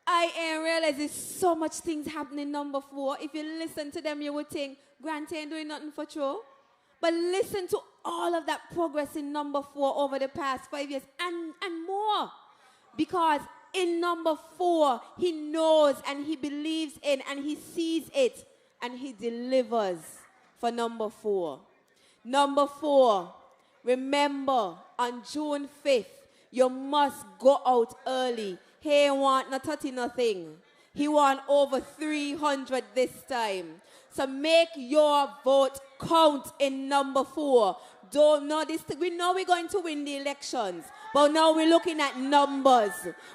I ain't realize there's so much things happening number 4. If you listen to them, you would think Grant ain't doing nothing for true. But listen to all of that progress in number 4 over the past 5 years and more. Because in number 4, he knows and he believes in and he sees it and he delivers for number 4. Number 4, remember on June 5th, you must go out early. He want not 30 nothing. He want over 300 this time. So make your vote count in number 4. Don't know this. We know we're going to win the elections, but now we're looking at numbers.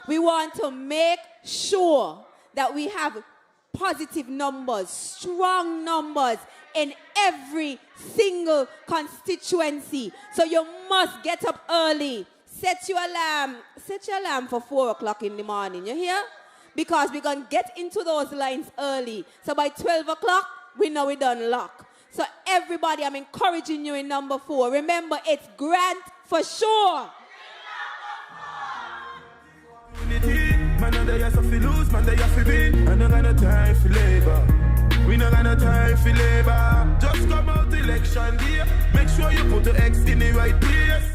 We want to make sure that we have positive numbers, strong numbers in every single constituency. So you must get up early. Set your alarm for 4 o'clock in the morning, you hear? Because we're going to get into those lines early. So by 12 o'clock, we know we done lock. So everybody, I'm encouraging you in number 4. Remember, it's Grant for sure. Man, they have to lose, man, they have to win. And I'm gonna time for labor. We not gonna time for labor. Just come out election day. Make sure you put the X in the right place.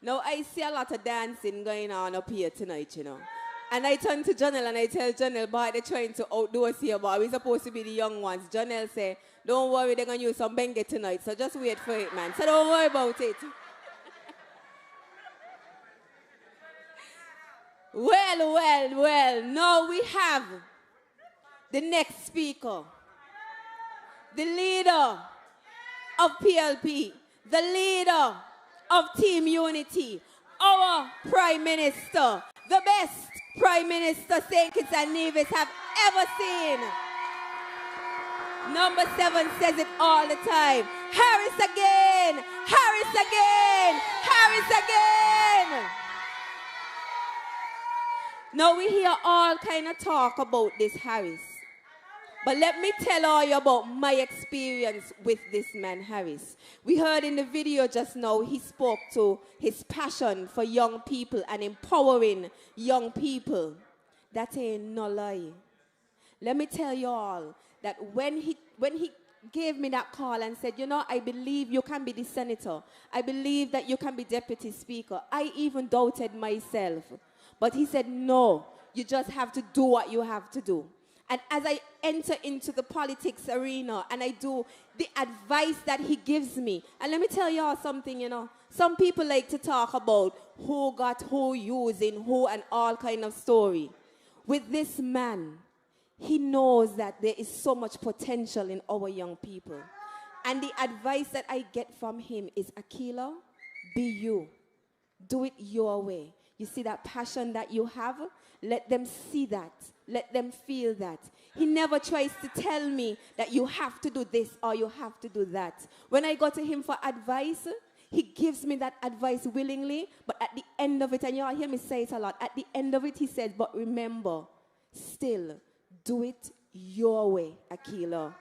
Now, I see a lot of dancing going on up here tonight, you know. And I turn to Janelle and I tell Janelle, boy, they're trying to outdo us here, boy. We're supposed to be the young ones. Janelle say, don't worry, they're going to use some Benge tonight, so just wait for it, man. So don't worry about it. Well. Now we have the next speaker, the leader of PLP, the leader of Team Unity, our Prime Minister, the best Prime Minister St. Kitts and Nevis have ever seen. Number 7 says it all the time. Harris again! Harris again! Harris again! Now we hear all kind of talk about this Harris. But let me tell all you about my experience with this man, Harris. We heard in the video just now, he spoke to his passion for young people and empowering young people. That ain't no lie. Let me tell you all that when he gave me that call and said, you know, I believe you can be the senator. I believe that you can be deputy speaker. I even doubted myself. But he said, no, you just have to do what you have to do. And as I enter into the politics arena and I do the advice that he gives me, and let me tell y'all something, you know, some people like to talk about who got who using who and all kind of story. With this man, he knows that there is so much potential in our young people. And the advice that I get from him is, Akila, be you. Do it your way. You see that passion that you have? Let them see that. Let them feel that. He never tries to tell me that you have to do this or you have to do that. When I go to him for advice, he gives me that advice willingly, but at the end of it, and you all hear me say it a lot, at the end of it he says, but remember, still, do it your way, Akila.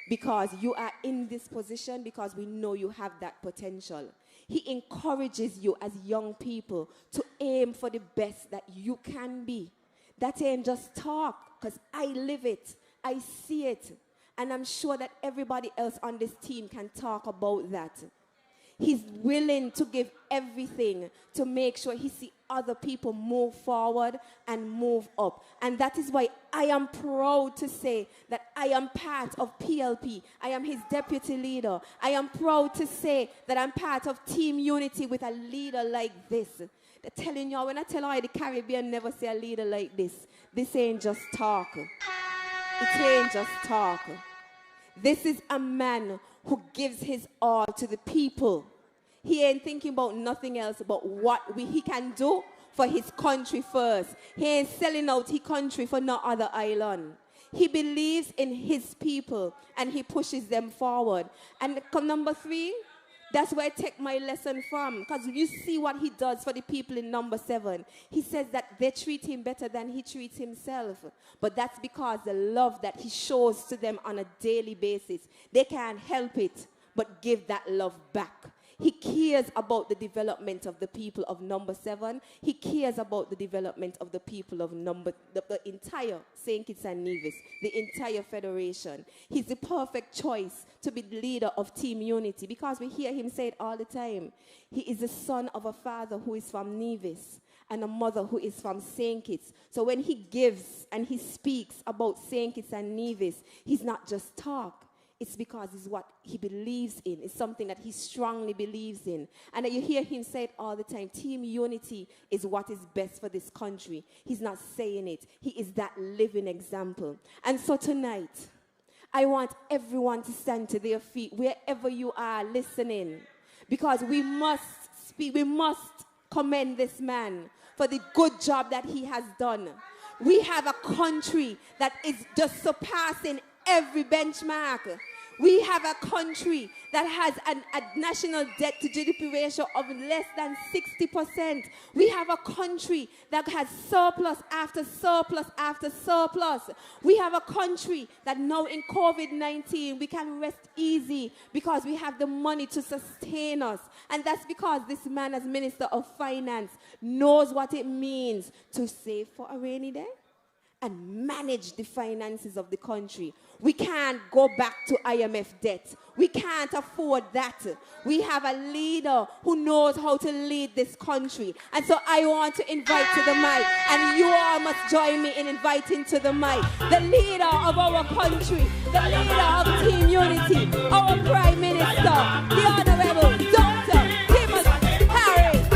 Because you are in this position because we know you have that potential. He encourages you as young people to aim for the best that you can be. That ain't just talk, because I live it. I see it. And I'm sure that everybody else on this team can talk about that. He's willing to give everything to make sure he sees other people move forward and move up. And that is why I am proud to say that I am part of PLP. I am his deputy leader. I am proud to say that I'm part of Team Unity with a leader like this. They're telling y'all, when I tell you the Caribbean never see a leader like this ain't just talk. It ain't just talk. This is a man who gives his all to the people. He ain't thinking about nothing else but what he can do for his country first. He ain't selling out his country for no other island. He believes in his people and he pushes them forward. And number 3, that's where I take my lesson from. Because you see what he does for the people in number 7. He says that they treat him better than he treats himself. But that's because the love that he shows to them on a daily basis, they can't help it but give that love back. He cares about the development of the people of number 7. He cares about the development of the people of the entire St. Kitts and Nevis, the entire federation. He's the perfect choice to be the leader of Team Unity because we hear him say it all the time. He is the son of a father who is from Nevis and a mother who is from St. Kitts. So when he gives and he speaks about St. Kitts and Nevis, he's not just talk. It's because it's what he believes in. It's something that he strongly believes in. And you hear him say it all the time. Team Unity is what is best for this country. He's not saying it. He is that living example. And so tonight, I want everyone to stand to their feet, wherever you are listening. Because we must speak, we must commend this man for the good job that he has done. We have a country that is just surpassing every benchmark. We have a country that has a national debt to GDP ratio of less than 60%. We have a country that has surplus after surplus after surplus. We have a country that now in COVID-19 we can rest easy because we have the money to sustain us. And that's because this man as Minister of Finance knows what it means to save for a rainy day and manage the finances of the country. We can't go back to IMF debt. We can't afford that. We have a leader who knows how to lead this country. And so I want to invite to the mic, and you all must join me in inviting to the mic the leader of our country, the leader of Team Unity, our Prime Minister, the Honorable Dr. Timothy Harris.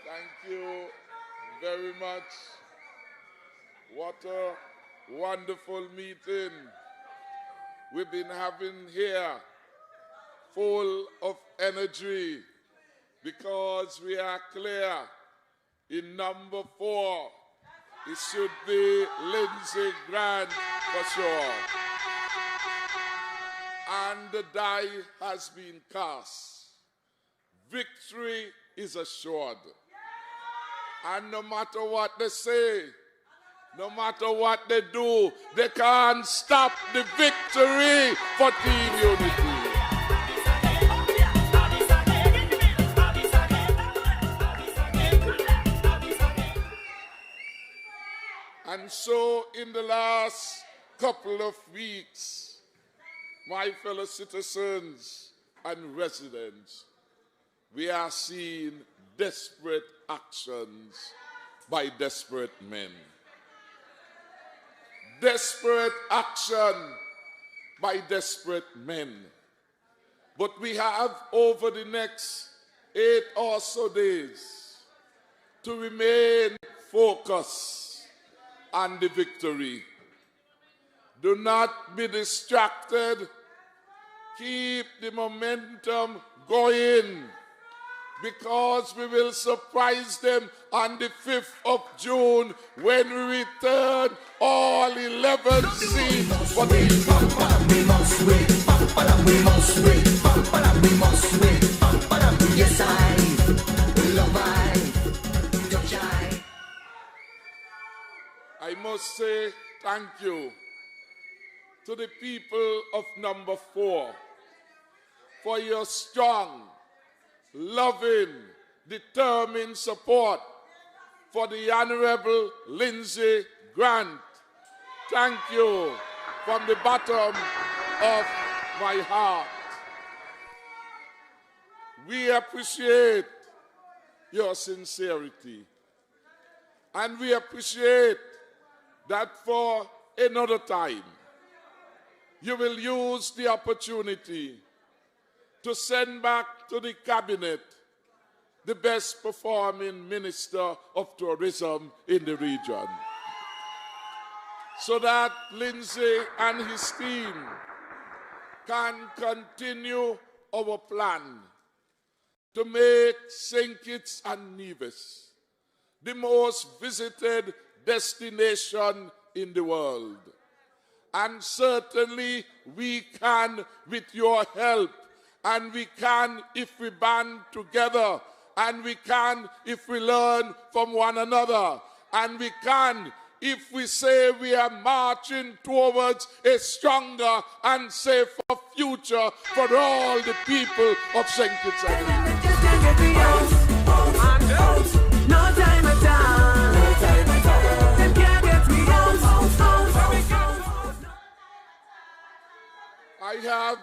Thank you very much. What a wonderful meeting we've been having here, full of energy, because we are clear in number 4, it should be Lindsey Grant for sure. And the die has been cast. Victory is assured. And no matter what they say, no matter what they do, they can't stop the victory for Team Unity. And so in the last couple of weeks, my fellow citizens and residents, we are seeing desperate actions by desperate men. Desperate action by desperate men. But we have over the next 8 or so days to remain focused on the victory. Do not be distracted. Keep the momentum going, because we will surprise them on the 5th of June when we return all 11 seats for the We must win. We must win. We must win. Yes, I love I must say thank you to the people of number 4 for your strong, loving, determined support for the Honorable Lindsey Grant. Thank you from the bottom of my heart. We appreciate your sincerity, and we appreciate that for another time you will use the opportunity to send back to the cabinet the best performing minister of tourism in the region, so that Lindsey and his team can continue our plan to make St. Kitts and Nevis the most visited destination in the world. And certainly we can with your help, and we can if we band together, and we can if we learn from one another, and we can if we say we are marching towards a stronger and safer future for all the people of St. Kitts and Nevis. No time at all. Them can't get me out. I have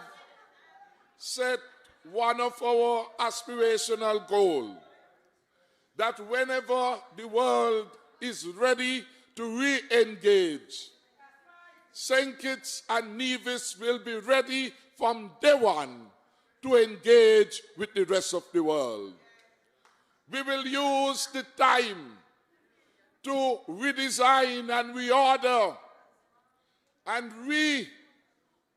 set one of our aspirational goals, that whenever the world is ready to re-engage, St. Kitts and Nevis will be ready from day one to engage with the rest of the world. We will use the time to redesign and reorder and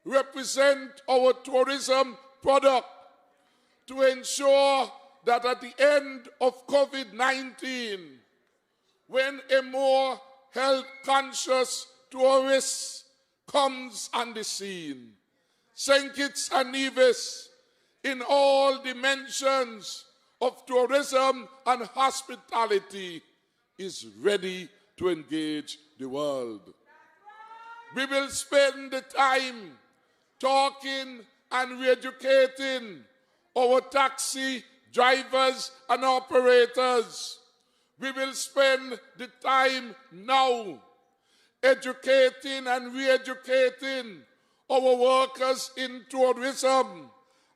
represent our tourism product to ensure that at the end of COVID-19, when a more health-conscious tourist comes on the scene, St. Kitts and Nevis, in all dimensions of tourism and hospitality, is ready to engage the world. We will spend the time talking and re-educating our taxi drivers and operators. We will spend the time now educating and re-educating our workers in tourism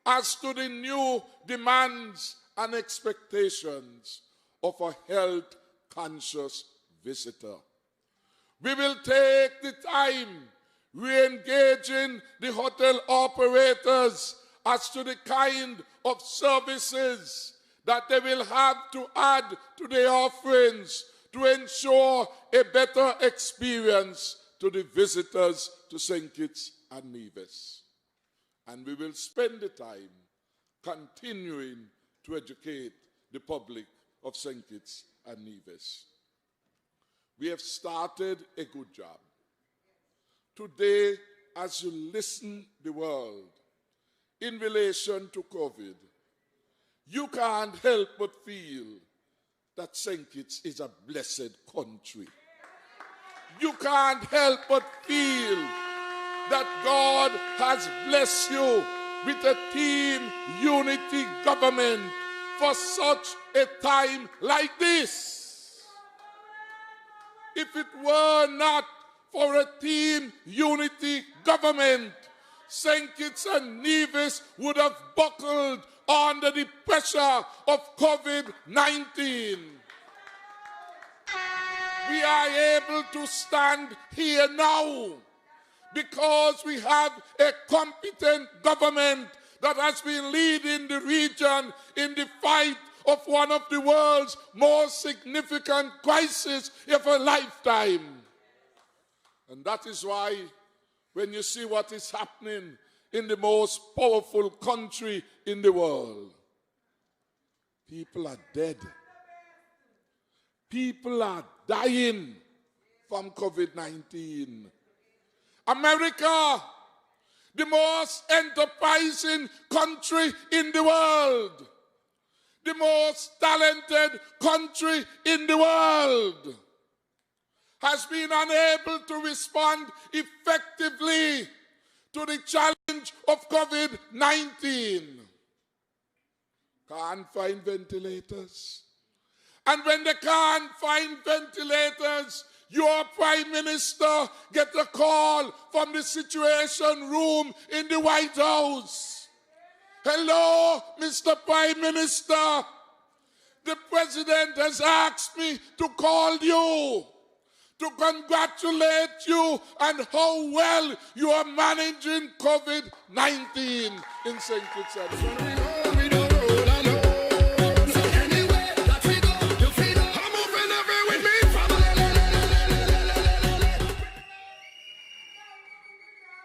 as to the new demands and expectations of a health-conscious visitor. We will take the time re-engaging the hotel operators as to the kind of services that they will have to add to their offerings to ensure a better experience to the visitors to St. Kitts and Nevis. And we will spend the time continuing to educate the public of St. Kitts and Nevis. We have started a good job. Today, as you listen the world in relation to COVID, you can't help but feel that St. Kitts is a blessed country. You can't help but feel that God has blessed you with a team unity government for such a time like this. If it were not for a team unity government, St. Kitts and Nevis would have buckled under the pressure of COVID-19. We are able to stand here now because we have a competent government that has been leading the region in the fight of one of the world's most significant crises of a lifetime. And that is why when you see what is happening in the most powerful country in the world, people are dead. People are dying from COVID-19. America, the most enterprising country in the world, the most talented country in the world, has been unable to respond effectively to the challenge of COVID-19. Can't find ventilators. And when they can't find ventilators, your Prime Minister gets a call from the Situation Room in the White House. Hello, Mr. Prime Minister. The President has asked me to call you to congratulate you on how well you are managing COVID-19 in St. Kitts and Nevis.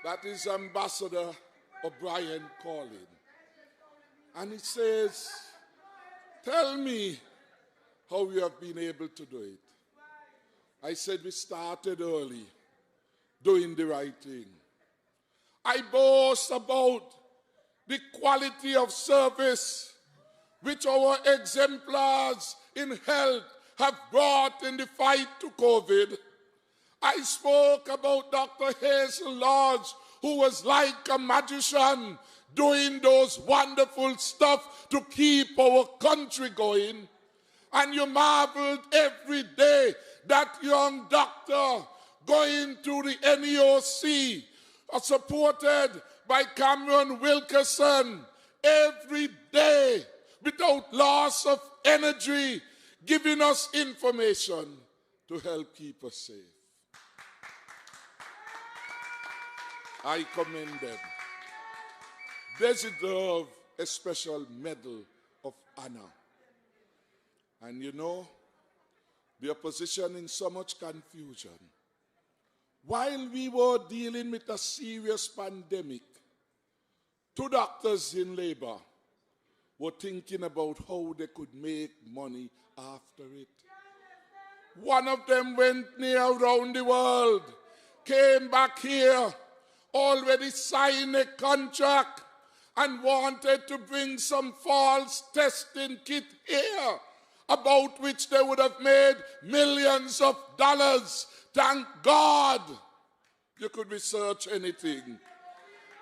That is Ambassador O'Brien calling. And he says, tell me how you have been able to do it. I said we started early, doing the right thing. I boast about the quality of service which our exemplars in health have brought in the fight to COVID. I spoke about Dr. Hazel Lodge, who was like a magician doing those wonderful stuff to keep our country going. And you marveled every day that young doctor going to the NEOC, supported by Cameron Wilkerson, every day without loss of energy, giving us information to help keep us safe. I commend them. They deserve a special medal of honor. And you know, the opposition in so much confusion. While we were dealing with a serious pandemic, 2 doctors in labor were thinking about how they could make money after it. One of them went near around the world, came back here, already signed a contract, and wanted to bring some false testing kit here, about which they would have made millions of dollars. Thank God you could research anything.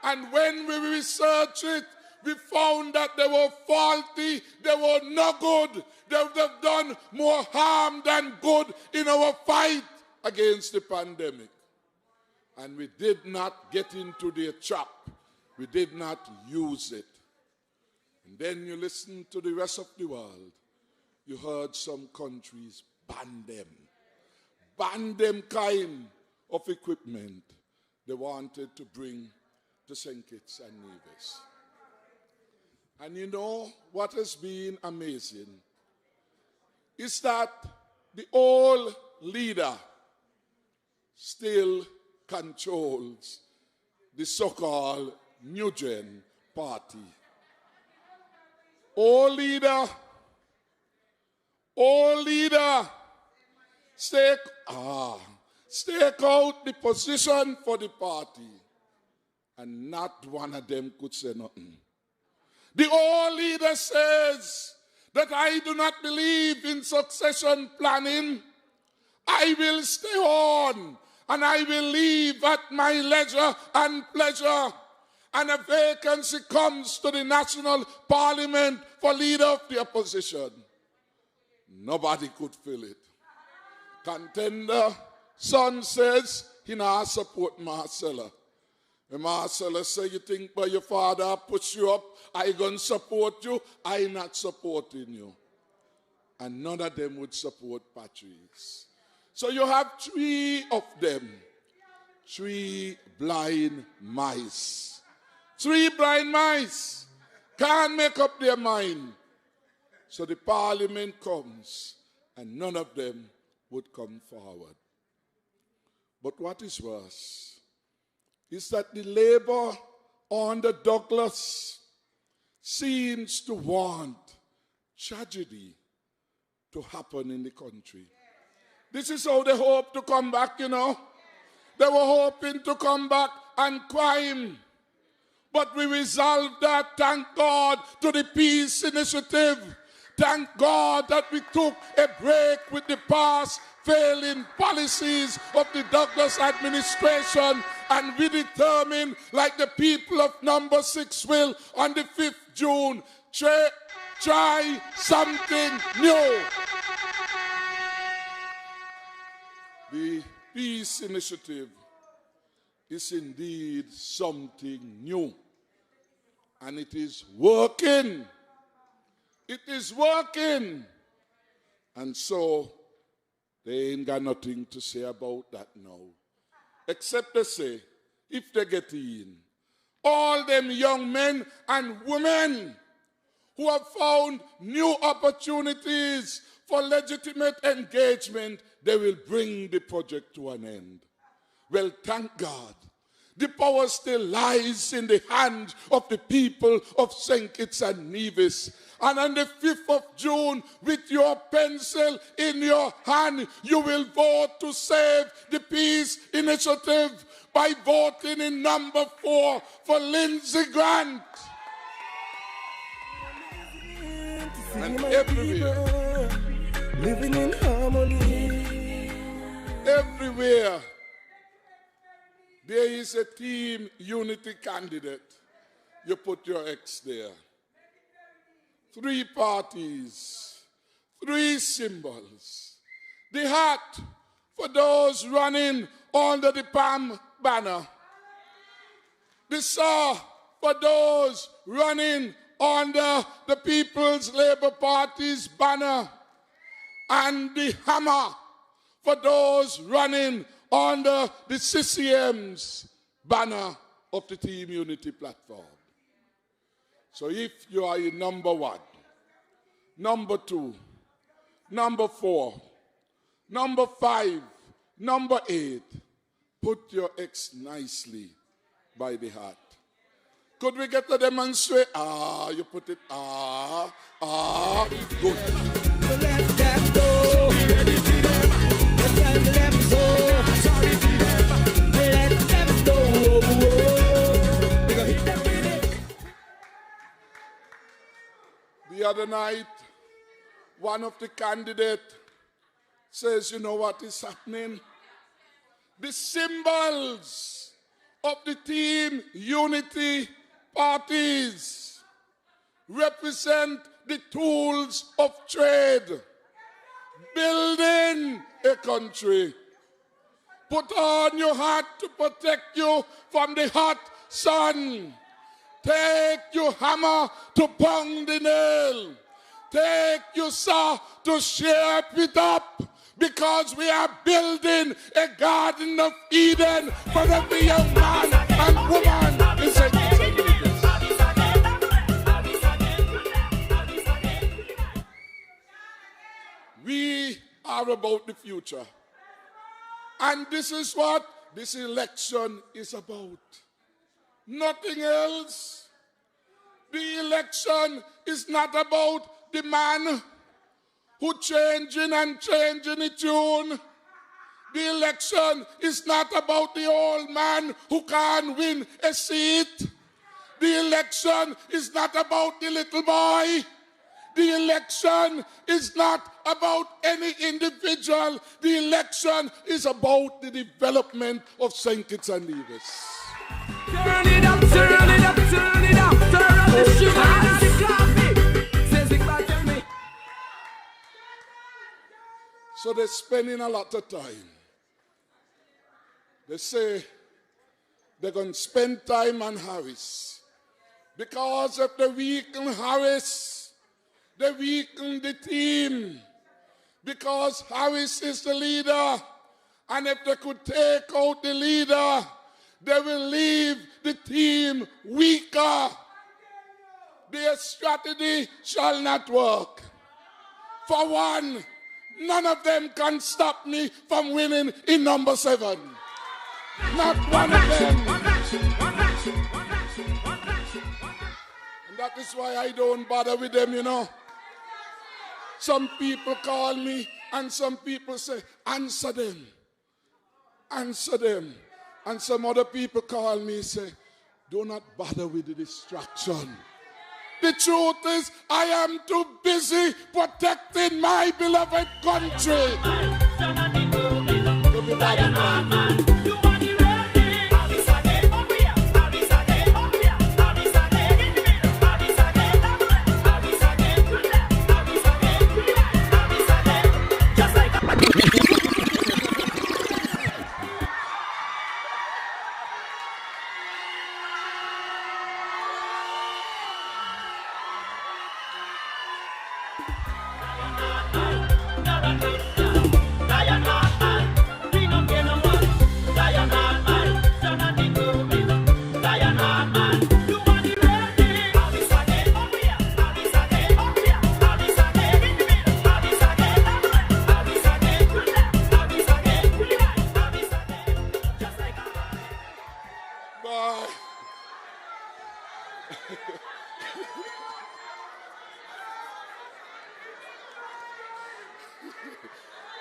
And when we researched it, we found that they were faulty, they were no good, they would have done more harm than good in our fight against the pandemic. And we did not get into their trap. We did not use it. And then you listen to the rest of the world. You heard some countries ban them kind of equipment they wanted to bring to St. Kitts and Nevis. And you know what has been amazing is that the old leader still controls the so-called New Gen party. Old leader, stake out the position for the party, and not one of them could say nothing. The old leader says that I do not believe in succession planning. I will stay on and I will leave at my leisure and pleasure. And a vacancy comes to the National Parliament for leader of the opposition. Nobody could fill it. Contender, son says he not support Marcella. And Marcella say, you think by your father push you up, I gonna support you, I not supporting you. And none of them would support Patrice. So you have three of them, three blind mice. Three blind mice can't make up their mind. So the parliament comes and none of them would come forward. But what is worse is that the Labour under Douglas seems to want tragedy to happen in the country. This is how they hope to come back, you know. They were hoping to come back and crime. But we resolved that, thank God, to the Peace Initiative. Thank God that we took a break with the past failing policies of the Douglas administration, and we determined, like the people of Number 6 will, on the 5th June, try something new. The Peace Initiative is indeed something new, and it is working. It is working. And so they ain't got nothing to say about that now, except to say, if they get in, all them young men and women who have found new opportunities for legitimate engagement, they will bring the project to an end. Well, thank God. The power still lies in the hands of the people of St. Kitts and Nevis. And on the 5th of June, with your pencil in your hand, you will vote to save the Peace Initiative by voting in Number 4 for Lindsey Grant. And everywhere, living in harmony, everywhere, there is a team unity candidate. You put your X there. 3 parties, 3 symbols. The hat for those running under the PAM banner. The saw for those running under the People's Labour Party's banner. And the hammer for those running under the CCM's banner of the Team Unity platform. So if you are in Number 1, Number 2, Number 4, Number 5, Number 8, put your X nicely by the hat. Could we get a demonstrate? You put it, good. The other night, one of the candidates says, you know what is happening? The symbols of the team unity parties represent the tools of trade, building a country. Put on your hat to protect you from the hot sun. Take your hammer to pound the nail. Take your saw to shape it up, because we are building a garden of Eden for every young man and woman in St. Kitts and Nevis. We are about the future. And this is what this election is about. Nothing else. The election is not about the man who changing and changing the tune. The election is not about the old man who can't win a seat. The election is not about the little boy. The election is not about any individual. The election is about the development of St. Kitts and Nevis. Turn it up, turn it up, turn it up, turn up the sugar and the coffee. Says it back, tell me. So they're spending a lot of time. They say they're going to spend time on Harris. Because if they weaken Harris, they weaken the team. Because Harris is the leader. And if they could take out the leader, they will leave the team weaker. Their strategy shall not work. For one, none of them can stop me from winning in number 7. Not one of them. And that is why I don't bother with them, you know. Some people call me and some people say, answer them. Answer them. And some other people call me and say, do not bother with the distraction. The truth is, I am too busy protecting my beloved country. To be bothered.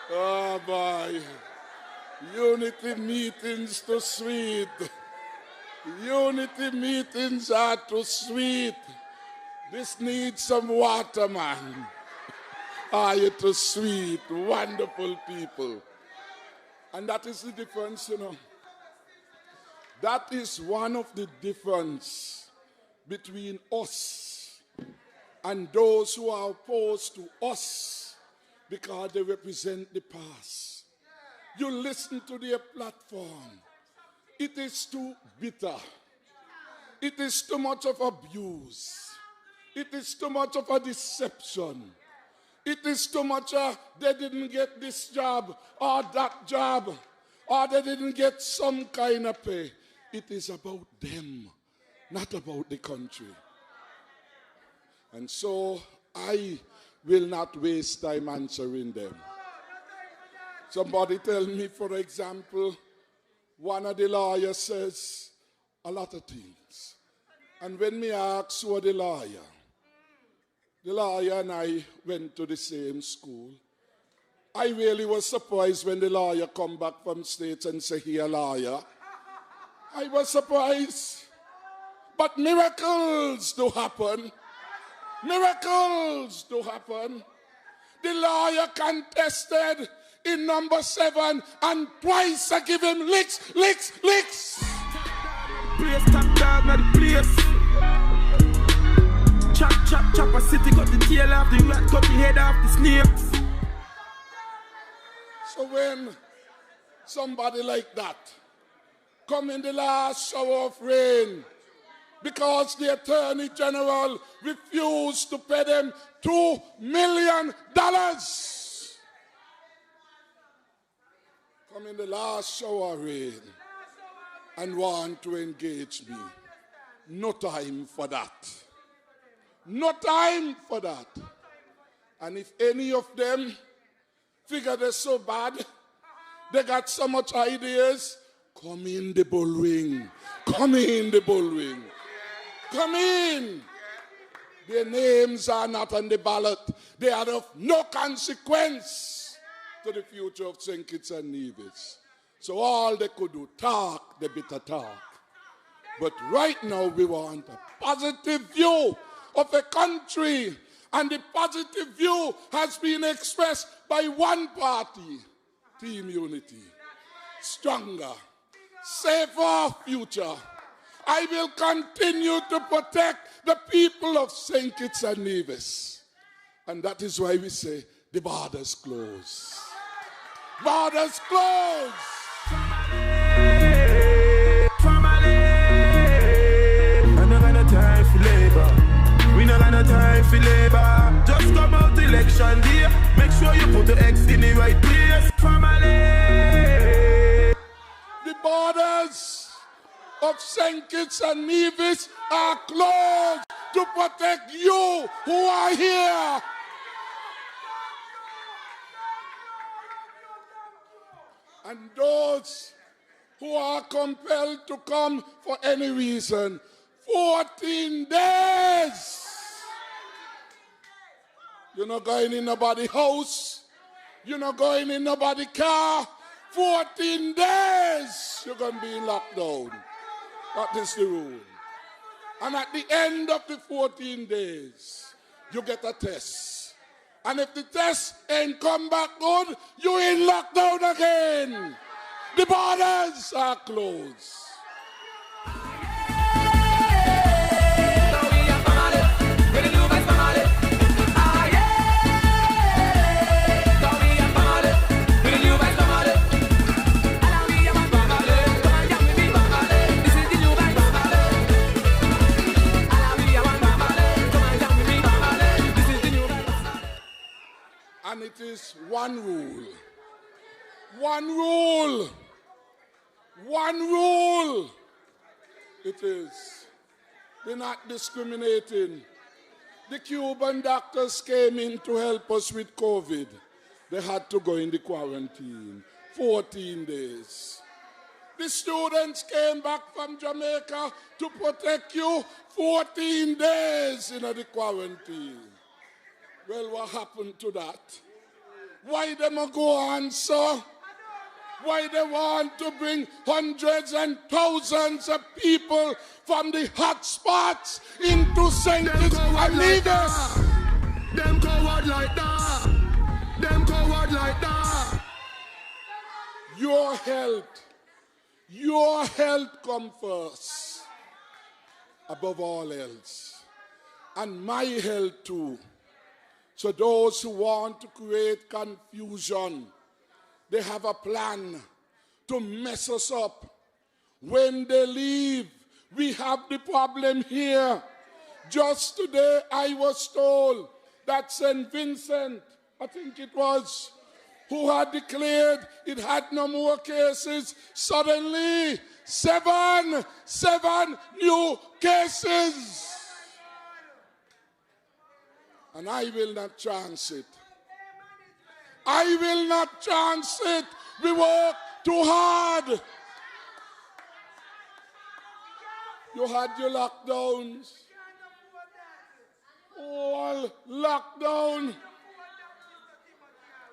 Oh boy, unity meetings too sweet. Unity meetings are too sweet. This needs some water, man. Are you too sweet, wonderful people? And that is the difference, you know. That is one of the difference between us and those who are opposed to us, because they represent the past. You listen to their platform. It is too bitter. It is too much of abuse. It is too much of a deception. It is too much they didn't get this job or that job, or they didn't get some kind of pay. It is about them, not about the country. And so I will not waste time answering them. Somebody tell me, for example, one of the lawyers says a lot of things. And when me asked who the lawyer and I went to the same school. I really was surprised when the lawyer come back from States and say he a lawyer. I was surprised. But miracles do happen. Miracles do happen. The lawyer contested in number 7 and twice I give him licks. Place top dog, not the place. Chop a city, got the tail off the rat, got the head off the snakes. So when somebody like that come in the last shower of rain because the Attorney General refused to pay them $2 million, come in the last shower of rain and want to engage me. No time for that. No time for that. And if any of them figure they're so bad, they got so much ideas, come in the bullring. Come in the bullring. Come in. Their names are not on the ballot. They are of no consequence to the future of St. Kitts and Nevis. So all they could do, talk the bitter talk. But right now we want a positive view of a country, and the positive view has been expressed by one party, Team Unity. Stronger, safer future. I will continue to protect the people of St. Kitts and Nevis. And that is why we say the borders close. Borders close. We no got no time for labor. Just come out election day. Make sure you put the X in the right place. Family. The borders of St. Kitts and Nevis are closed to protect you who are here. And those who are compelled to come for any reason, 14 days. You're not going in nobody's house. You're not going in nobody's car. 14 days you're going to be in lockdown. That is the rule. And at the end of the 14 days, you get a test. And if the test ain't come back good, you're in lockdown again. The borders are closed. And it is one rule. One rule. One rule. It is. We're not discriminating. The Cuban doctors came in to help us with COVID. They had to go in the quarantine. 14 days. The students came back from Jamaica to protect you. 14 days in the quarantine. Well, what happened to that? Why them a go on, sir? Why they want to bring hundreds and thousands of people from the hot spots into St. Kitts and Nevis? Them coward like that. Them coward like that. Your health come first, above all else. And my health too. So those who want to create confusion, they have a plan to mess us up. When they leave, we have the problem here. Just today I was told that St. Vincent, I think it was, who had declared it had no more cases, suddenly seven new cases. And I will not chance it. I will not chance it. We work too hard. You had your lockdowns. All lockdown.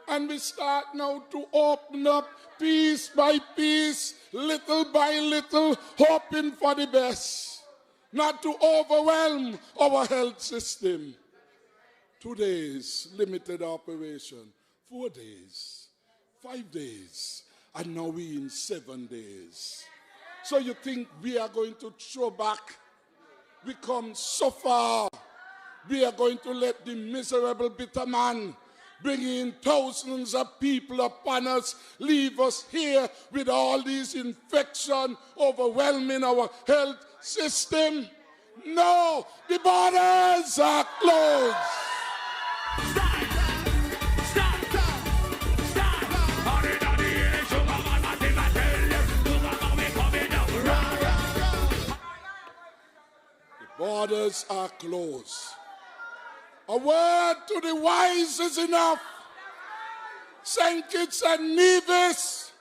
And we start now to open up piece by piece, little by little, hoping for the best. Not to overwhelm our health system. 2 days, limited operation. 4 days, 5 days, and now we in 7 days. So you think we are going to throw back? We come so far. We are going to let the miserable bitter man bring in thousands of people upon us, leave us here with all these infections overwhelming our health system. No, the borders are closed. The borders are closed. A word to the wise is enough. St. Kitts and Nevis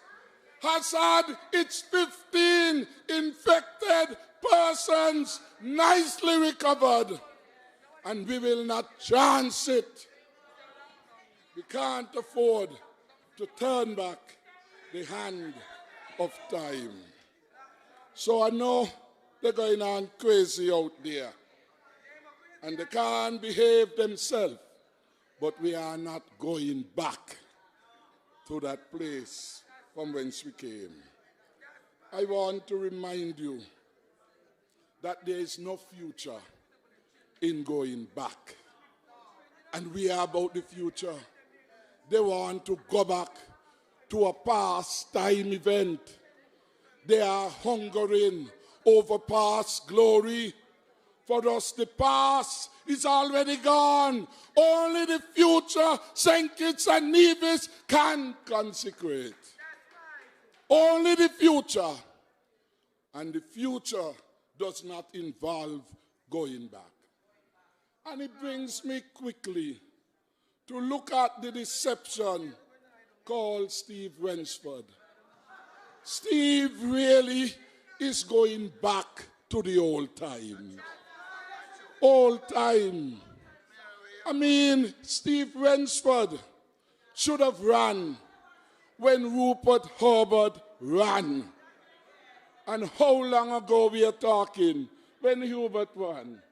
has had its 15 infected persons nicely recovered, and we will not chance it. We can't afford to turn back the hand of time. So I know they're going on crazy out there, and they can't behave themselves, but we are not going back to that place from whence we came. I want to remind you that there is no future in going back. And we are about the future. They want to go back to a past time event. They are hungering over past glory. For us, the past is already gone. Only the future St. Kitts and Nevis can consecrate. Only the future. And the future does not involve going back. And it brings me quickly to look at the deception called Steve Rensford. Steve really is going back to the old time. Old time. I mean, Steve Rensford should have run when Rupert Hubbard ran. And how long ago we are talking when Hubert won?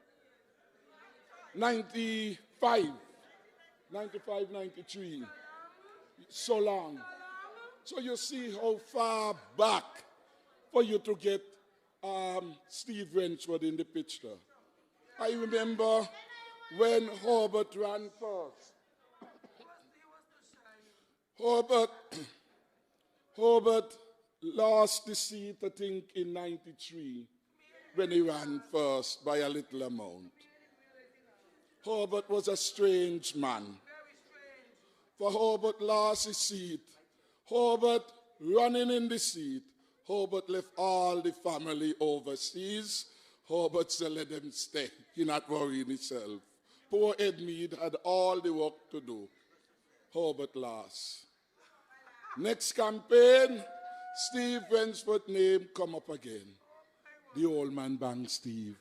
95, 93. So long. So you see how far back for you to get Steve Rensford in the picture. I remember when Hubert ran first. Hubert lost the seat, I think, in 93 when he ran first by a little amount. Hubert was a strange man. For Hubert lost his seat. Hubert running in the seat. Hubert left all the family overseas. Hubert said, let them stay. He not worrying himself. Poor Edmead had all the work to do. Hubert lost. Next campaign, Steve Rensford's name come up again. The old man banged Steve.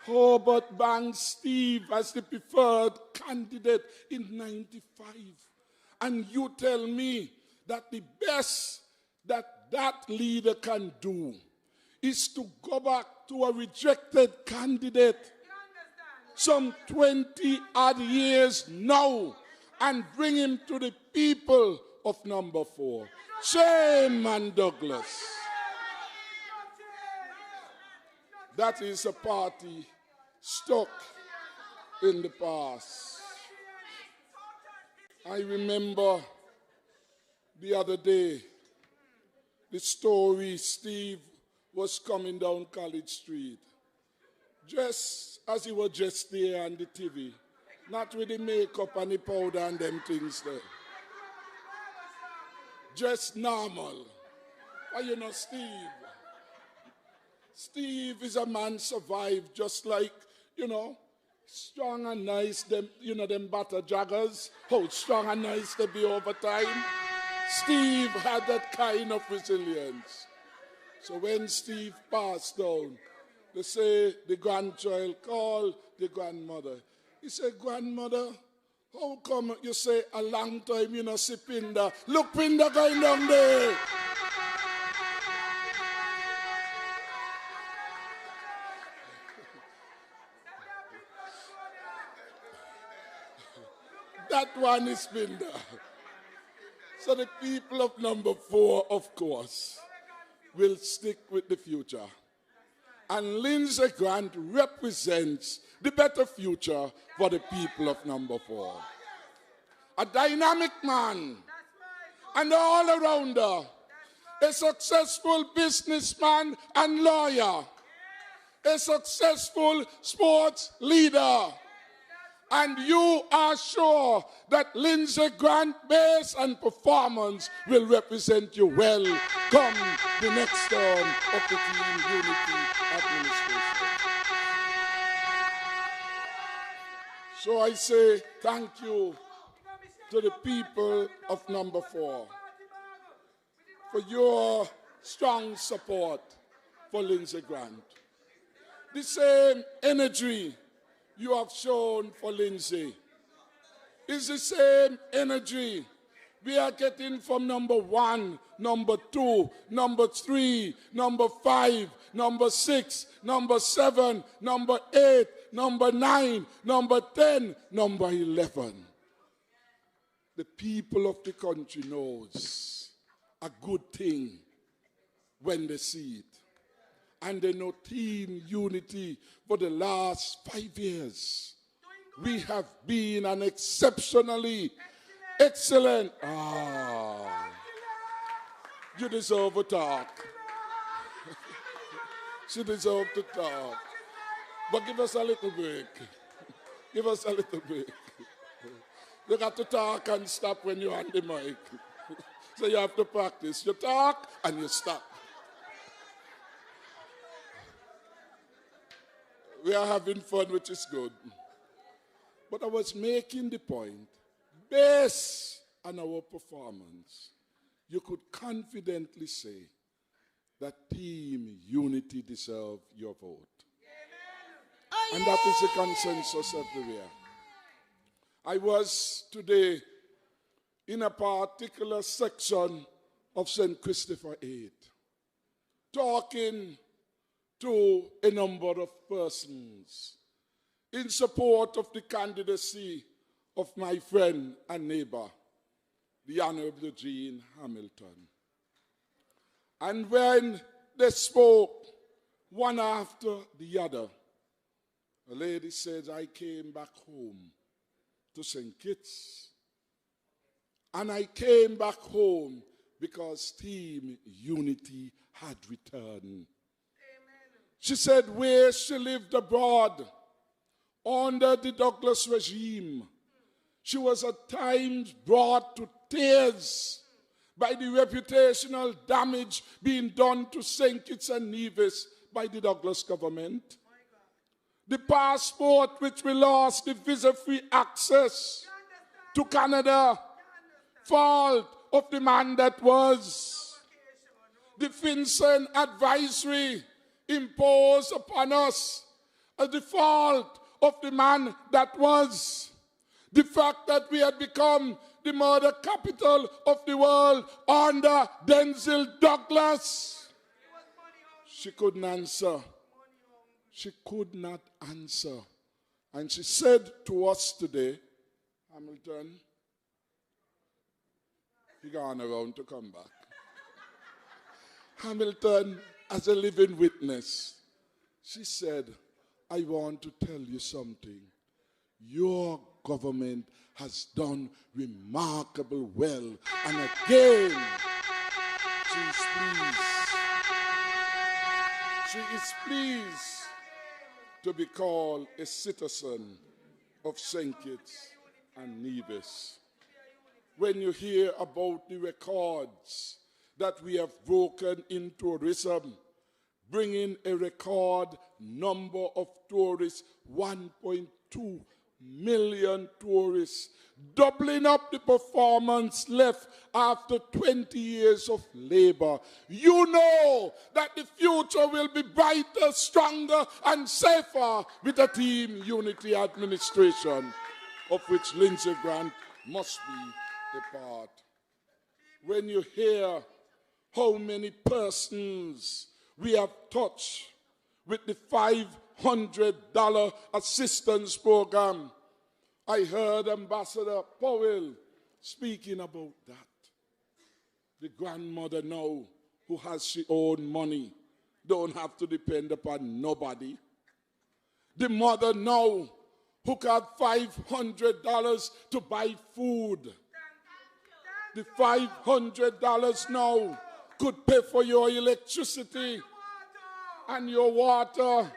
Hubert banged Steve as the preferred candidate in 95. And you tell me that the best that leader can do is to go back to a rejected candidate some 20 odd years now and bring him to the people of number 4. Shame, man, Douglas. That is a party stuck in the past. I remember the other day, the story, Steve was coming down College Street, just as he was just there on the TV, not with the makeup and the powder and them things there. Just normal. But you know, Steve is a man survived just like, you know, strong and nice, them, you know, them butter joggers, how strong and nice they be over time. Steve had that kind of resilience. So when Steve passed down, They say the grandchild called the grandmother. He said, grandmother, how come you say a long time you know see Pinda? Look, Pinda going down there. That one is Pinda. So the people of number 4, of course, will stick with the future. And Lindsey Grant represents the better future for the people of number 4. A dynamic man, an all-arounder, a successful businessman and lawyer, a successful sports leader. And you are sure that Lindsey Grant base and performance will represent you well come the next term of the Team Unity administration. So I say thank you to the people of number 4 for your strong support for Lindsey Grant. The same energy you have shown for Lindsey is the same energy we are getting from number 1, number 2, number 3, number 5, number 6, number 7, number 8, number 9, number 10, number 11. The people of the country knows a good thing when they see it. And they know Team Unity for the last 5 years. We have been an exceptionally excellent. You deserve a talk. She deserves to talk. But give us a little break. Give us a little break. You got to talk and stop when you're on the mic. So you have to practice. You talk and you stop. We are having fun, which is good. But I was making the point, based on our performance, you could confidently say that Team Unity deserve your vote. And that is the consensus everywhere. I was today in a particular section of St. Christopher 8, talking to a number of persons in support of the candidacy of my friend and neighbor, the Honorable Jean Hamilton. And when they spoke one after the other, a lady says, I came back home to St. Kitts. And I came back home because Team Unity had returned. She said where she lived abroad under the Douglas regime, she was at times brought to tears by the reputational damage being done to St. Kitts and Nevis by the Douglas government. The passport which we lost, the visa-free access to Canada, fault of the man that was. The FinCEN advisory imposed upon us a default of the man that was. The fact that we had become the murder capital of the world under Denzel Douglas. She couldn't answer. She could not answer. And she said to us today, Hamilton, he gone around to come back. Hamilton, as a living witness, she said, I want to tell you something. Your government has done remarkable well. And again, she is pleased. She is pleased to be called a citizen of St. Kitts and Nevis. When you hear about the records that we have broken in tourism, bringing a record number of tourists, 1.2 million tourists, doubling up the performance left after 20 years of labor. You know that the future will be brighter, stronger, and safer with a team unity administration, of which Lindsey Grant must be a part. When you hear how many persons we have touched with the $500 assistance program, I heard Ambassador Powell speaking about that. The grandmother now, who has her own money, don't have to depend upon nobody. The mother now, who got $500 to buy food. The $500 now could pay for your electricity and your water.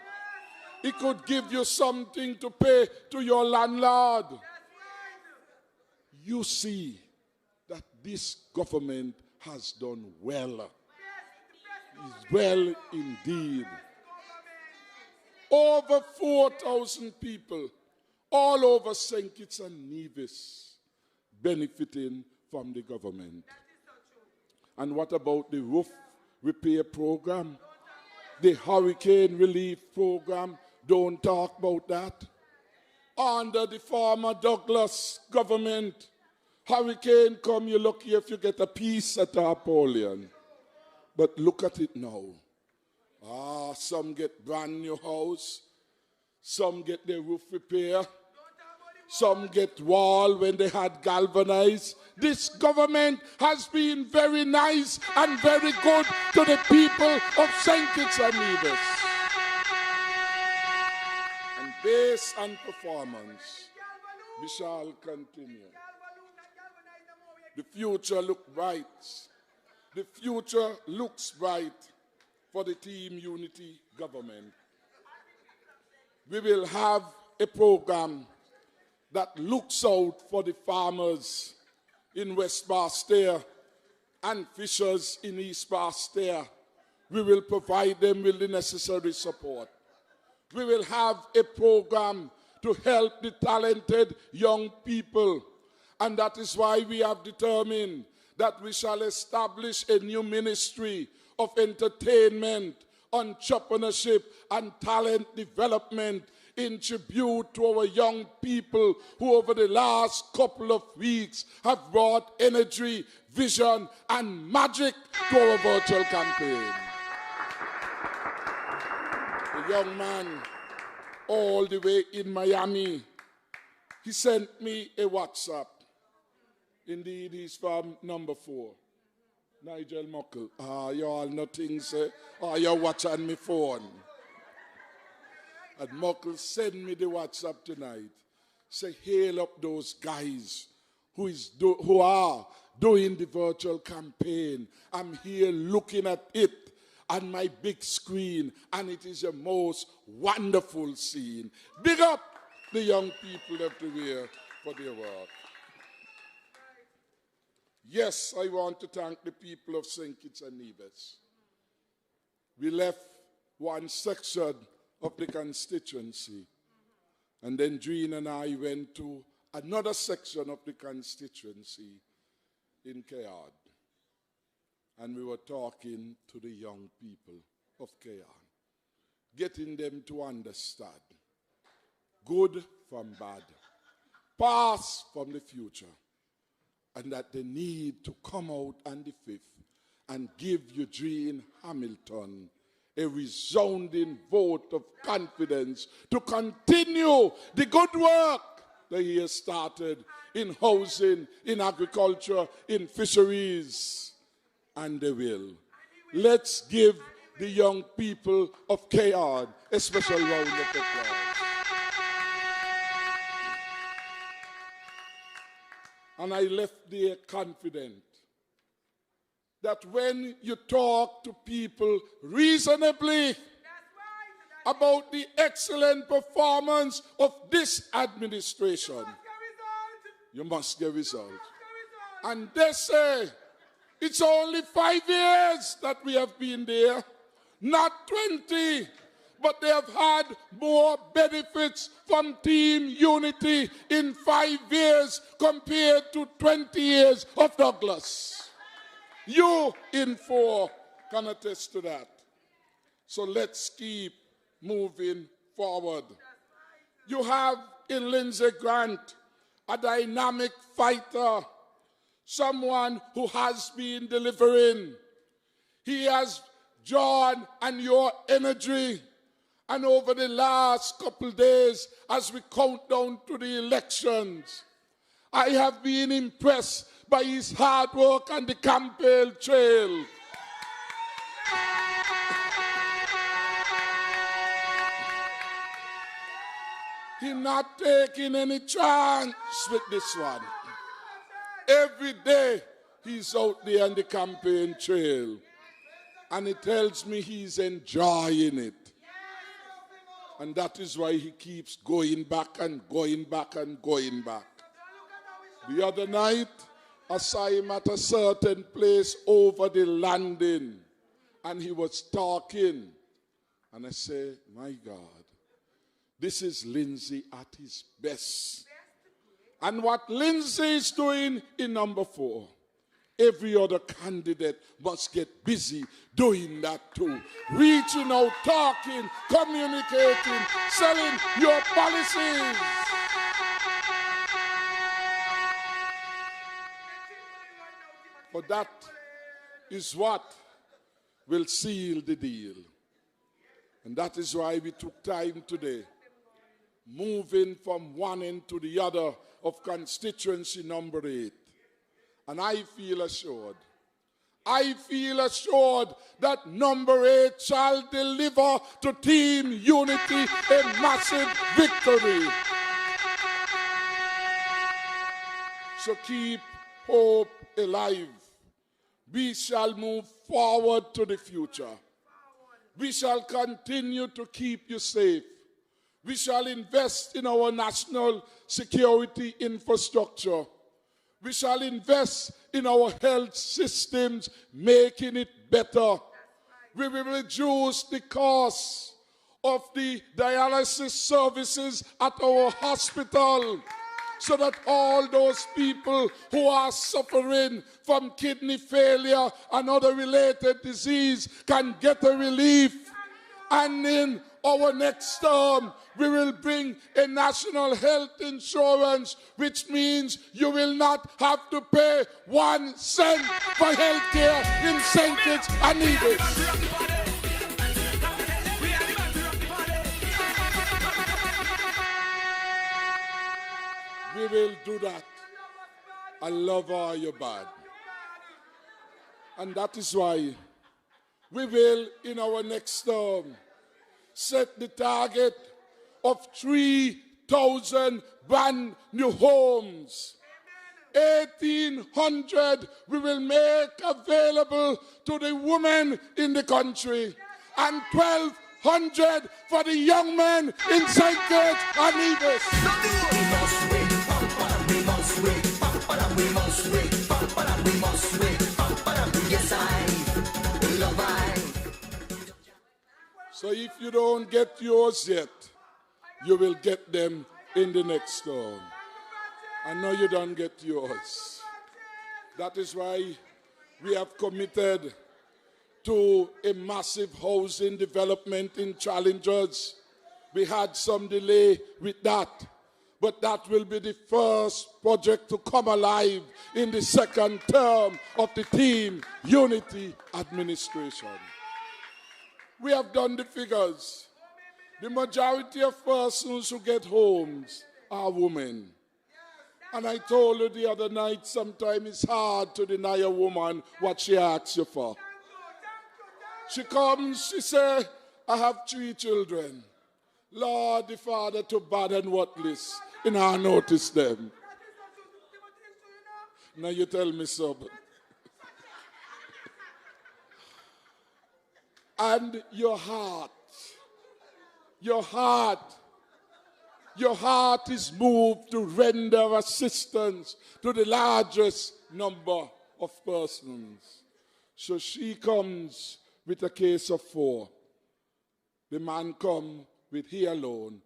It could give you something to pay to your landlord. You see that this government has done well. It's well indeed. Over 4,000 people all over St. Kitts and Nevis benefiting from the government. And what about the roof repair program? The hurricane relief program? Don't talk about that. Under the former Douglas government, hurricane come, you're lucky if you get a piece at Napoleon. But look at it now. Some get brand new house. Some get their roof repair. Some get wall when they had galvanized. This government has been very nice and very good to the people of St. Kitts and Nevis. And based on performance, we shall continue. The future looks bright. The future looks bright for the Team Unity government. We will have a program that looks out for the farmers in West Basseterre and fishers in East Basseterre. We will provide them with the necessary support. We will have a program to help the talented young people, and that is why we have determined that we shall establish a new ministry of entertainment, entrepreneurship, and talent development in tribute to our young people who over the last couple of weeks have brought energy, vision, and magic to our virtual campaign. The young man, all the way in Miami, he sent me a WhatsApp. Indeed, he's from number 4. Nigel Muckle. You all nothing, sir. You're watching me phone. And Muckle send me the WhatsApp tonight. Say, hail up those guys who are doing the virtual campaign. I'm here looking at it on my big screen, and it is a most wonderful scene. Big up the young people everywhere for their work. Yes, I want to thank the people of St. Kitts and Nevis. We left one section of the constituency, and then Jean and I went to another section of the constituency in Kayard, and we were talking to the young people of Kayard, getting them to understand good from bad, past from the future, and that they need to come out on the 5th and give Eugene Hamilton a resounding vote of confidence to continue the good work that he has started in housing, in agriculture, in fisheries, and they will. Let's give the young people of Kayard a special round of applause. And I left there confident that when you talk to people reasonably about the excellent performance of this administration, you must get results. And they say it's only 5 years that we have been there, not 20, but they have had more benefits from Team Unity in 5 years compared to 20 years of Douglas. You in 4 can attest to that. So let's keep moving forward. You have in Lindsey Grant a dynamic fighter, someone who has been delivering. He has drawn on your energy. And over the last couple days, as we count down to the elections, I have been impressed by his hard work on the campaign trail. He's not taking any chance with this one. Every day, he's out there on the campaign trail. And he tells me he's enjoying it. And that is why he keeps going back and going back and going back. The other night, I saw him at a certain place over the landing. And he was talking. And I said, my God, this is Lindsey at his best. And what Lindsey is doing in number 4, every other candidate must get busy doing that too. Reaching out, talking, communicating, selling your policies. For that is what will seal the deal. And that is why we took time today, moving from one end to the other of constituency number 8. And I feel assured that number 8 shall deliver to Team Unity a massive victory. So keep hope alive. We shall move forward to the future. We shall continue to keep you safe. We shall invest in our national security infrastructure. We shall invest in our health systems, making it better. We will reduce the cost of the dialysis services at our hospital so that all those people who are suffering from kidney failure and other related disease can get a relief. And in our next term, we will bring a national health insurance, which means you will not have to pay 1 cent for health care in St. Kitts and Nevis. We will do that. I love all your bad. And that is why we will, in our next term, set the target of 3,000 brand new homes. 1,800 we will make available to the women in the country, and 1,200 for the young men in St. Kitts and Nevis. So if you don't get yours yet, you will get them in the next term. I know you don't get yours. That is why we have committed to a massive housing development in Challengers. We had some delay with that, but that will be the first project to come alive in the second term of the Team Unity administration. We have done the figures. The majority of persons who get homes are women. And I told you the other night, sometimes it's hard to deny a woman what she asks you for. She comes, she says, I have 3 children. Lord, the father too bad and worthless, and I notice them. Now you tell me so. And your heart is moved to render assistance to the largest number of persons. So she comes with a case of 4. The man come with he alone,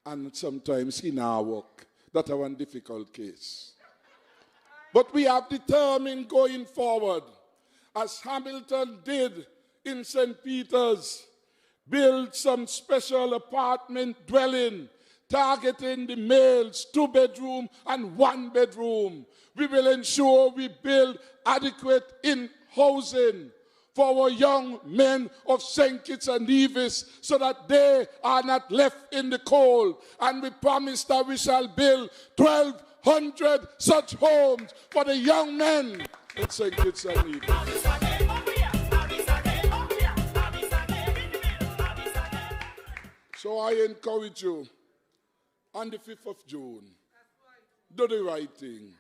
and sometimes he now walk. That's a one difficult case. But we have determined going forward, as Hamilton did in St. Peter's, build some special apartment dwelling, targeting the males, 2-bedroom and 1-bedroom. We will ensure we build adequate housing for our young men of St. Kitts and Nevis so that they are not left in the cold. And we promise that we shall build 1,200 such homes for the young men in St. Kitts and Nevis. So I encourage you, on the 5th of June, do the right thing.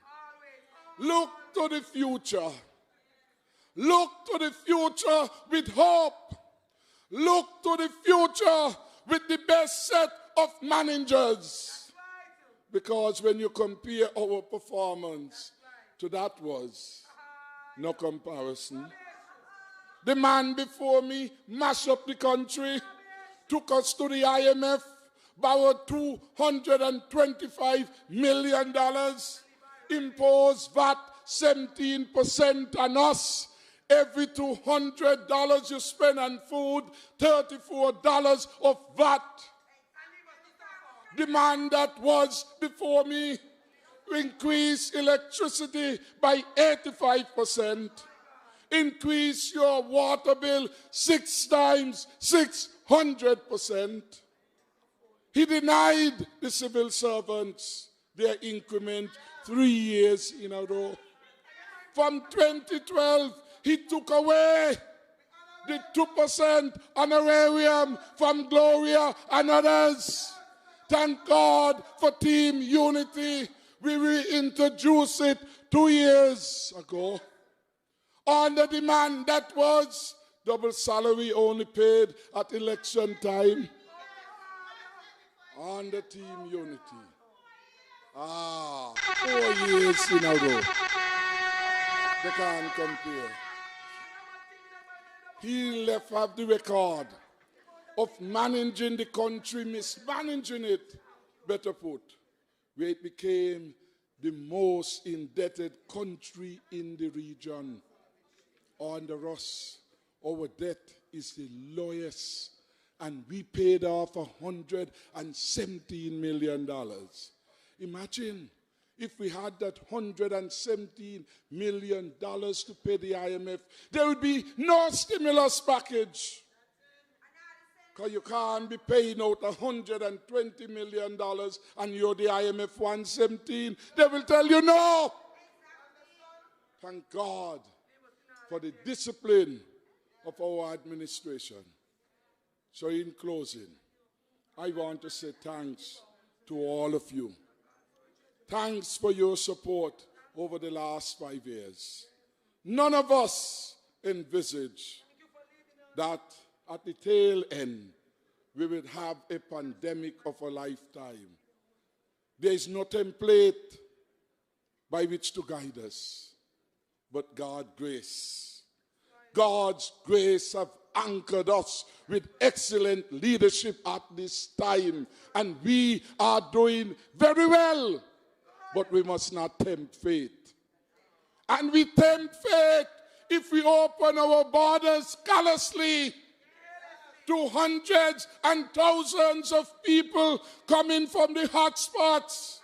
Look to the future. Look to the future with hope. Look to the future with the best set of managers. Because when you compare our performance to that was no comparison. The man before me mashed up the country, took us to the IMF, borrowed $225 million, imposed VAT 17% on us. Every $200 you spend on food, $34 of VAT. The man that was before me increased electricity by 85%. Increase your water bill 6 times, 600%. He denied the civil servants their increment 3 years in a row. From 2012, he took away the 2% honorarium from Gloria and others. Thank God for Team Unity. We reintroduced it 2 years ago. On the demand that was double salary only paid at election time. On the Team Unity. 4 years in a row. They can't compare. He left have the record of managing the country, mismanaging it, better put, where it became the most indebted country in the region. Under us, our debt is the lowest, and we paid off $117 million. Imagine if we had that $117 million to pay the IMF, there would be no stimulus package. Because you can't be paying out $120 million and you're the IMF 117. They will tell you no. Thank God for the discipline of our administration. So in closing, I want to say thanks to all of you. Thanks for your support over the last 5 years. None of us envisaged that at the tail end we would have a pandemic of a lifetime. There is no template by which to guide us, but God's grace. God's grace have anchored us with excellent leadership at this time, and we are doing very well. But we must not tempt fate. And we tempt fate if we open our borders callously to hundreds and thousands of people coming from the hotspots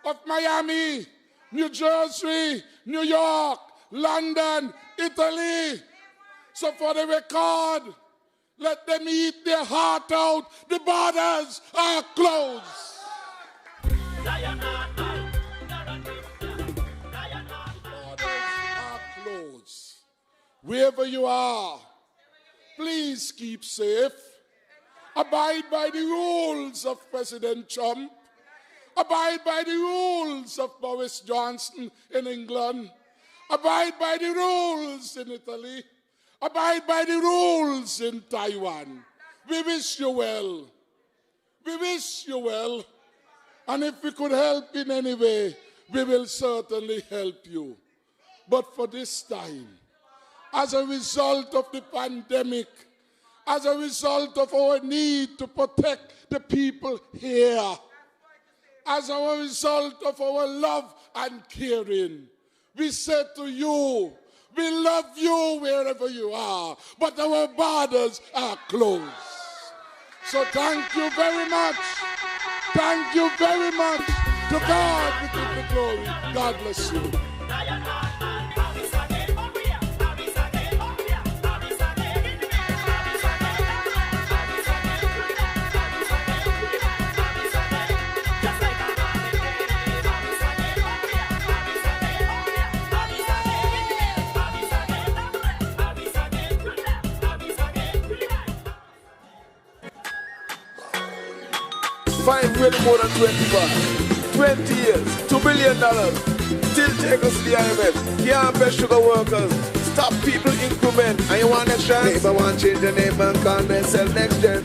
of Miami, New Jersey, New York, London, Italy. So for the record, let them eat their heart out. The borders are closed. Wherever you are, please keep safe. Abide by the rules of President Trump. Abide by the rules of Boris Johnson in England. Abide by the rules in Italy. Abide by the rules in Taiwan. We wish you well. We wish you well. And if we could help in any way, we will certainly help you. But for this time, as a result of the pandemic as a result of our need to protect the people here, as a result of our love and caring. We say to you, we love you wherever you are, but our borders are closed. So thank you very much. Thank you very much. To God we give the glory. God bless you. Five really more than 25. 20 years, $2 billion. Still take us to the IMF. Can't pay sugar workers. Stop people increment. And you want next chance? Neighbor want change the name and call themselves next gen.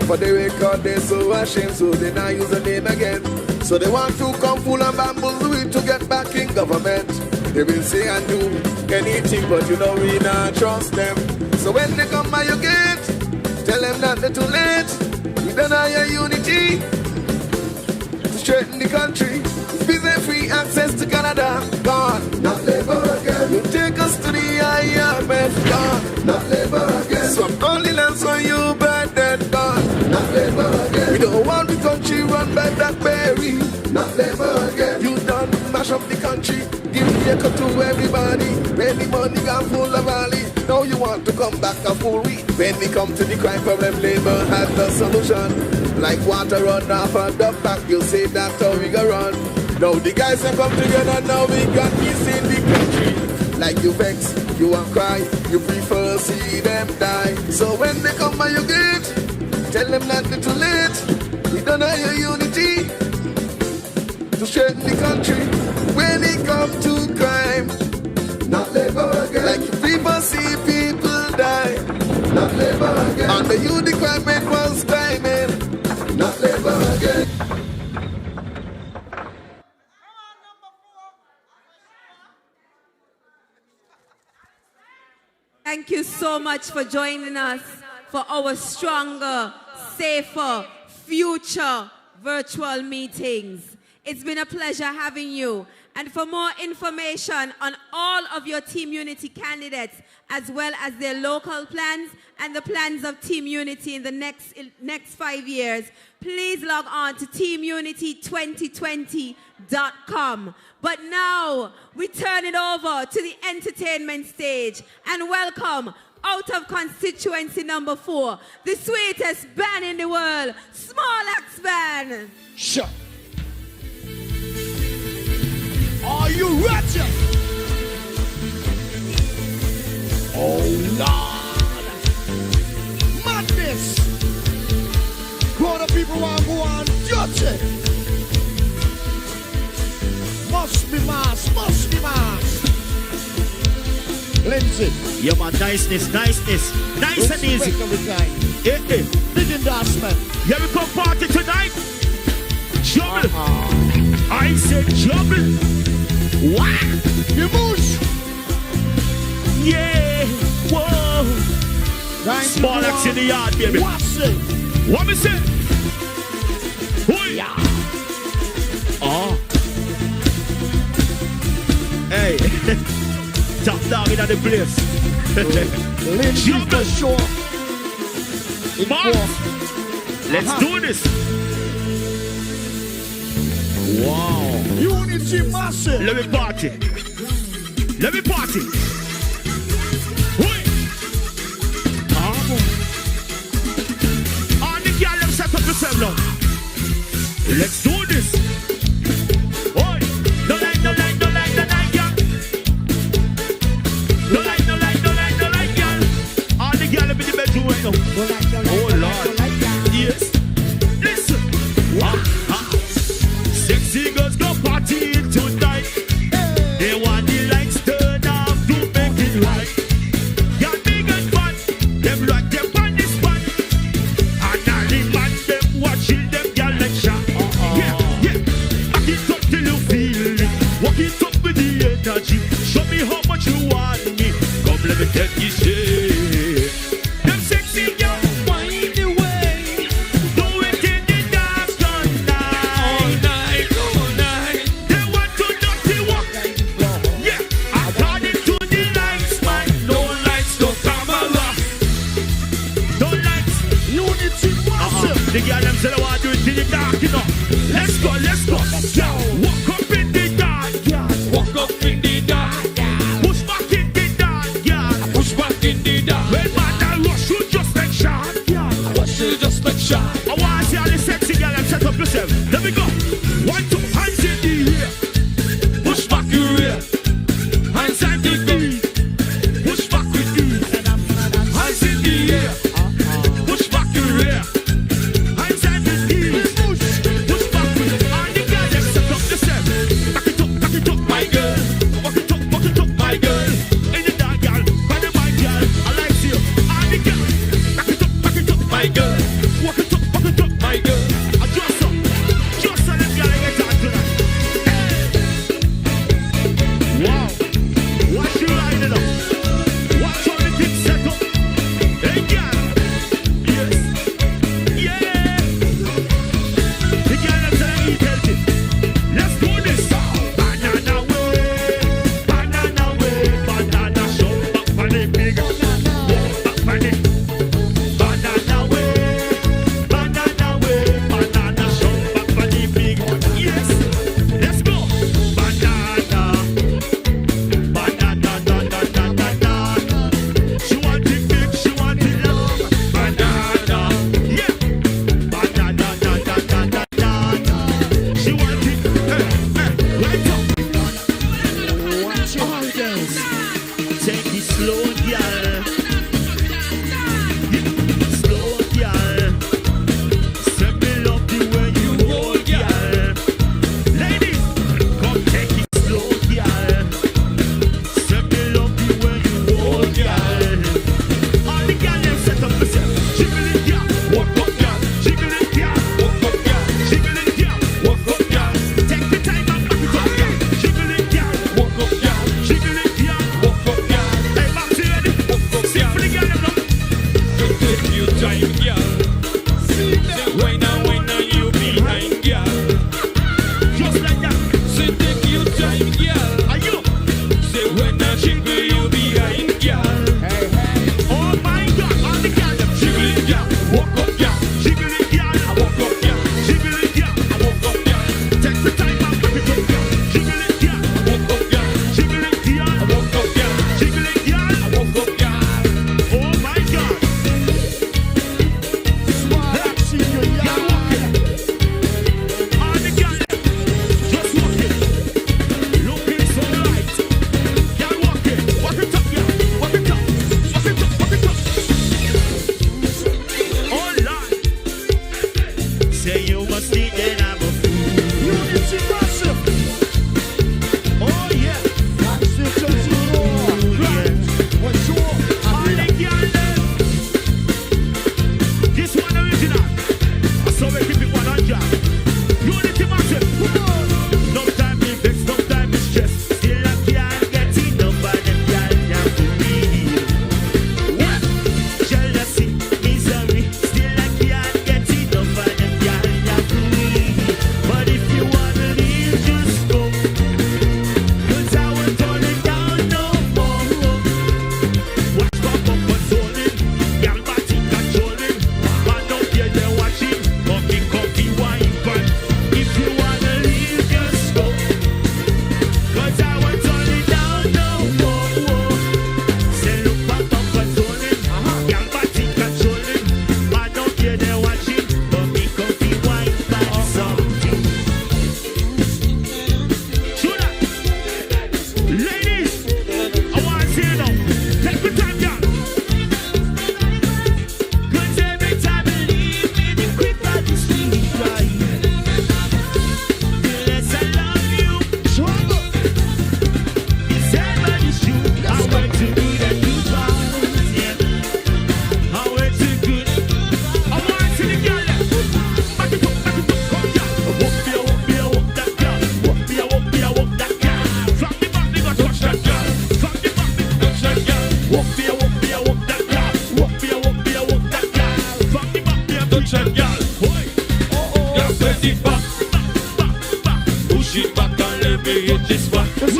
For the record they so ashamed, so they not use the name again. So they want to come full and bamboozle it to get back in government. They will say and do anything, but you know we not trust them. So when they come by your gate, tell them that they're too late. We don't have your unity to straighten the country. Visa free access to Canada, gone. Not labor again. You take us to the IMF, gone. Not labor again. Some only lands on you, but then gone. Not labor again. We don't want the country run by Blackberry. Not labor again. You done mash up the country, give the echo to everybody. When the money gone full of valley, now you want to come back a full week. When we come to the crime problem, labor has the solution. Like water run off and the back, you say that's how we go run. Now the guys have come together, now we got peace in the country. Like you vex, you want cry, you prefer see them die. So when they come by your gate, tell them that it's too late. We don't have your unity to straighten the country. When it come to crime, not labor again. Like people see people die, not labor again. And the youth the crime rate was climbing, not labor again. Thank you so much for joining us for our stronger, safer, future virtual meetings. It's been a pleasure having you. And for more information on all of your Team Unity candidates, as well as their local plans and the plans of Team Unity in the next 5 years, please log on to teamunity2020.com. But now, we turn it over to the entertainment stage and welcome, out of constituency number 4, the sweetest band in the world, Small Axe Band. Sure. Are you ready? Oh Lord, madness. Crowd of people want to go on duty. Must be mass, must be mass. Lindsay. Yeah, man, niceness, nice and easy. Big endorsement. Yeah, we come party tonight. Trouble. I said trouble. What? You mush. Yeah, whoa. Small Axe in the yard, baby. What's it? What me say? Yeah. Oh. Hey. Top dog in the place. Lindsay for sure. Mark. Let's do this. Wow. Unity massive. Let me party. Let me party. All the girls, them set up yourself now. Let's do this. Oi. No like, no like, no like, no like, girl. No like, no like, no like, no like, girl. All the girls in the bedroom right now. No like, no like, oh Lord. Yes. Listen. Sexy girls go party tonight. Hey. They want the lights turned off to make it right. Got big and fun. Them like them on this one. And all the man them watching them girl like shot. Yeah, yeah.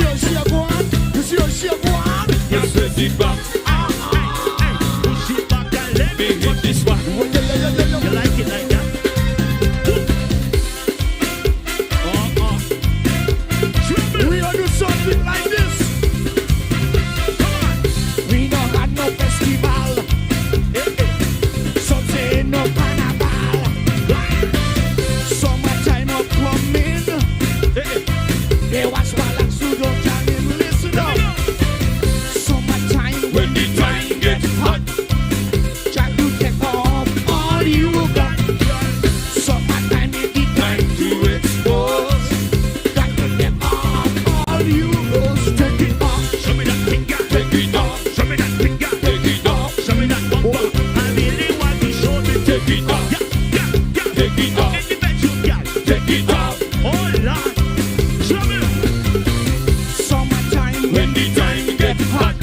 see how she a go on? You see how she a go on? You set it back. Push it back and let me hit this one. You like it like that? We gonna do something like this. We don't have no festival. Some say no carnival. Summertime up coming. They watch Balak Sudo can him listen up. Summertime when the time gets hot. Try to take off all you got. Summertime is the time to expose. Got to take off all you got. Take it off. Show me that finger. Take it off. Show me that finger. Take it off. Show me that bumper. I really want to show me. Take it off. Take it off. In the bedroom, girl. Take it off. Oh Lord. Show me. Summertime when the time gets hot.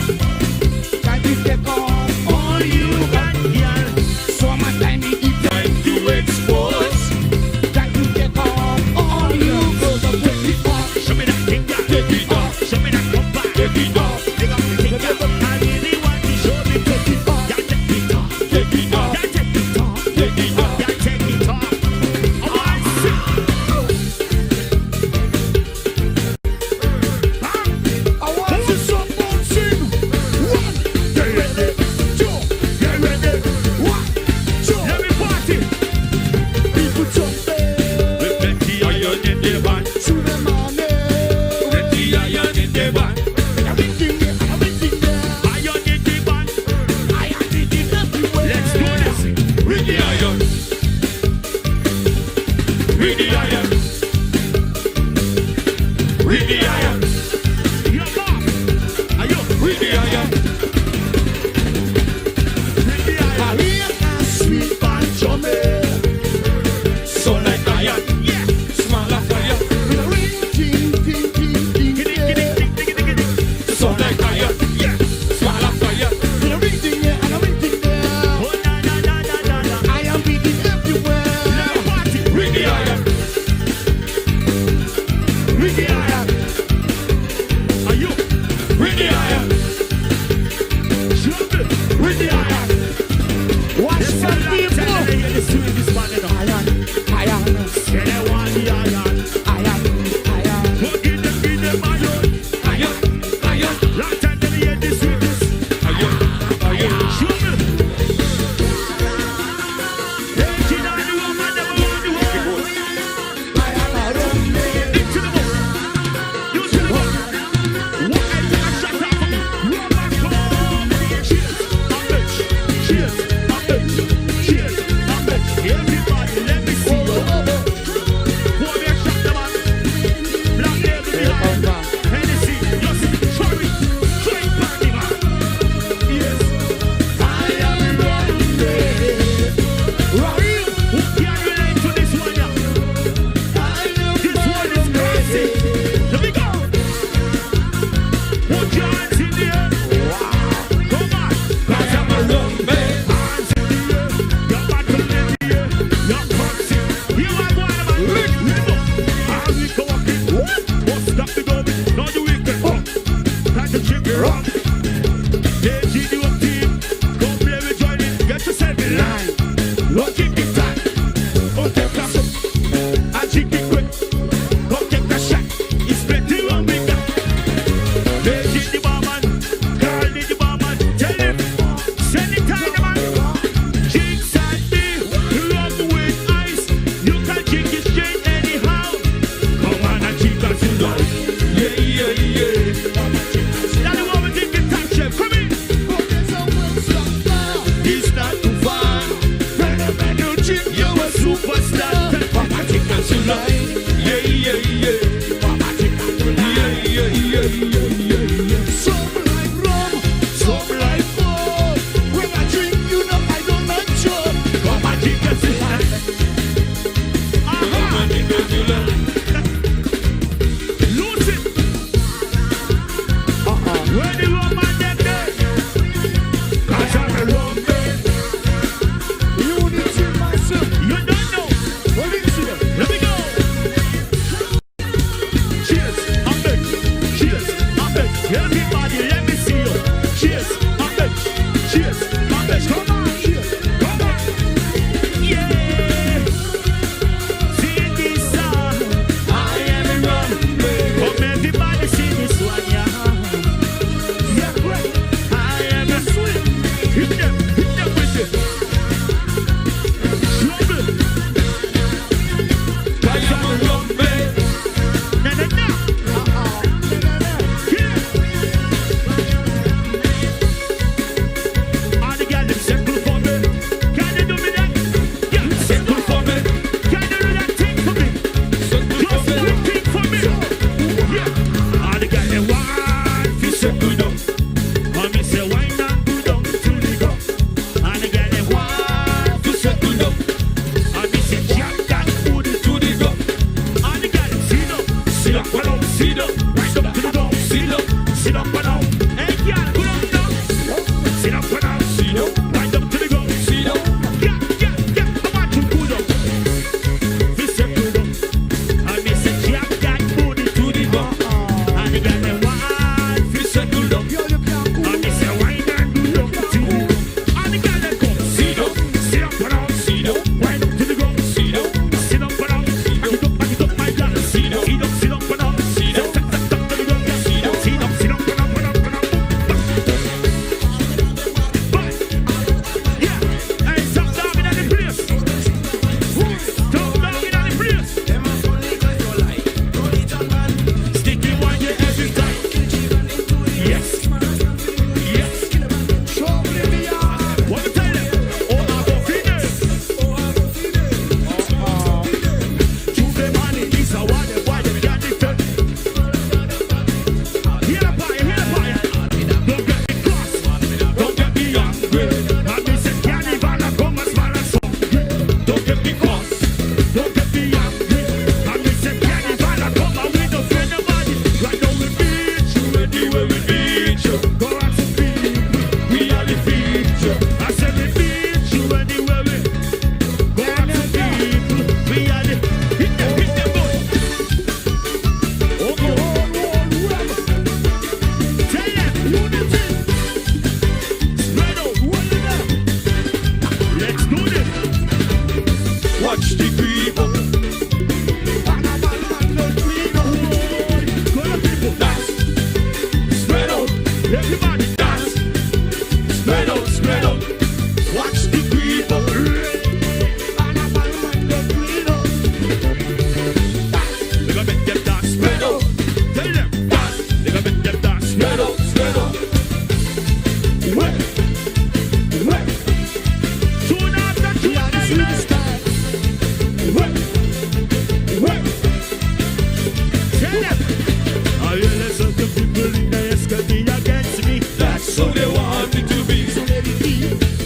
Try to take off all you got, girl. Summertime is the time to expose. Try to take off all you got. So take it off. Show me that finger. Take it off. Show me that bumper. Take it off. Take off the finger. I really want to show me. Take it off. Yeah, take it off. Take it off. Yeah, take it off. Take it off. Yeah, take it off. Oh, I see. I want to see someone sing. One, Get ready. two, Get ready. one, two. Let me party. People jumping We put the iron in the van. to the morning. Put the iron in the van. Everything there, everything there. Iron in the van. I am it everywhere. Let's do this. With the iron. With the iron. With the iron. Your mom. Are you with the iron? With the iron. I hear a sweet band jumping. So like iron. Yeah. Smell of fire. Ring, ting, ting, ting, ting, yeah. So like iron. Yeah. Smell of fire. Everything there and everything there. Oh na na na na na na. I am beating everywhere. Let me party. With the iron. With the iron. Are you with the iron? Jump it with the iron. Watch Yes, some I'm people. telling you, this tune is man, you know. Iron. Say they want the iron. Go give them iron. Last time they hear this sweetness. Iron. Jump it. Taking on the woman, never want the world. Into the boat. You to the boat. What I take a shot off of me. Woman, come. Cheers. I'm bitch. Cheers. I'm bitch. Cheers. I'm bitch. Everybody, let me see you. Pour me a shot, the man. Black label behind. Hennessy. You see. Cherry. Straight back, the man. Yes. I am ready. Right. Who can relate to this one now? This one is crazy. Let me go. Put your hands in the air. Come on. 'Cause I'm a lumber. Hands in the air. Your battle in the air. Your cops in. You are one of my lick. As we go up in. What's stop the going? Now the weekend. Time to check it up. They give you a team. Go play with join it. Get yourself in line. Don't keep it tight. Don't take a shot. I check it quick. Don't take a shot. It's plenty wrong with that. They give the barman. Girl need the barman. Tell him. Send it time the man. Jigs and me. Love with ice. You can jig it straight anyhow. Come on and jig us in love. Yeah, yeah, yeah. Now the woman take it top chef. Come in. It's not too far. You're a superstar. Papa take us in love. Yeah, yeah, yeah. Yeah, yeah, yeah, yeah, yeah. Some like rum, some like fun. When I drink, you know I don't like chug. Papa take us in love. Papa take us in love. Lose it. Where the woman them there? 'Cause I'm a lumber. Unity myself. You don't know. Well, it's here. Let me go. Cheers. I'm back. Cheers. Sit up and down. Hey, girl, go down now. Sit up and down. Sit up. Wind up to the ground. Sit up. Yeah. I want you to go down. This is good up. And me say, jam that booty to the ground. And the girl them wild. This is good up. And me say, wind and do up to the ground. And the girl them come. Sit up. Sit up and down. Sit up. Wind up to the ground. Sit up. Sit up and down. Back it up, my girl. Sit up. Sit up. Sit up and down. Sit up. Sit up and down. Sit up. Sit up. Sit up and down. Hey, stop dogging at the place. Stop dogging at the place. Sticky one you every time. Yes. What to tell them? Oh, I go finish. Tuesday morning, this is why they can't defend. Hear the fire. Don't get me cross. Don't get me angry. And me say carnival a come as far as some. Don't get me cross. Don't get me angry. And me say carnival a come and we don't fear nobody. Right now we beat you anywhere we beat you. Go out to people, we are the future. I said we beat you anywhere we go out to people, we are the hit them boy. Okay. Tell them unity. Spread out. Let's do this. Watch the people. Go to people. Dance. Spread out. Everybody dance. Spread out. Watch the people. They gonna make them dance. Spread out. Tell them dance. They gonna make them dance. Spread out. Work. Tune after tune. Work. Tell them. I hear some people in the SKD against me. That's so they want me to be.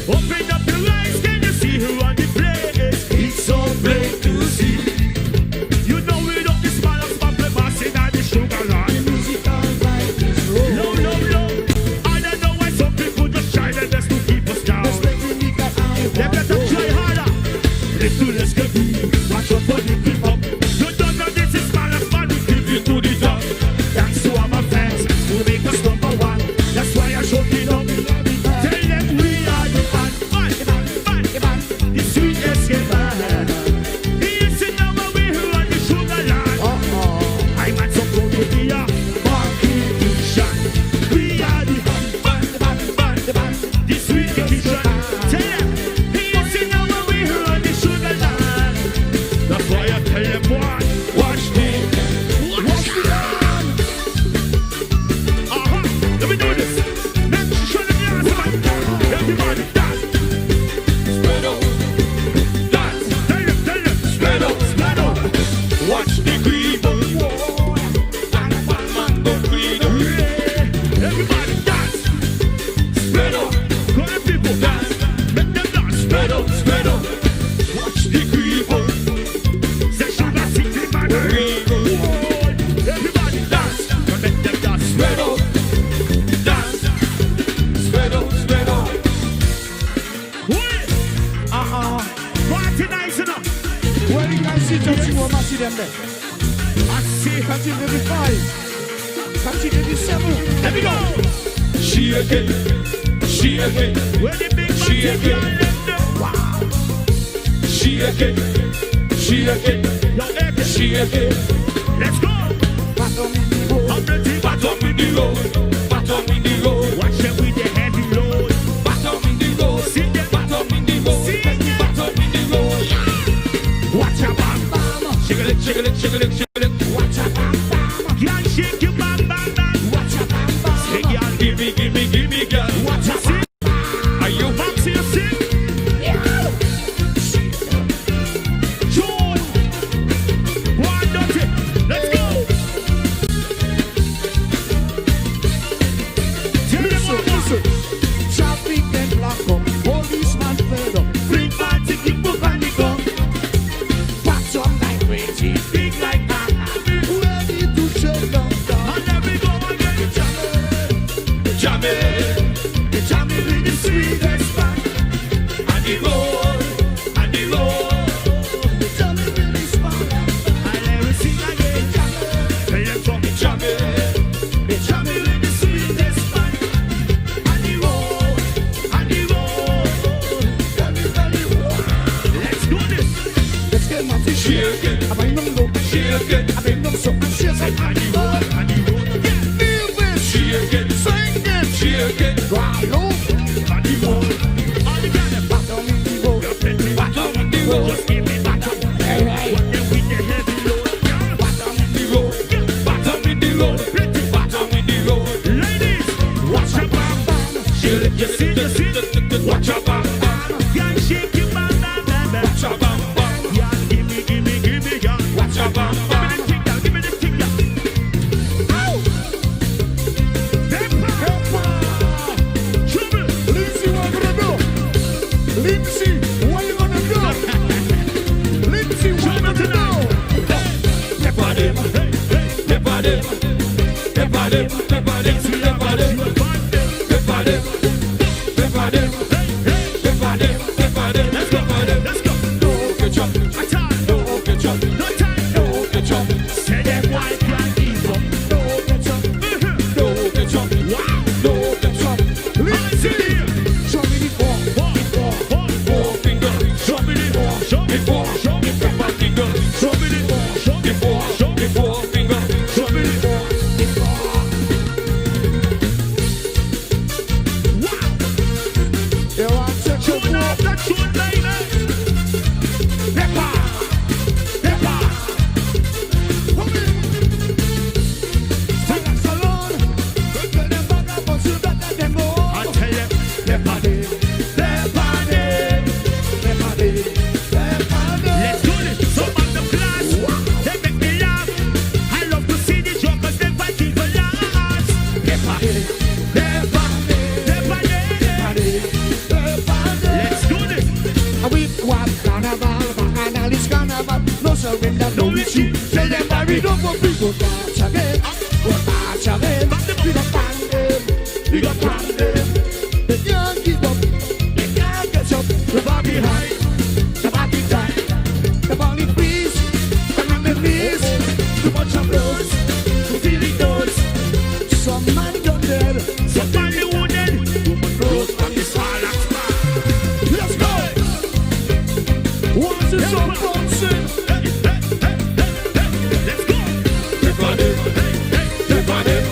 Open up your eyes, can you see who on the place? It's so plain to see. You know we don't this man of bubble massing and the sugar line. No. I don't know why some people just try their best to keep us down. They better try harder. Let's get watch out for the keep up. You don't know this is man of man, we give you to the top. Thanks to all my fans who make us number one. That's why I show it up. Tell them we are the band. The sweetest band. Yes, you know what we who on the sugar line. I'm at some road to be a politician. We are the band. The sweetest band. Tell them, yes, you know what we who on the sugar line. That's why I tell them what. Watch me. Let me do this. Let's show them your hands. Everybody dance. Spread out. Dance. Tell them. Spread out. Watch the people. Everybody dance. Spread out. Go to people. Dance. Make them dance. Spread out. Watch the people. Say sugar city man. Everybody dance. Make them dance. Spread out. Dance. Spread out. Wait. Party nice enough. Where you guys see John Seymour Massey them there? I see Country 55, Country 87. Let me go. Shake it. Where the big man take your left there? Wow. Shake it. Yo, shake it. Let's go. I'm ready. Baton in the road. Watch them with the heavy load. Baton in the road. See them. Baton in the road. Watch your bam bam. Shiggle it. Watch your bam bam. Girl, shake your bam bam. Watch your bam bam. Say, girl, give me, girl. Watch your bam bam. Are you back to your sing? Yeah. Joy. One, 2, 3. Let's go. shake it, sing it, shake it, right on the road. All the guys bottom in the road, bottom in the road, just give me bottom. Hey, hey, with the heavy load, bottom in the road, bottom in the road, bottom in the road. Ladies, watch your bam bam, shake it, see, watch your bam bam, yeah, shake your bam bam, watch your bam bam, yeah, give me, yeah, watch your bam bam. Lindsay, what you gonna do? Lindsay, what you gonna do? Pepper them, pepper them, pepper them, pepper them, pepper them, pepper them, pepper them, pepper them, pepper them, let's go, let's go. No ketchup, no ketchup, no time, no ketchup. Say them white can't eat up. No ketchup, no ketchup, no ketchup. Lindsay, show me the fork. Show me the four, show me four, show me pepper finger. Show me the four, show me four, show me four finger. Show me the four, the four. Wow! You want to tune up that tune, baby? Pepper, pepper. Come in. Stand up salon. Tell them back up, but you better than go. I tell you, pepper day, pepper day. Let's do this. Some of the class, they make me laugh. I love to see the jokers, they fighting for laughs. Let's do this. We want carnival, bacchanal is carnival. No surrender, no retreat. Tell them I read up for people. March again, march again. We got pan them, we got pan them. They can't give up, they can't catch up. We're far behind. The body freeze, and on the knees, too much of those, too feeling those. Some man done dead, somebody wounded, woman rose on the Sarlacc spot. Let's go! What's this song bouncing? Let's go! Pepper them, pepper them,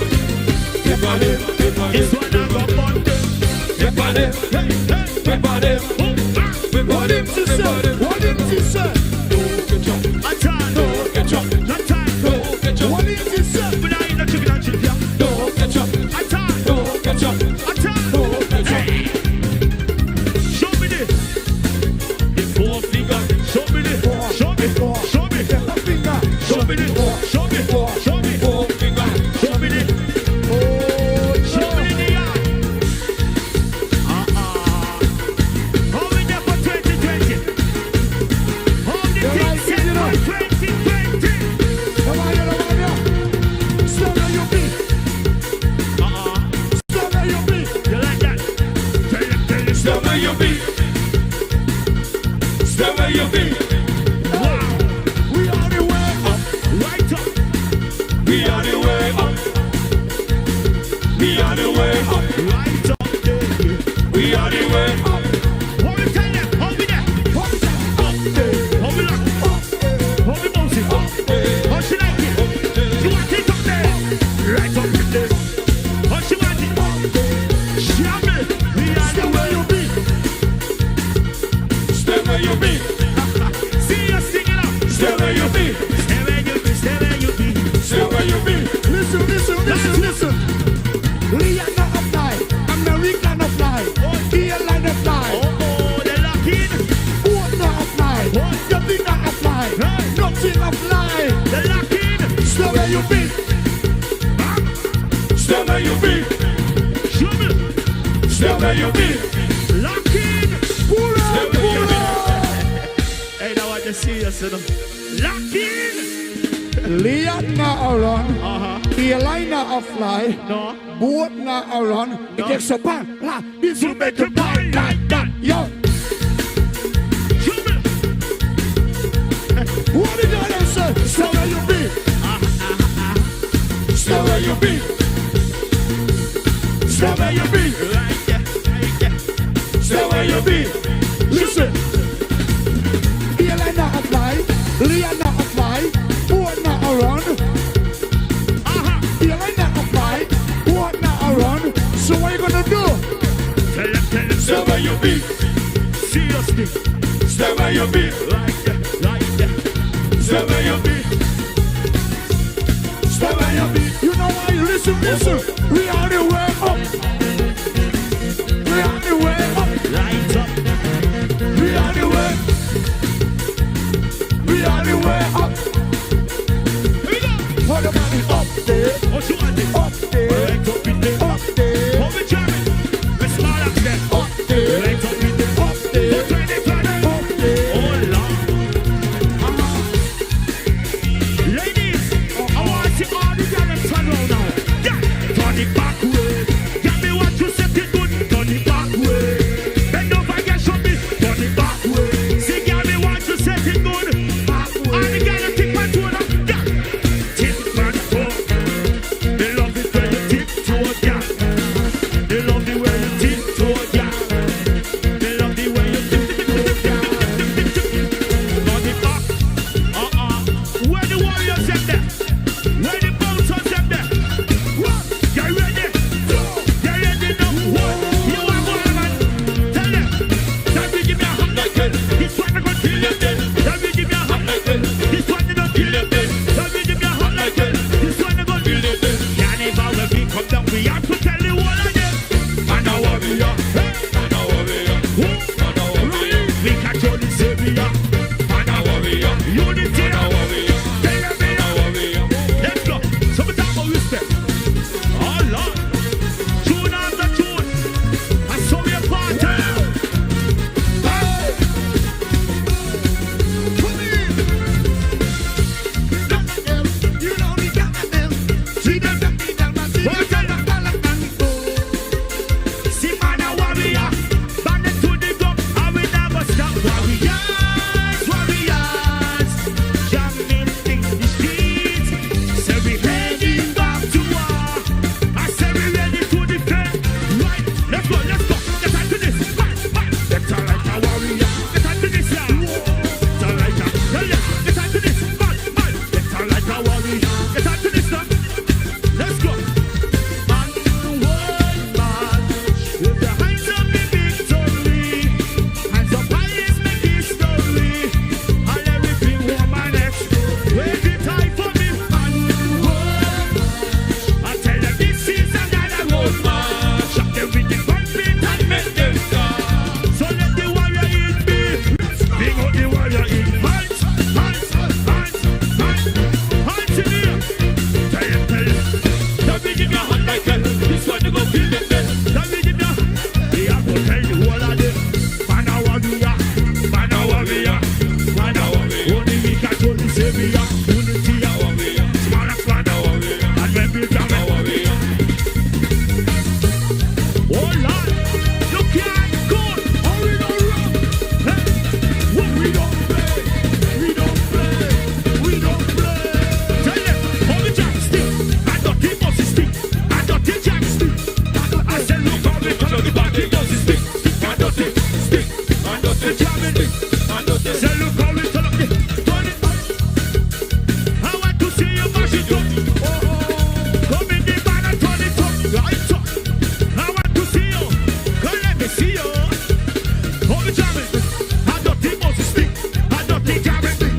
pepper them, pepper them. It's one of the mountains. Pepper them, pepper them, pepper them, pepper them. What did she say? What is it, sir? But I ain't no chicken and chip, yeah. No ketchup. Attack. No ketchup. Attack. No ketchup. Show me this. The four finger. Show me this. Show me. Show me. The finger. Show me this. Show me. Show me. Four finger. Show me this. Oh, show me the eye. How we there for 2020? How the things set for 2020? Come on, you know. Stop where you be. Stop where you be. You like that? Tell you. Stop where you be. Stop where you be. Wow. We are the way up. Right up. We are the way up. We are the way up. Right up. We are the way up. What we tell you? How we there? Up there. How we like? How we bouncing? How she like it? You want it up there? Right up there. How she want it? Shabby. We are the way you be. Stay where you be. See you singing up. Stay where you be. Stay where you be. Stay where you be. Stay where you be. Listen, listen, listen, listen. Rihanna apply. America apply. Airline apply. Oh, they lock in. Boat not apply. Nothing not apply. Nothing apply. They lock in. Stay where you be. Stay where you be. Show me. Stay where you be. Lock in. Pull up. Pull up. Hey, now I just see you, son. Lock in. Leon not around. Airline not fly. No. Boat not around. It takes a pan. This will make a die like that. Yo. Show me. What did I say? Stay where you be. Stay where you be. Stay where you be. Stay where you be. Listen. Airline not fly. Leon not fly. Boat not around. Airline not fly. Boat not gonna do? Tell them, stay where you be. Seriously, stay where you be. Like that. Stay where you be. Stay where you be. You know why? Listen. We are the way up. We are the way up. Light up. We are the way. We are the way up. What about it up there? What you want it? Up there. Right up in there. Up there. Hold me jamming. Let's smile up there. Up there. Right up in there. Up there. Turn it. Up there. Oh Lord. Ladies, I want to see all the girls turn around now. Yeah. Turn it back way. Get me what you said it good. Turn it back way. Bend over, get show me. Turn it back way. See, get me what you said it good. Back way. All the girls take my toe now. Yeah. Tip my toe. They love it when you tiptoe, yeah. They love it when you tiptoe, yeah. They love the way you tiptoe, yeah. Turn it back. Where the warriors them there? Where the bouncers them there? What? You ready? You ready now? What? You want more, man? Tell them. That will give me a hand like it. This one I gonna kill them dead. That will give me a hand like it. This one I gonna kill them dead. That will give me a hand like it. This one I gonna kill them dead. Carnival when we come down, we have to tell you all of them. And a warrior. And a warrior. And a warrior. We control this area. And a warrior. Unity. And a warrior. Let's go. So we talk about respect. Oh Lord. Tune after tune. I saw me a party. Hey. Come in. You know me got them. See them. What we tell them? See man a warrior. Bandit to the gum. And we never stop. Warriors. Jamming in the streets. Say we heading back to war. I say we ready to defend. Right, let's go. Get on to this. Get on like a warrior. Get on to this, yeah. Get on like a, yeah. Get on to this. Get on like a warrior. Get on to this, now. Let's go. And one man with the hands up the victory. Hands up high is make history. And everything woman next. Wave it high for me. And one. I tell them this is another road man. Shock them with the gunbeat and make them stop. So let the warrior in me. Big up the warrior in hands in the air. Tell them. Don't be give your hand like hell. This one you go kill them dead. Don't be give your hand. We have to tell you all of them. Man a warrior. Only we can control this area. Unity a warrior. Small a warrior. And when we come a warrior. Oh Lord, you can't go. Oh, we don't run. Hey. What we don't play. Tell them, hold the jack stick. I got the bossy stick. I got the jack stick. I said, look how we come the back. The bossy stick. I got the stick. I got the jamming stick. I got the. Say, look how we turn up the. Turn it up. I want to see you mash it up. Come in the band and turn it up. Right up. I want to see you. Come let me see you. Hold the jamming. I got the bossy stick. I got the jamming stick.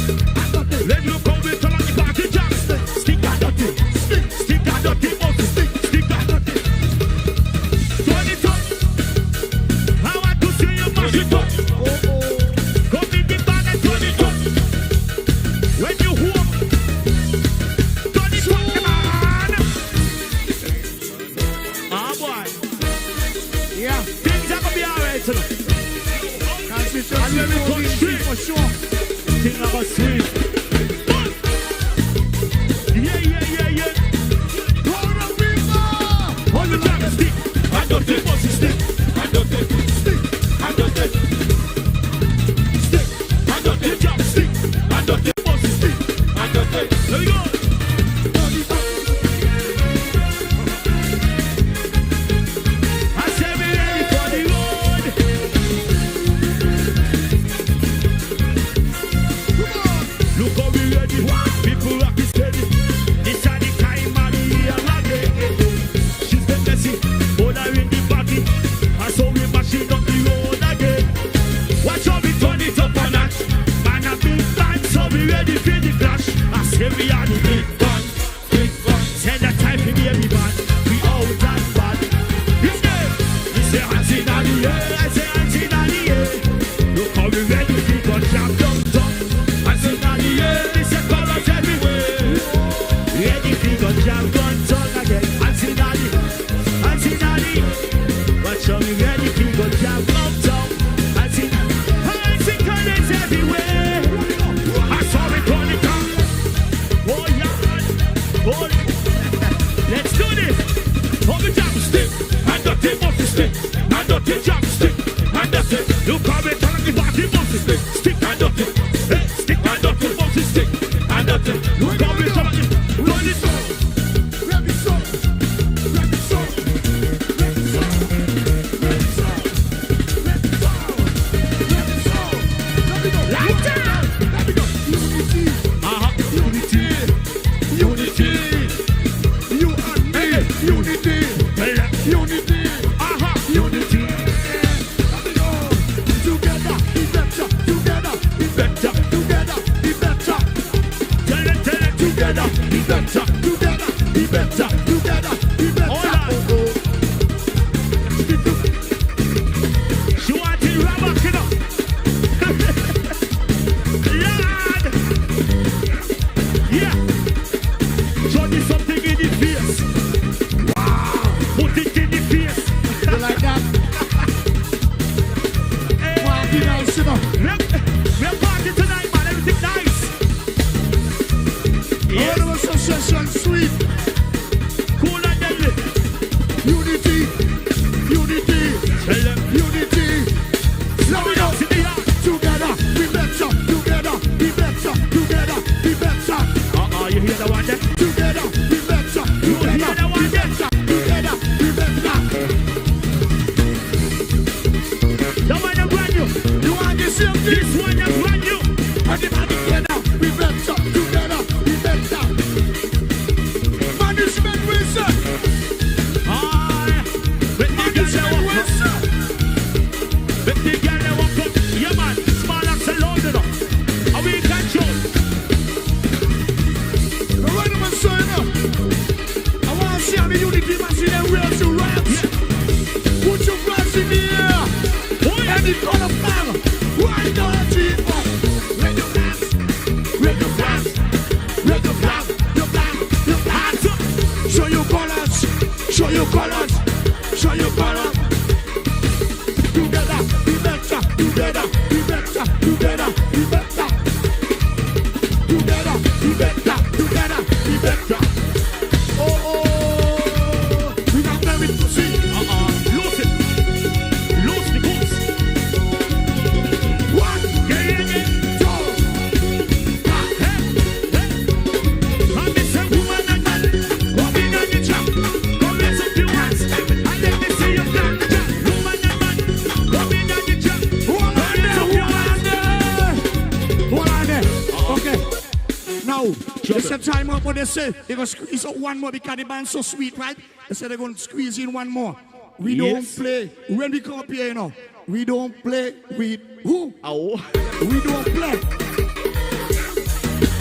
Let look how we turn up the back. The jamming stick. Stick. I got the stick. I got the bossy stick. Stick. I got the. Turn it up. I want to see you mash it up. Come in the band and turn it up. When you walk, turn it up, man. Ah, boy. Yeah. Things are gonna be alright tonight. And when we touch street, for sure. things are gonna sweet. Yeah. Hold the jack stick. I got the bossy stick. I got the stick. I got the stick. I got the jack stick. I got the bossy stick. I got the. There we go. I say we ready for the road. Come on. Look Unity. Unity. Together, be better. Together, be better. Together, be better. Tell it, together, be better. Together, be better. Together, be better. She want it rubber, you know. Lord. Yeah. Show me something in the face. Wow. Put it in the face. You like that? Party nice, you know. We're party tonight, man. Everything nice. All of us session sweet. Cool and deadly. Unity. Unity. Unity. Let me go. Together, be better. Together, be better. Together, be better. You hear the one there? Together, be better. Together, be better. Together, be better. The one that brand new. You want the same thing? This one that brand new. Everybody together, be better. Together, be better. Management Wilson. Management Wilson. Let the girl walk up. Yeah, man. Small and loud enough. And we control. Right on, son. I want to see how the unity machine and real to rap. Put your glass in the air. And it's gonna fall. Why don't you? Red your glass. Red your glass. Red your glass. Your glass. Your glass. Show your colors. Show your colors. Show your colors. Together, be better. Together, be better. Together, be better. Together, be better. Together, be better. Oh, we got very to see. Lose it. Lose the boots. One, two. And this a woman and man. Come in on the jump. Come raise up your hands. And let me see you clap. Woman and man. Come in on the jump. Hold on there. Okay. Now, it's a time up what they say. They're going to squeeze out one more because the band's so sweet, right? They say they're going to squeeze in one more. We don't play. When we come up here, you know, we don't play with who? Oh. We don't play.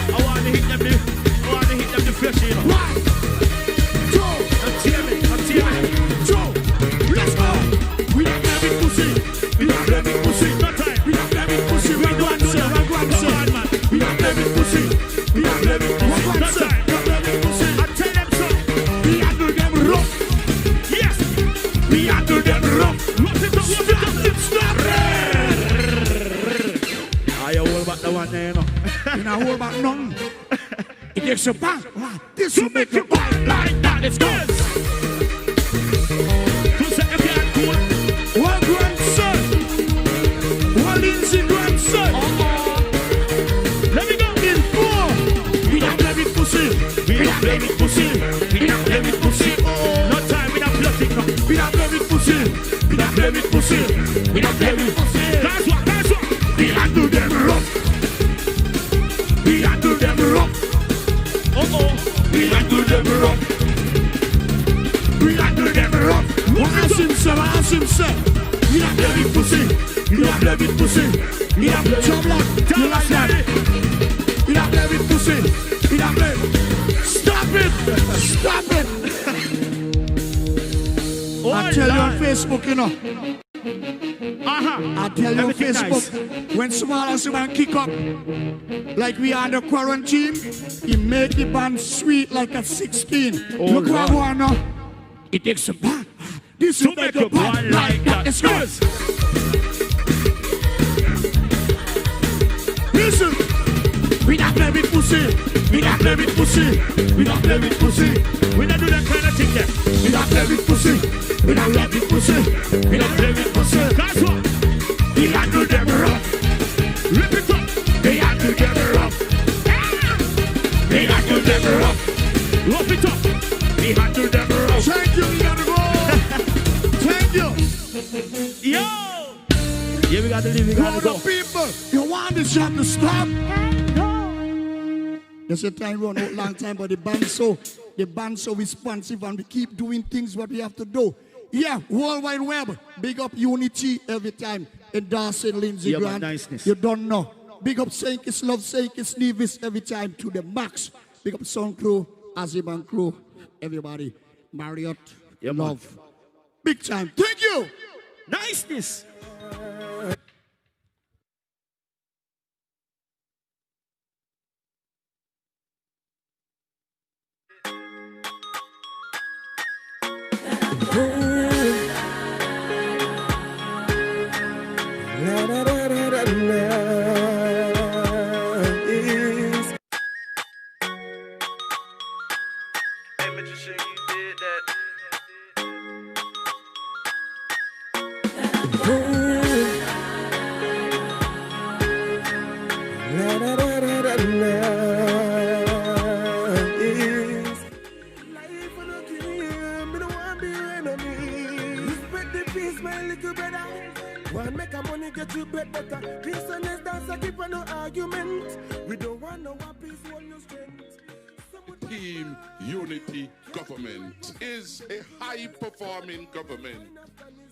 I want to hit them the flesh, you know. 1, 2, I'm tearing. 2, let's go. We don't play with pussy. We don't play with pussy. No time. We don't play with pussy. We don't play with pussy. We don't play with pussy. We don't play with pussy. No time. I tell them so. We handle them rough. Yes. We handle them rough. Rough it up. Stop. I hold back the one there, you know. You know, hold back none. It takes a bang. This will make you bang like that. Let's go. 2 seconds here and cool. One grandson. One Lindsay grandson. Let me go. In 4. We don't play with pussy. We don't play with pussy. We don't play with pussy. No time. We don't play it now. We don't play with pussy. We don't play with pussy. We don't play with pussy. That's what. We handle them rough. We handle them rough. We handle them rough. We handle them rough. Ask him, sir. We don't play with pussy. We don't play with pussy. We don't play with pussy. You like that? We don't play with pussy. We don't play. Stop it. Stop it. I tell you on Facebook, you know. I tell you on Facebook, when small and man kick up, like we are under quarantine, he make the band sweet like a 16. Look what I want now. It takes a band. This will make a band like that. Let's go. Listen. We don't play with pussy. We don't play with pussy. We don't play with pussy. We don't do that kind of thing there. We don't play with pussy. We don't play with pussy. We don't play with pussy. That's what. We handle them rough. Rip it up. We handle them rough. We handle them rough. Rough it up. We handle them rough. Thank you, Thank you. Yo. Yeah, we got to leave. We got to go. People, you want this job to stop? There's a time run out long time, but the band so responsive, and we keep doing things what we have to do. Yeah, World Wide Web. Big up Unity every time. Endorsing Lindsey Yeah, Grant. man, niceness. You don't know. Big up Saint Kitts, love Saint Kitts, Nevis every time to the max. Big up Sound Crew, Aziman Crew, everybody. Marriott, love. Big time. Thank you. Niceness. One make a money get you bread better. Peace and dance, I keep on no argument. We don't want no one peace, one no strength. Team Unity Government is a high-performing government,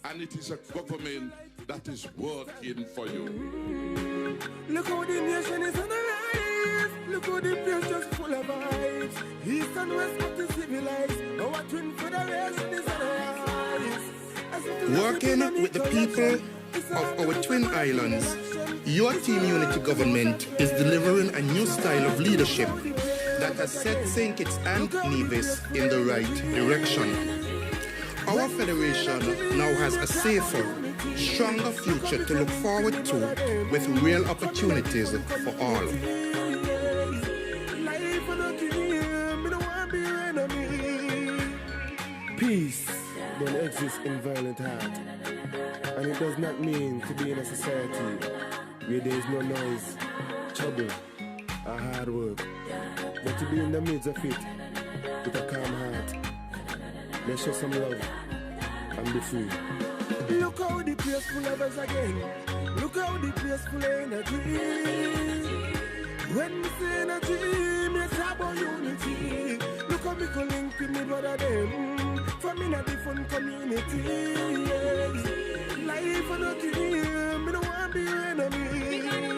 and it is a government that is working for you. Look how the nation is on the rise. Look how the place just full of vibes. East and west have to civilize. Our twin federation is on the rise. Working with the people of our twin islands, your Team Unity government is delivering a new style of leadership that has set St. Kitts and Nevis in the right direction. Our federation now has a safer, stronger future to look forward to with real opportunities for all. Peace don't exist in violent heart, and it does not mean to be in a society where there is no noise, trouble, or hard work, but to be in the midst of it with a calm heart. Let's show some love and be free. Look how the place full of us again. Look how the place full of energy. When we say energy, me talk about unity. Look how me go link with me brother them. From in a different community. Life on a dream, me don't want to be your enemy.